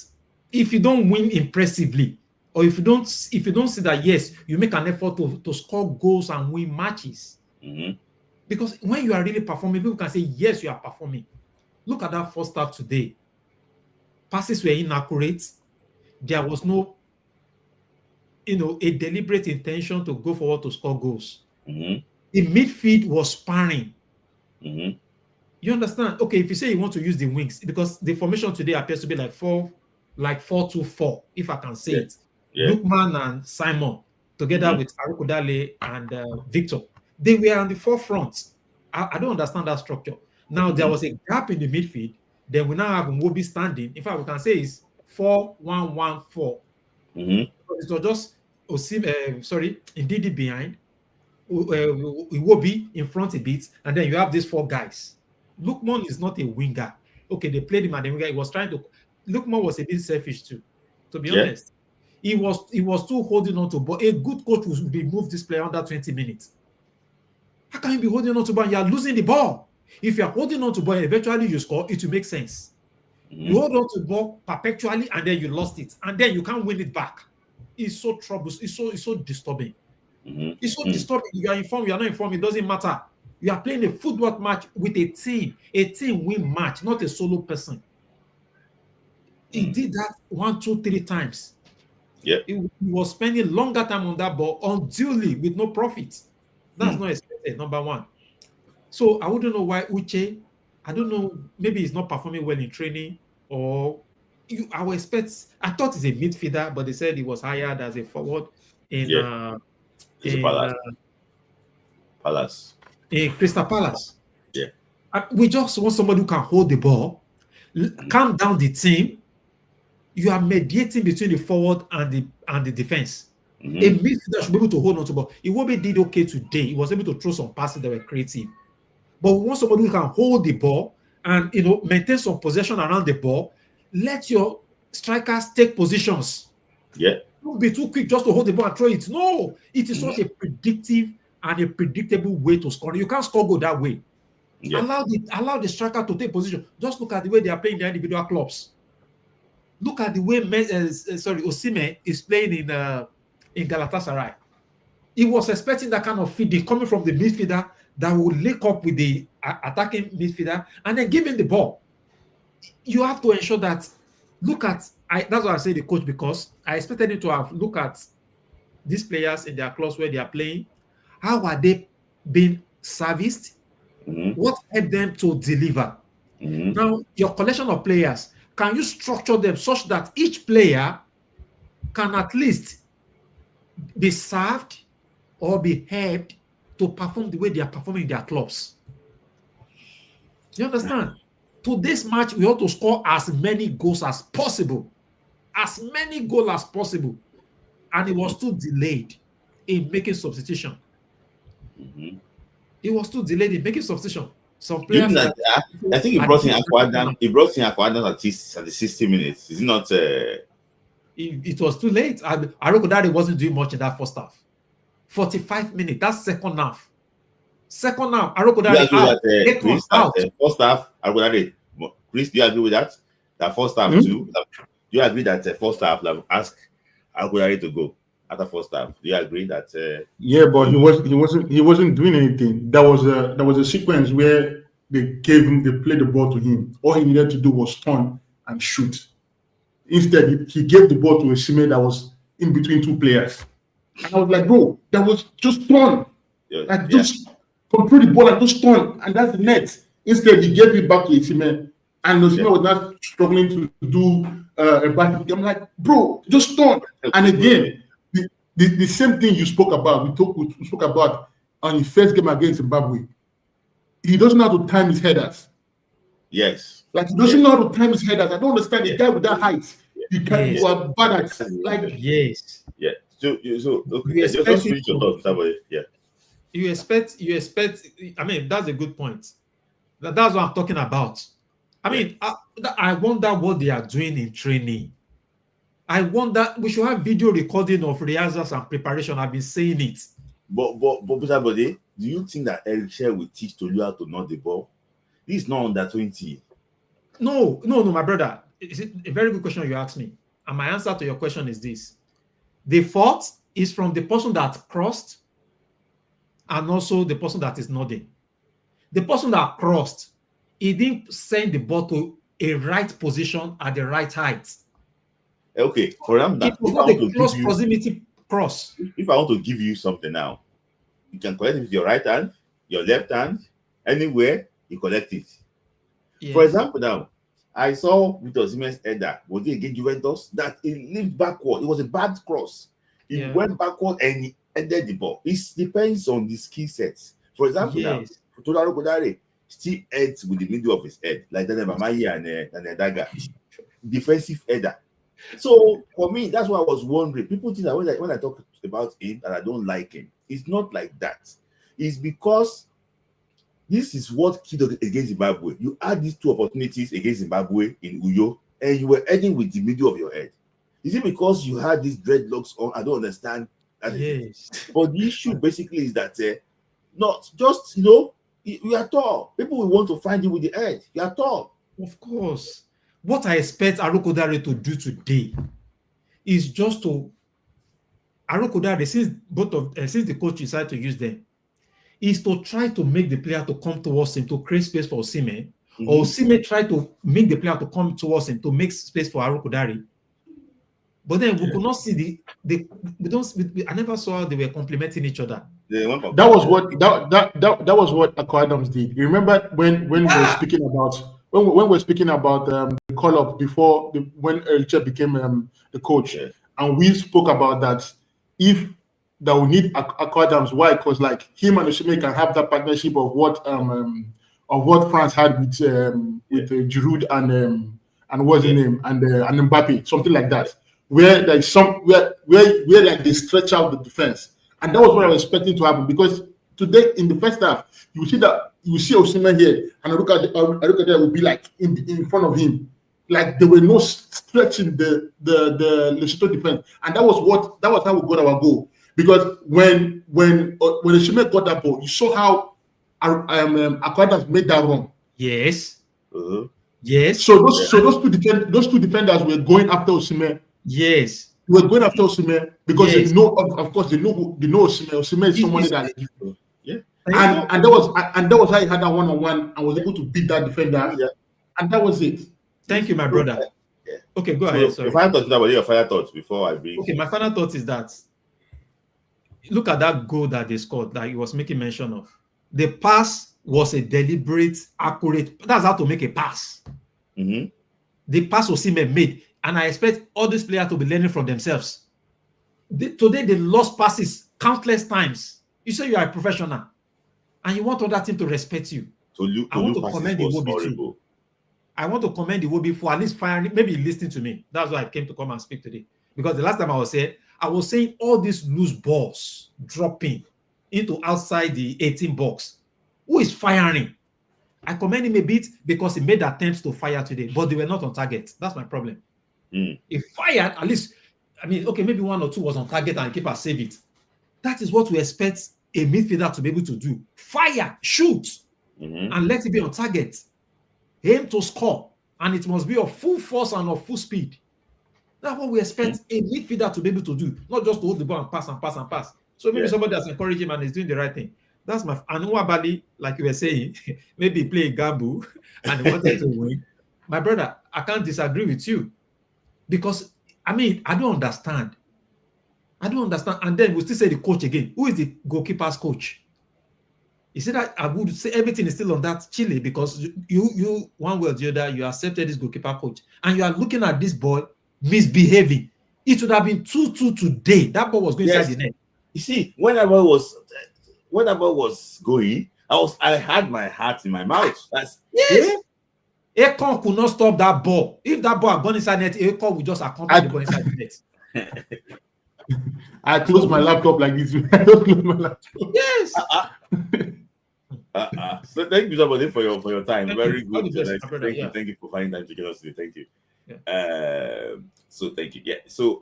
if you don't win impressively, or if you don't see that, yes, you make an effort to score goals and win matches, because when you are really performing, people can say, yes, you are performing. Look at that first half today. Passes were inaccurate. There was no a deliberate intention to go forward to score goals. The midfield was sparring. You understand? Okay, if you say you want to use the wings, because the formation today appears to be like 4-2-4, if I can say it. Yeah. Lookman and Simon, together with Arukudale and Victor, they were on the forefront. I don't understand that structure. Now, there was a gap in the midfield. Then we now have Nwobi standing. In fact, we can say it's 4-1-1-4. It was just Ndidi behind, Iwobi in front a bit, and then you have these 4 guys. Lookman is not a winger. Okay, they played him at the winger. He was trying to. Lookman was a bit selfish too, to be honest. He was too holding on to ball. A good coach would remove this player under 20 minutes. How can you be holding on to ball? You are losing the ball. If you are holding on to ball and eventually you score, it will make sense. You hold on to ball perpetually and then you lost it, and then you can't win it back. It's so troublesome. It's so disturbing. It's so disturbing. You are informed, you are not informed, it doesn't matter. You are playing a football match with a team win match, not a solo person. He did that 1, 2, 3 times. Yeah. He was spending longer time on that ball unduly with no profit. That's not expected, number one. So I wouldn't know why Uche, I don't know, maybe he's not performing well in training, or I thought he's a midfielder, but they said he was hired as a forward in Palace. Crystal Palace. Yeah. We just want somebody who can hold the ball, calm down the team. You are mediating between the forward and the defense. A midfielder should be able to hold on to the ball. Iwobi did okay today. He was able to throw some passes that were creative. But we want somebody who can hold the ball and maintain some possession around the ball. Let your strikers take positions. Yeah. Don't be too quick just to hold the ball and throw it. No, it is such a predictive and a predictable way to score. You can't score goal that way. Yeah. Allow the striker to take position. Just look at the way they are playing their individual clubs. Look at the way Osimhen is playing in Galatasaray. He was expecting that kind of feeding coming from the midfielder that will link up with the attacking midfielder and then give him the ball. You have to ensure that. That's why I say the coach, because I expected him to have look at these players in their clubs where they are playing. How are they being serviced? What helped them to deliver? Now, your collection of players, can you structure them such that each player can at least be served or be helped to perform the way they are performing in their clubs? You understand? Today's match, we ought to score as many goals as possible. As many goals as possible. And it was too delayed in making substitution. It was too delayed in making substitution. Some players I think he brought in Aquadan. He brought in Aquadan at the 60 minutes. Is it not? It was too late. Arokodare wasn't doing much in that first half. 45 minutes. That's second half. Second half, Arokodare out. First half, Arokodare. Chris, do you agree with that? That first half too. Do you agree that first half asked Arokodare to go after first half? Do you agree that? Yeah, but he wasn't doing anything. There was a sequence where they played the ball to him. All he needed to do was turn and shoot. Instead, he gave the ball to Osimhen that was in between two players. And I was like, bro, that was just turn. Just control the ball and just turn, and that's the net. Instead, he gave it back to Osimhen, and Osimhen was not struggling to do a back. I'm like, bro, just turn. And again, the same thing you spoke about, we spoke about on his first game against Zimbabwe. He doesn't know how to time his headers. Yes. Like, he doesn't know how to time his headers. I don't understand the guy with that height. You are bad at like. Yes. Yeah. So okay. Just finish your thoughts, somebody. Yeah. You expect. I mean, that's a good point. That's what I'm talking about. I mean, I wonder what they are doing in training. I wonder, we should have video recording of rehearsals and preparation. I've been saying it. But somebody, do you think that Eric Shea will teach Tolu how to knock the ball? This is not under 20. No, my brother. It's a very good question you asked me. And my answer to your question is this. The fault is from the person that crossed and also the person that is nodding. The person that crossed, he didn't send the ball to a right position at the right height. Okay, for example, it was not a close proximity cross. If I want to give you something now, you can collect it with your right hand, your left hand, anywhere you collect it. Yes. For example, now I saw with Osimhen's header, was it against Juventus, that he lived backward. It was a bad cross. He went backward and he headed the ball. It depends on the skill sets. For example, now Tolu Kodare still heads with the middle of his head, like Daniel Mamaye and Daga. Defensive header. So for me, that's why I was wondering. People think that when I talk about him and I don't like him, it's not like that. It's because this is what killed against Zimbabwe. You had these two opportunities against Zimbabwe in Uyo, and you were heading with the middle of your head. Is it because you had these dreadlocks on? I don't understand. Yes. But the issue basically is that not just, you are tall. People will want to find you with the head. You are tall. Of course. What I expect Arokodare to do today is just to Arokodare, since the coach decided to use them, is to try to make the player to come towards him to create space for Osimhen, or Osimhen try to make the player to come towards him to make space for Arokodare. But then we could not see I never saw how they were complementing each other. That was what Akwa Adams did. You remember when we were speaking about the call up before when Elche became the coach, and we spoke about that. If that we need Adams. Why? Because like him and Osimhen can have that partnership of what France had with Giroud and what's his name and Mbappe, something like that, where like where like they stretch out the defense, and that was what I was expecting to happen, because today in the first half you see Osimhen here and Aruka there will be like in front of him. Like there were no stretching the Lesotho defense, and that was how we got our goal. Because when Osimhen got that ball, you saw how Akwadams made that run. Yes. Yes. So those two defenders were going after Osimhen. Yes. They were going after Osimhen because they know, of course, they know Osimhen. Osimhen is someone that. Yeah. And that was how he had that one-on-one and was able to beat that defender. Yeah. And that was it. Thank you, my brother. Yeah. Okay, go ahead. Sorry. Your final thoughts before I bring. Okay, my final thought is that look at that goal that they scored that he was making mention of. The pass was a deliberate, accurate. That's how to make a pass. Mm-hmm. The pass Osimhen made, and I expect all these players to be learning from themselves. Today they lost passes countless times. You say you are a professional, and you want other team to respect you. I want to commend the Iwobi too. I want to commend the Iwobi for at least firing, maybe listening to me. That's why I came to come and speak today. Because the last time I was saying all these loose balls dropping into outside the 18 box. Who is firing? I commend him a bit because he made attempts to fire today, but they were not on target. That's my problem. He fired, at least, I mean, okay, maybe one or two was on target and the keeper saved it. That is what we expect a midfielder to be able to do. Fire, shoot, and let it be on target. Aim to score, and it must be of full force and of full speed. That's what we expect a midfielder to be able to do, not just to hold the ball and pass and pass and pass. So maybe somebody has encouraged him and is doing the right thing. That's my and Nwabali, like you were saying, maybe play a gamble and he wanted to win. My brother, I can't disagree with you because I mean I don't understand. And then we still say the coach again. Who is the goalkeeper's coach? You see that I would say everything is still on that Chile because you one way or the other you accepted this goalkeeper coach and you are looking at this boy misbehaving. It would have been 2-2 today. That ball was going inside the net. You see, when that ball was going, I had my heart in my mouth. That's Akon could not stop that ball. If that ball had gone inside net, Akon would just accompany the ball inside the net. I closed my laptop like this. I don't close my laptop. Yes. So thank you, somebody, for your time. Very good. Thank you for finding time to get us today. Thank you. Yeah. So thank you. Yeah. So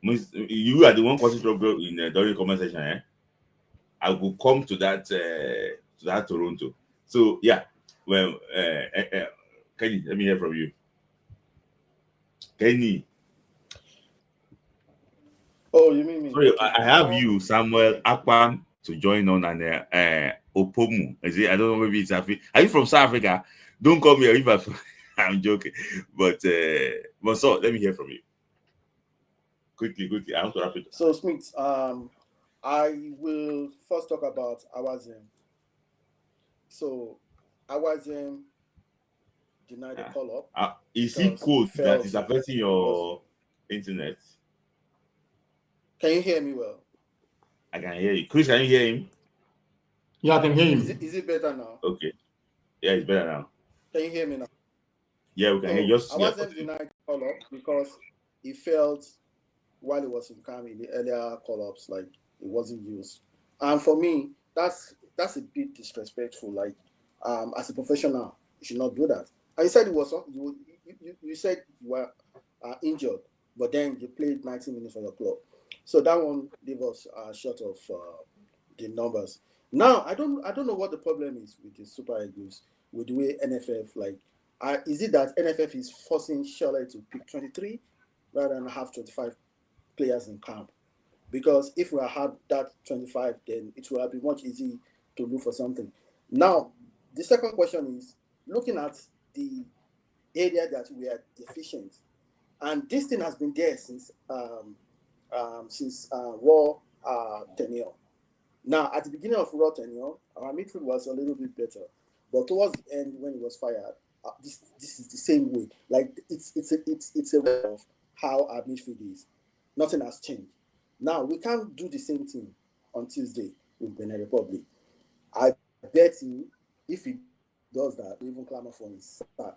you are the one question in during the comment section. Eh? I will come to that Toronto. So yeah. Well, Kenny, let me hear from you. Kenny. Oh, you mean me? Sorry, I have you, Samuel Akpan, to join on and Opomu. I don't know, maybe it's Africa. Are you from South Africa? Don't call me if I'm joking. But so let me hear from you. Quickly. I want to wrap it up. So Smith, I will first talk about Awazim. So Awazim denied the call up. Is he cool that is affecting your internet? Can you hear me well? I can hear you. Chris, can you hear him? Yeah, I can hear him. Is it better now? Okay. Yeah, it's better now. Can you hear me now? Yeah, we can hear you. I wasn't denied call up because he felt while he was in camp in the earlier call-ups, like it wasn't used. And for me, that's a bit disrespectful. Like, as a professional, you should not do that. And you said it was you said you were injured, but then you played 90 minutes for your club. So that one leave us short of the numbers. Now I don't know what the problem is with the Super Eagles with the way NFF is it that NFF is forcing Charlotte to pick 23 rather than have 25 players in camp? Because if we had that 25, then it would have been much easier to look for something. Now the second question is looking at the area that we are deficient, and this thing has been there since Raw tenure. Now, at the beginning of Raw tenure, our midfield was a little bit better, but towards the end, when he was fired, this is the same way. Like it's a way of how our midfield is. Nothing has changed. Now we can't do the same thing on Tuesday with Benin Republic. I bet you if he does that, we even clamor for his sack.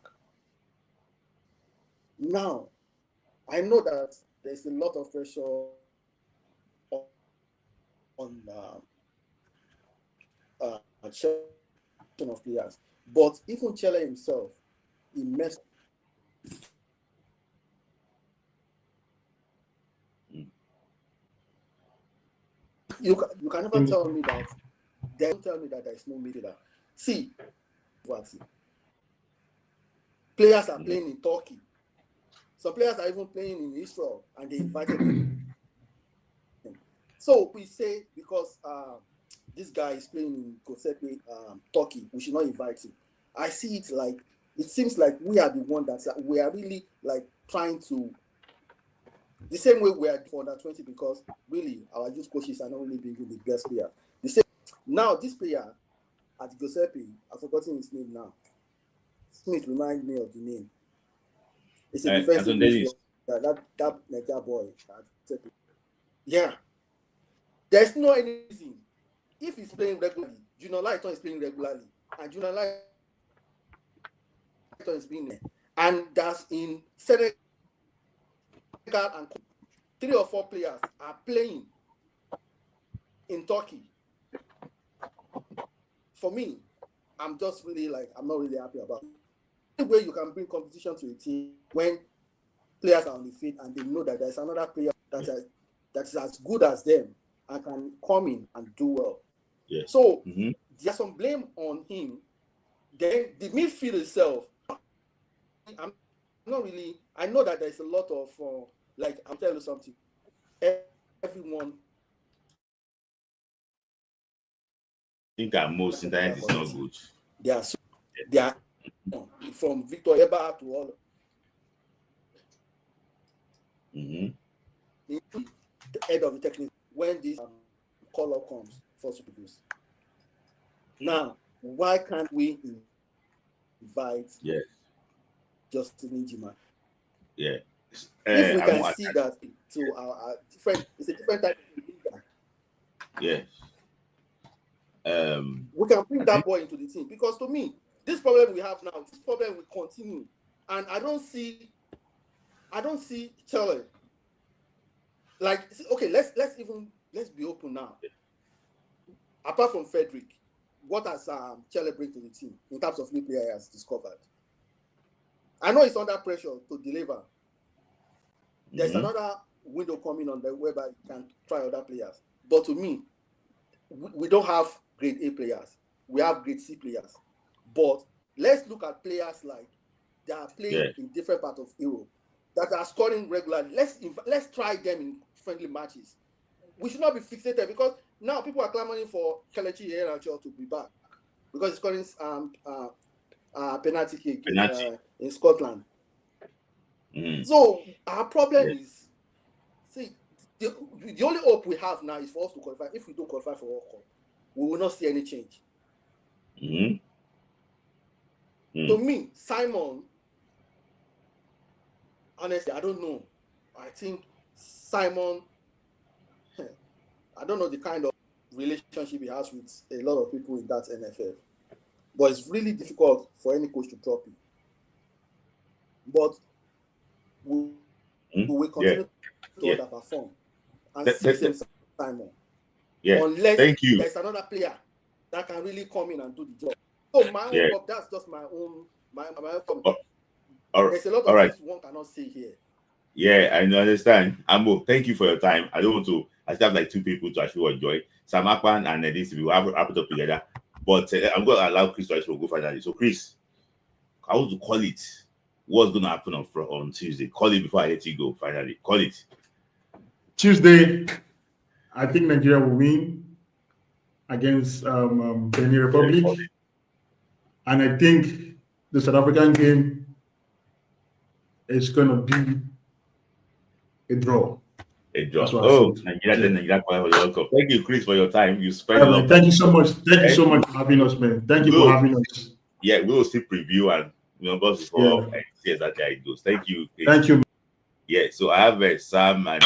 Now, I know that there's a lot of pressure on of players, but even Chelle himself, he messed. You can never tell me that. Don't tell me that there is no midfielder. See, players are playing in Turkey. Some players are even playing in Israel, and they invited them. So we say because this guy is playing in Goalkeeper, Turkey, we should not invite him. I see it like it seems like we are the one that we are really like trying to the same way we are for under 20 because really our youth coaches are not really bringing the best player. The same now this player at Giuseppe, I've forgotten his name now. Smith remind me of the name. It's a defensive that Niger boy. Yeah. There's no anything. If he's playing regularly, Junior Lighton is playing regularly, and Junior Lighton is being there. And that's in Senegal and 3 or 4 players are playing in Turkey. For me, I'm just really like, I'm not really happy about it. The way you can bring competition to a team when players are on the field and they know that there's another player that is as good as them and can come in and do well. Yeah. So there's some blame on him. Then the midfield itself, I'm not really. I know that there's a lot of like I'll tell you something. Everyone. I think that most internet is not good. They are from Victor Eba to all. The head of the technique when this call up comes for produce. Now, why can't we invite Justin Njima? Yeah. If we can see that to our different, it's a different type of leader. Yes. We can bring that boy into the team because to me, this problem we have now, this problem will continue, and I don't see Chelle. Like, okay, let's be open now. Apart from Frederick, what has Chelle bring to the team in terms of new players discovered? I know it's under pressure to deliver. There's another window coming on the whereby you can try other players. But to me, we don't have grade A players. We have grade C players. But let's look at players like they are playing in different parts of Europe that are scoring regularly. Let's try them in friendly matches. We should not be fixated because now people are clamoring for Kelechi Iheanacho to be back because he's scoring penalty kick in Scotland. So our problem is, see, the only hope we have now is for us to qualify. If we don't qualify for World Cup, we will not see any change. To me, Simon, honestly, I don't know. I think Simon, I don't know the kind of relationship he has with a lot of people in that NFL. But it's really difficult for any coach to drop him. But we will continue to underperform and see Simon. Unless there's another player that can really come in and do the job. So my own, that's just my own comment. There's a lot of things one cannot say here. Yeah, I understand. Ambo, thank you for your time. I don't want to. I still have like 2 people to actually enjoy. Sam Akpan and this we will have it up together. But I'm going to allow Chris to actually go finally. So, Chris, I want to call it. What's going to happen on Tuesday? Call it before I let you go. Finally, call it. Tuesday, I think Nigeria will win against Benin Republic, and I think the South African game is going to be a draw. Oh, Nigeria welcome. Thank you, Chris, for your time. You spent a lot. Thank you so much. Thank you so much for having us, man. Thank you for having us. Yeah, we will still preview and before and see exactly how it goes. Thank you. Thank you. Yeah, so I have Sam and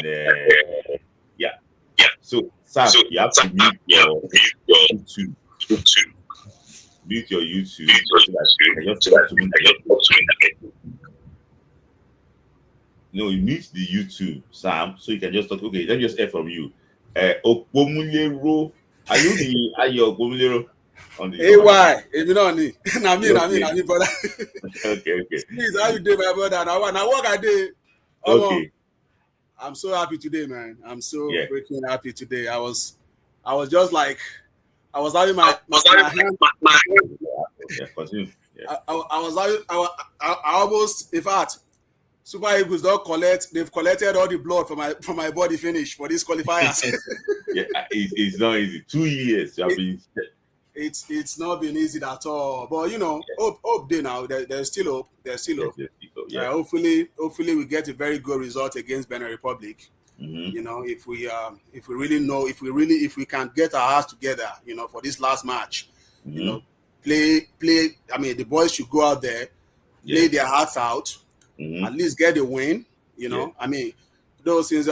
So, Sam, you have to mute your YouTube. Mute your YouTube so that you can just talk to me. No, you mute the YouTube, Sam, so you can just talk. Okay, let me just hear from you. Okpomulero, are you the Ayo Okpomulero on the? Hey, why? If you know me, I mean, brother. Okay. Please, how you doing, my brother? Now what I did. Okay. I'm so happy today, man. I'm so freaking happy today. I was just like, I was having my hand. Yeah, continue. Yeah. I almost, in fact, Super Eagles they've collected all the blood from my body finish for these qualifiers. Yeah, it's not easy. 2 years you have been. It's not been easy at all. But hope day now. There's still hope. Yeah. Hopefully we get a very good result against Benin Republic. Mm-hmm. If we can get our hearts together, for this last match, play. I mean, the boys should go out there, play their hearts out, at least get a win. I mean, though since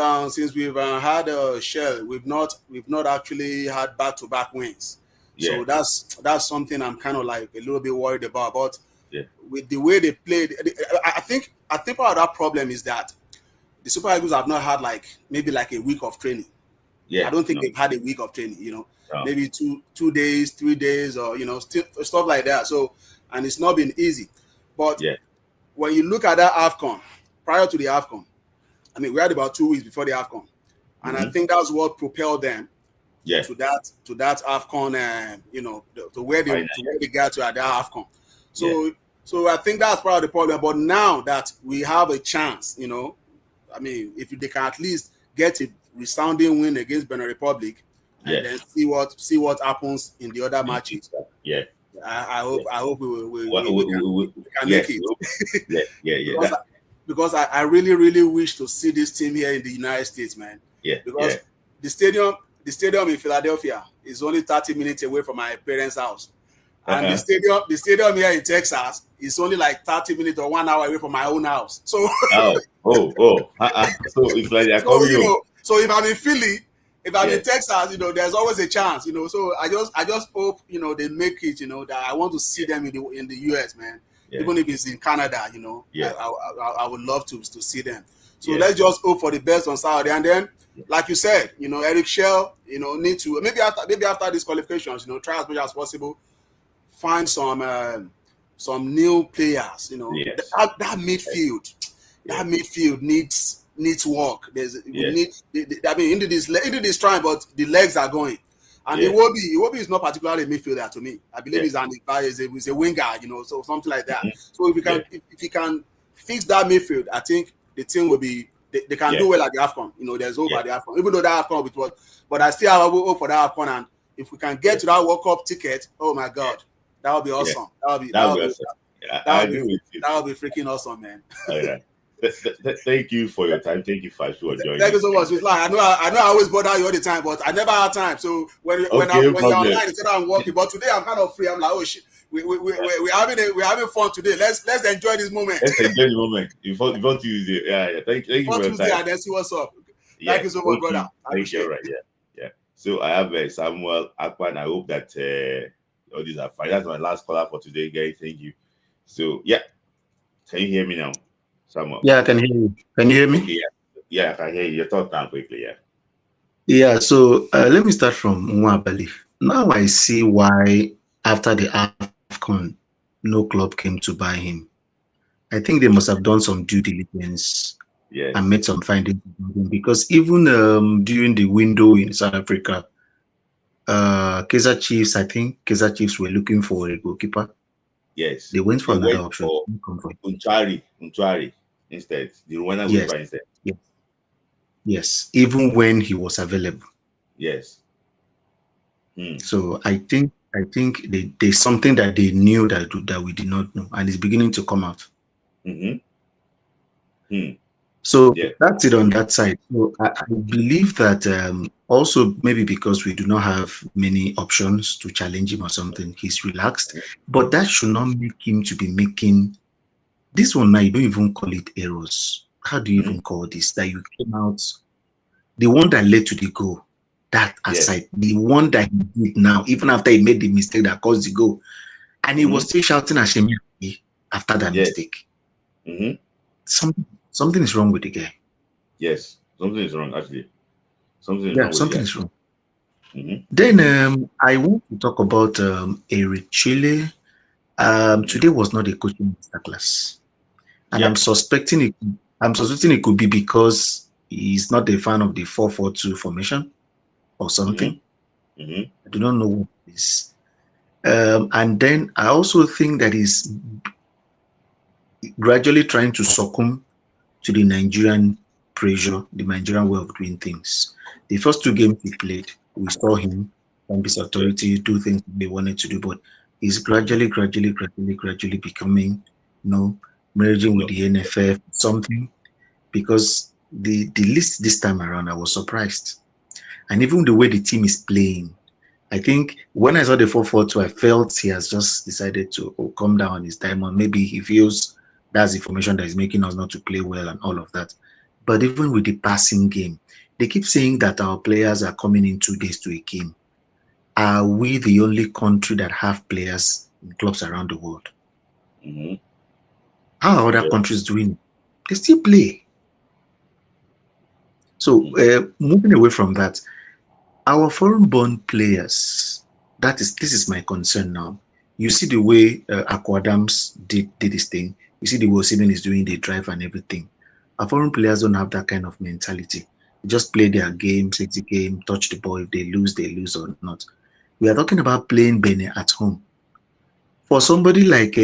we've had a shell, we've not actually had back-to-back wins. So that's something I'm kind of like a little bit worried about. But with the way they played, I think part of that problem is that the Super Eagles have not had maybe a week of training. I don't think they've had a week of training. Maybe 2 days, 3 days, or stuff like that. So, and it's not been easy. But when you look at that AFCON, prior to the AFCON, I mean, we had about 2 weeks before the AFCON, and I think that's what propelled them to that AFCON, to where they got to at that AFCON. So I think that's part of the problem. But now that we have a chance, I mean, if they can at least get a resounding win against Benin Republic, and then see what happens in the other matches. I hope we can make it. Because I really, really wish to see this team here in the United States, man. Because the stadium in Philadelphia is only 30 minutes away from my parents' house. And the stadium here in Texas is only 30 minutes or 1 hour away from my own house. So So it's like they're coming home. So if I'm in Philly, if I'm in Texas, there's always a chance, So I just hope, they make it, that I want to see them in the US, man. Even if it's in Canada, I would love to see them. So let's just hope for the best on Saturday. And then, like you said, Eric Shell, need to maybe after these qualifications, try as much as possible, find some new players. That midfield needs work. Into this time, but the legs are going. And Iwobi is not particularly a midfielder to me. I believe he's a winger, so something like that. So if he can fix that midfield, I think the team will be they can do well at the AFCON. There's hope at the AFCON, even though that AFCON was, but I still have hope for that AFCON. And if we can get to that World Cup ticket, oh my God, that would be awesome. That would be freaking awesome, man. Thank you for your time. Thank you for joining. Thank you so much. I know I always bother you all the time, but I never have time. So when you're online, instead I'm working. But today I'm kind of free. I'm like, oh shit, we're having fun today. Let's enjoy this moment. Let's enjoy the moment. Before Tuesday, Thank you for your time. And then see what's up. Thank you so much, brother. Thank you. Right, yeah. So I have Samuel Akpan. I hope that all these are fine. That's my last caller for today, guys. Thank you. So can you hear me now, Samuel? Yeah, I can hear you. Can you hear me? Okay, yeah, I can hear you. Your thought down quickly, Yeah. So let me start from Nwabali. Now I see why after the AFCON, no club came to buy him. I think they must have done some due diligence and made some findings because even during the window in South Africa, Kaizer Chiefs were looking for a goalkeeper. Yes. They went for another option. Unchari instead. The Rwanda goalkeeper instead. Yes. Even when he was available. Yes. So I think there's something that they knew that we did not know, and it's beginning to come out. So that's it on that side. So I believe that also maybe because we do not have many options to challenge him or something, he's relaxed. But that should not make him to be making this one now. You don't even call it errors. How do you even call this? That you came out, the one that led to the goal. That aside, the one that he did now, even after he made the mistake that caused the goal, and he was still shouting at him after that mistake. Something is wrong with the guy. Yes, something is wrong, actually. Something is wrong with something is wrong. Then I want to talk about Eric Chile. Today was not a coaching masterclass, and I'm suspecting it could be because he's not a fan of the 4-4-2 formation or something. I do not know what it is. And then I also think that he's gradually trying to succumb to the Nigerian pressure, the Nigerian way of doing things. The first 2 games he played, we saw him on his authority do things they wanted to do, but he's gradually becoming, merging with the NFF, something, because the list this time around, I was surprised. And even the way the team is playing, I think when I saw the 4-4-2, I felt he has just decided to come down on his diamond. Maybe he feels that's the formation that is making us not to play well and all of that. But even with the passing game, they keep saying that our players are coming in 2 days to a game. Are we the only country that have players in clubs around the world? How are other countries doing? They still play. So moving away from that, our foreign-born players, this is my concern now. You see the way Akwa Adams did this thing. You see the way Osimhen is doing the drive and everything. Our foreign players don't have that kind of mentality. They just play their game, take the game, touch the ball. If they lose or not. We are talking about playing Benin at home. For somebody like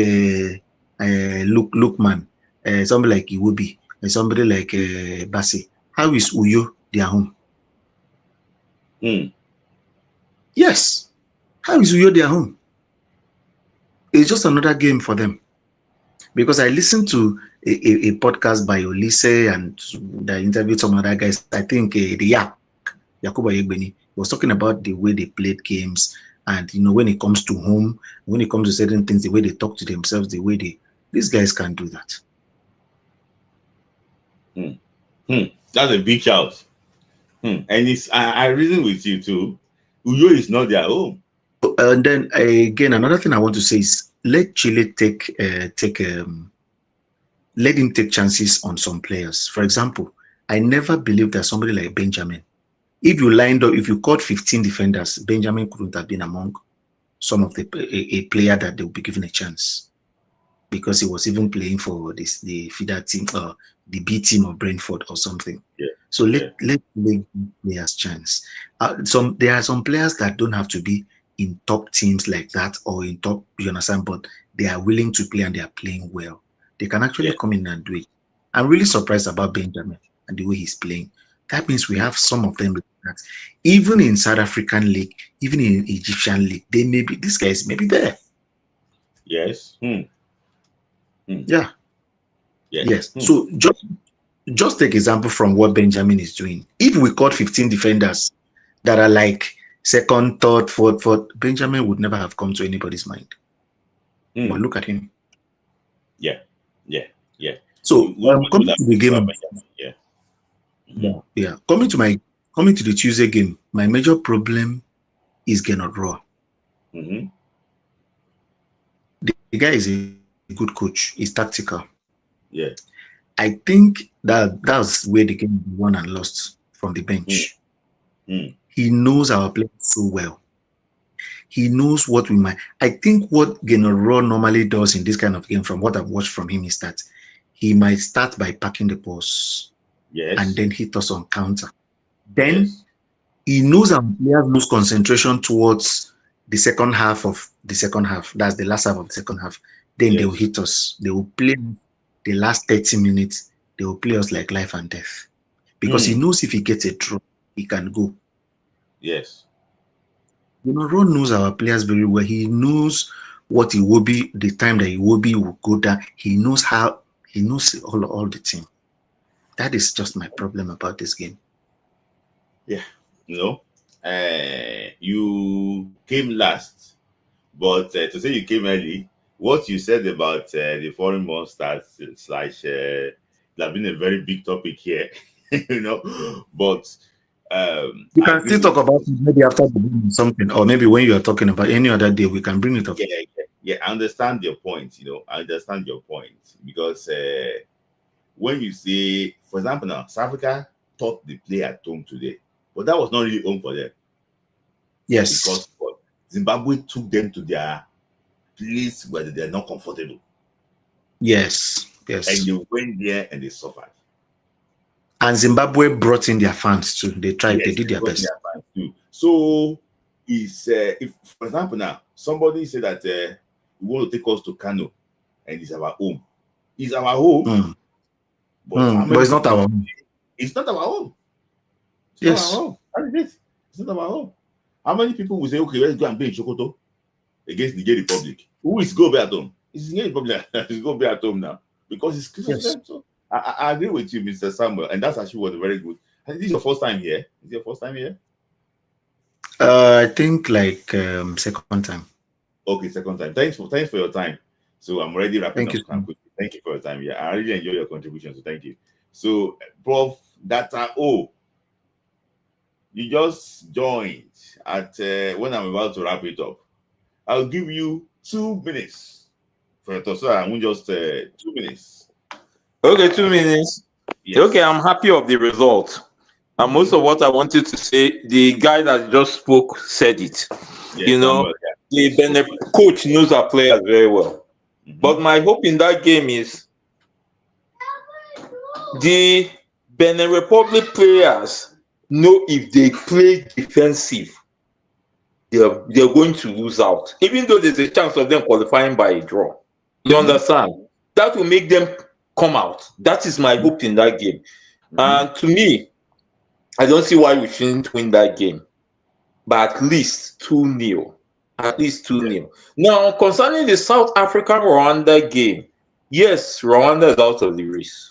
Lookman, somebody like Iwobi, and somebody like Bassi, how is Uyo their home? Yes. How is Uyo their home? It's just another game for them. Because I listened to a podcast by Olise and they interviewed some other guys. I think Yakuba Yegbeni was talking about the way they played games. And, when it comes to home, when it comes to certain things, the way they talk to themselves, the way these guys can't do that. That's a big shout. And I reason with you too. Uyo is not their home. And then again, another thing I want to say is let Chile let him take chances on some players. For example, I never believed that somebody like Benjamin, if you caught 15 defenders, Benjamin couldn't have been among some of a player that they would be given a chance, because he was even playing for the feeder team, the B team of Brentford or something. So let players chance. There are some players that don't have to be in top teams like that or in top, you understand, but they are willing to play and they are playing well. They can actually come in and do it. I'm really surprised about Benjamin and the way he's playing. That means we have some of them that even in South African League, even in Egyptian League, these guys may be there. Yes. Yeah. Yes. So just take example from what Benjamin is doing. If we caught 15 defenders that are like second, third, fourth, Benjamin would never have come to anybody's mind. But look at him. Yeah. So coming to the game, coming to the Tuesday game, my major problem is Gernot Rohr. The guy is a good coach. He's tactical. Yeah. I think that's where the game won and lost from the bench. He knows our players so well. He knows what we might. I think what Gernot Rohr normally does in this kind of game, from what I've watched from him, is that he might start by packing the balls, and then hit us on counter. Then he knows our players lose concentration towards the second half of the second half. That's the last half of the second half. Then they will hit us. They will play the last 30 minutes. They will play us like life and death, because he knows if he gets a draw, he can go. Yes. Rohr knows our players very well. He knows what he will be, the time that he will go down. He knows all the team. That is just my problem about this game. Yeah. You came last, but to say you came early, what you said about the foreign monsters / that have been a very big topic here, but You can still talk about it maybe after the game or something, or maybe when you are talking about any other day, we can bring it up. Yeah, I understand your point. I understand your point because when you say, for example, now South Africa thought they play at home today, but that was not really home for them. Yes, because Zimbabwe took them to their place where they're not comfortable. Yes. And they went there and they suffered. And Zimbabwe brought in their fans too. They tried, they did their best. So, if, for example, now somebody said that you want to take us to Kano and it's our home. It's our home. But it's not our home. It's not our home. It's not our home. That is it. It's not our home. How many people will say, okay, let's go and play in Sokoto against Niger Republic? Who is going to be at home? It's Niger Republic. It's going to be at home now because it's Christmas. So I agree with you, Mr. Samuel, and that's actually was very good. And this is your first time here? Is it your first time here? I think like second time. Okay, second time. Thanks for your time. So I'm already wrapping up. Thank you for your time. Yeah, I really enjoy your contribution. So thank you. So, Prof. Data O, you just joined at when I'm about to wrap it up. I'll give you 2 minutes for your thoughts. So I won't just 2 minutes. Okay, 2 minutes. Yes. Okay, I'm happy of the result. And most of what I wanted to say, the guy that just spoke said it. Yes, the coach knows our players very well. But my hope in that game is the Benin Republic players know if they play defensive, they're going to lose out, even though there's a chance of them qualifying by a draw. You understand? That will make them come out. That is my hope in that game. And to me, I don't see why we shouldn't win that game. But at least 2-0. At least 2-0. Now, concerning the South Africa-Rwanda game, yes, Rwanda is out of the race.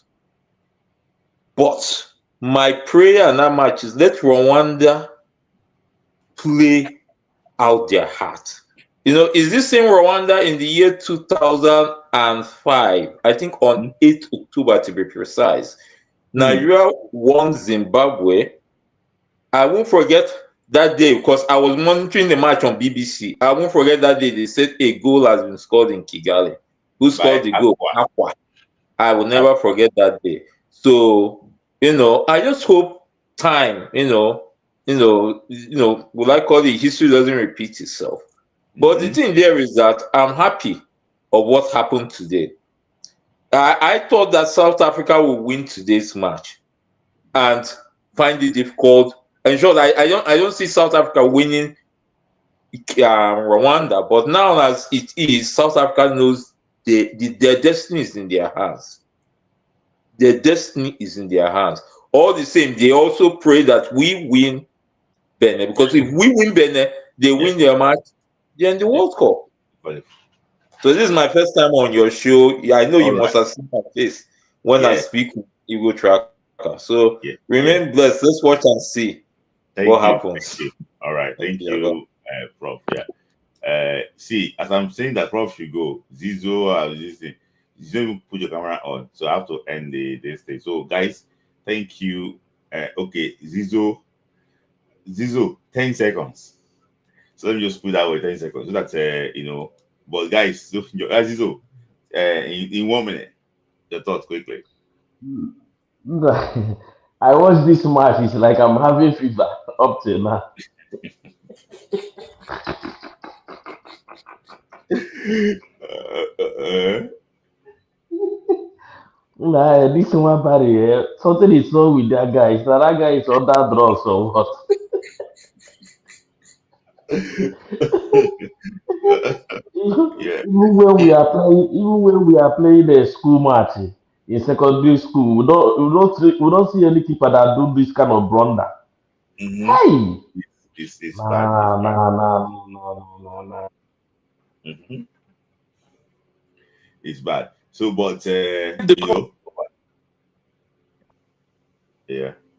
But my prayer in that match is let Rwanda play out their heart. Is this same Rwanda in the year 2005? I think on 8th October to be precise. Nigeria won Zimbabwe. I won't forget that day because I was monitoring the match on BBC. I won't forget that day they said a goal has been scored in Kigali. Who scored the goal? Aqua. I will never forget that day. So, I just hope time, will I call it history doesn't repeat itself. But the thing there is that I'm happy of what happened today. I thought that South Africa would win today's match and find it difficult. In short, I don't see South Africa winning Rwanda, but now as it is, South Africa knows their destiny is in their hands. Their destiny is in their hands. All the same, they also pray that we win Benin, because if we win Benin, they win their match, they're in the World Cup. So this is my first time on your show. I know you must have seen my face when I speak with Eagle Tracker. So remain blessed. Let's watch and see what happens. Thank you. All right. Thank you, Prof. See, as I'm saying that Prof should go, Zizo, you don't even put your camera on. So I have to end this thing. So guys, thank you. Okay, Zizo, 10 seconds. So let me just put that way 10 seconds. So that but guys, so Zizo, in 1 minute, your thoughts quickly. I watched this match. It's like I'm having fever up till now. Nah, this one party, something is wrong with that guy. So that guy is on that drugs or what? Even when we are playing the school match in secondary school, we don't see any keeper that do this kind of blunder. Hey, it's nah. It's bad. So, but I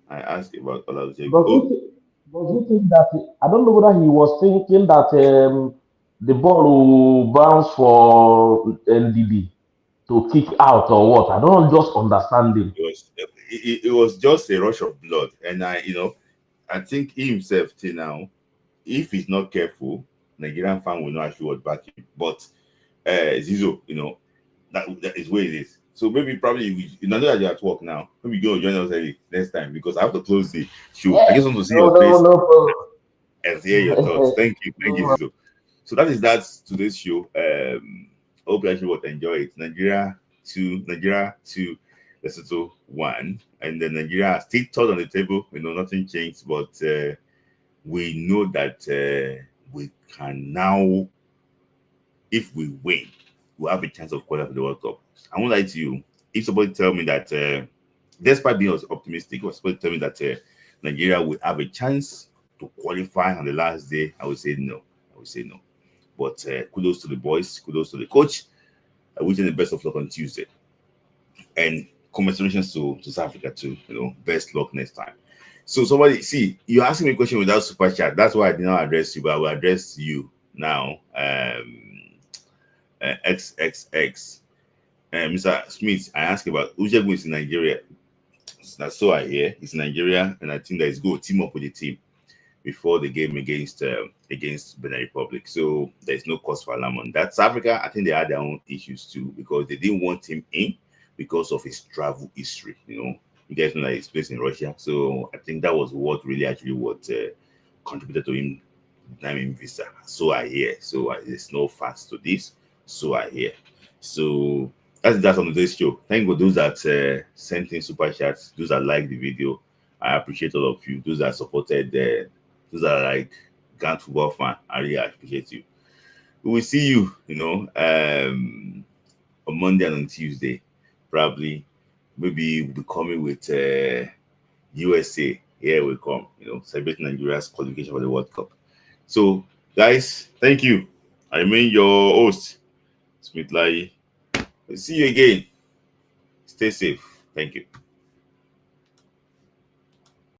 asked about Does he think that I don't know whether he was thinking that the ball will bounce for NDD to kick out or what? I don't just understand him. It was just a rush of blood, and I think he himself till now, if he's not careful, Nigerian fan will not actually what back him. But Zizo, that is where it is. So maybe probably you know that you're at work now. Maybe go join us early next time because I have to close the show. I just want to see your face and hear your thoughts. Thank you, Zizo. So that is today's show. Hope you actually would enjoy it. Nigeria 2, Lesotho 1, and then Nigeria still third on the table. Nothing changed, but we know that we can now, if we win, we'll have a chance of qualifying for the World Cup. I won't lie to you. If somebody tell me that, despite being optimistic, or somebody tell me that Nigeria will have a chance to qualify on the last day, I would say no. But kudos to the boys, kudos to the coach. I wish them the best of luck on Tuesday. And congratulations to South Africa too. Best luck next time. So somebody, see, you're asking me a question without super chat. That's why I did not address you, but I will address you now. XXX. Mr. Smith, I asked about Ujegun is in Nigeria. That's so I hear. He's in Nigeria, and I think that he's going to team up with the team before the game against Benin Republic. So there's no cause for alarm on that. South Africa, I think they had their own issues too because they didn't want him in because of his travel history. You guys know that he's placed in Russia. So I think that was what contributed to him denying visa. So I hear. So there's no facts to this. So I hear. So that's on today's show. Thank you for those that sent in super chats, those that like the video. I appreciate all of you. Those that supported those that like Ghana football fan. I really appreciate you. We will see you, on Monday and on Tuesday. Probably, maybe we'll be coming with USA. Here we come, celebrating Nigeria's qualification for the World Cup. So, guys, thank you. I remain your host, Smith Lai. We'll see you again. Stay safe. Thank you.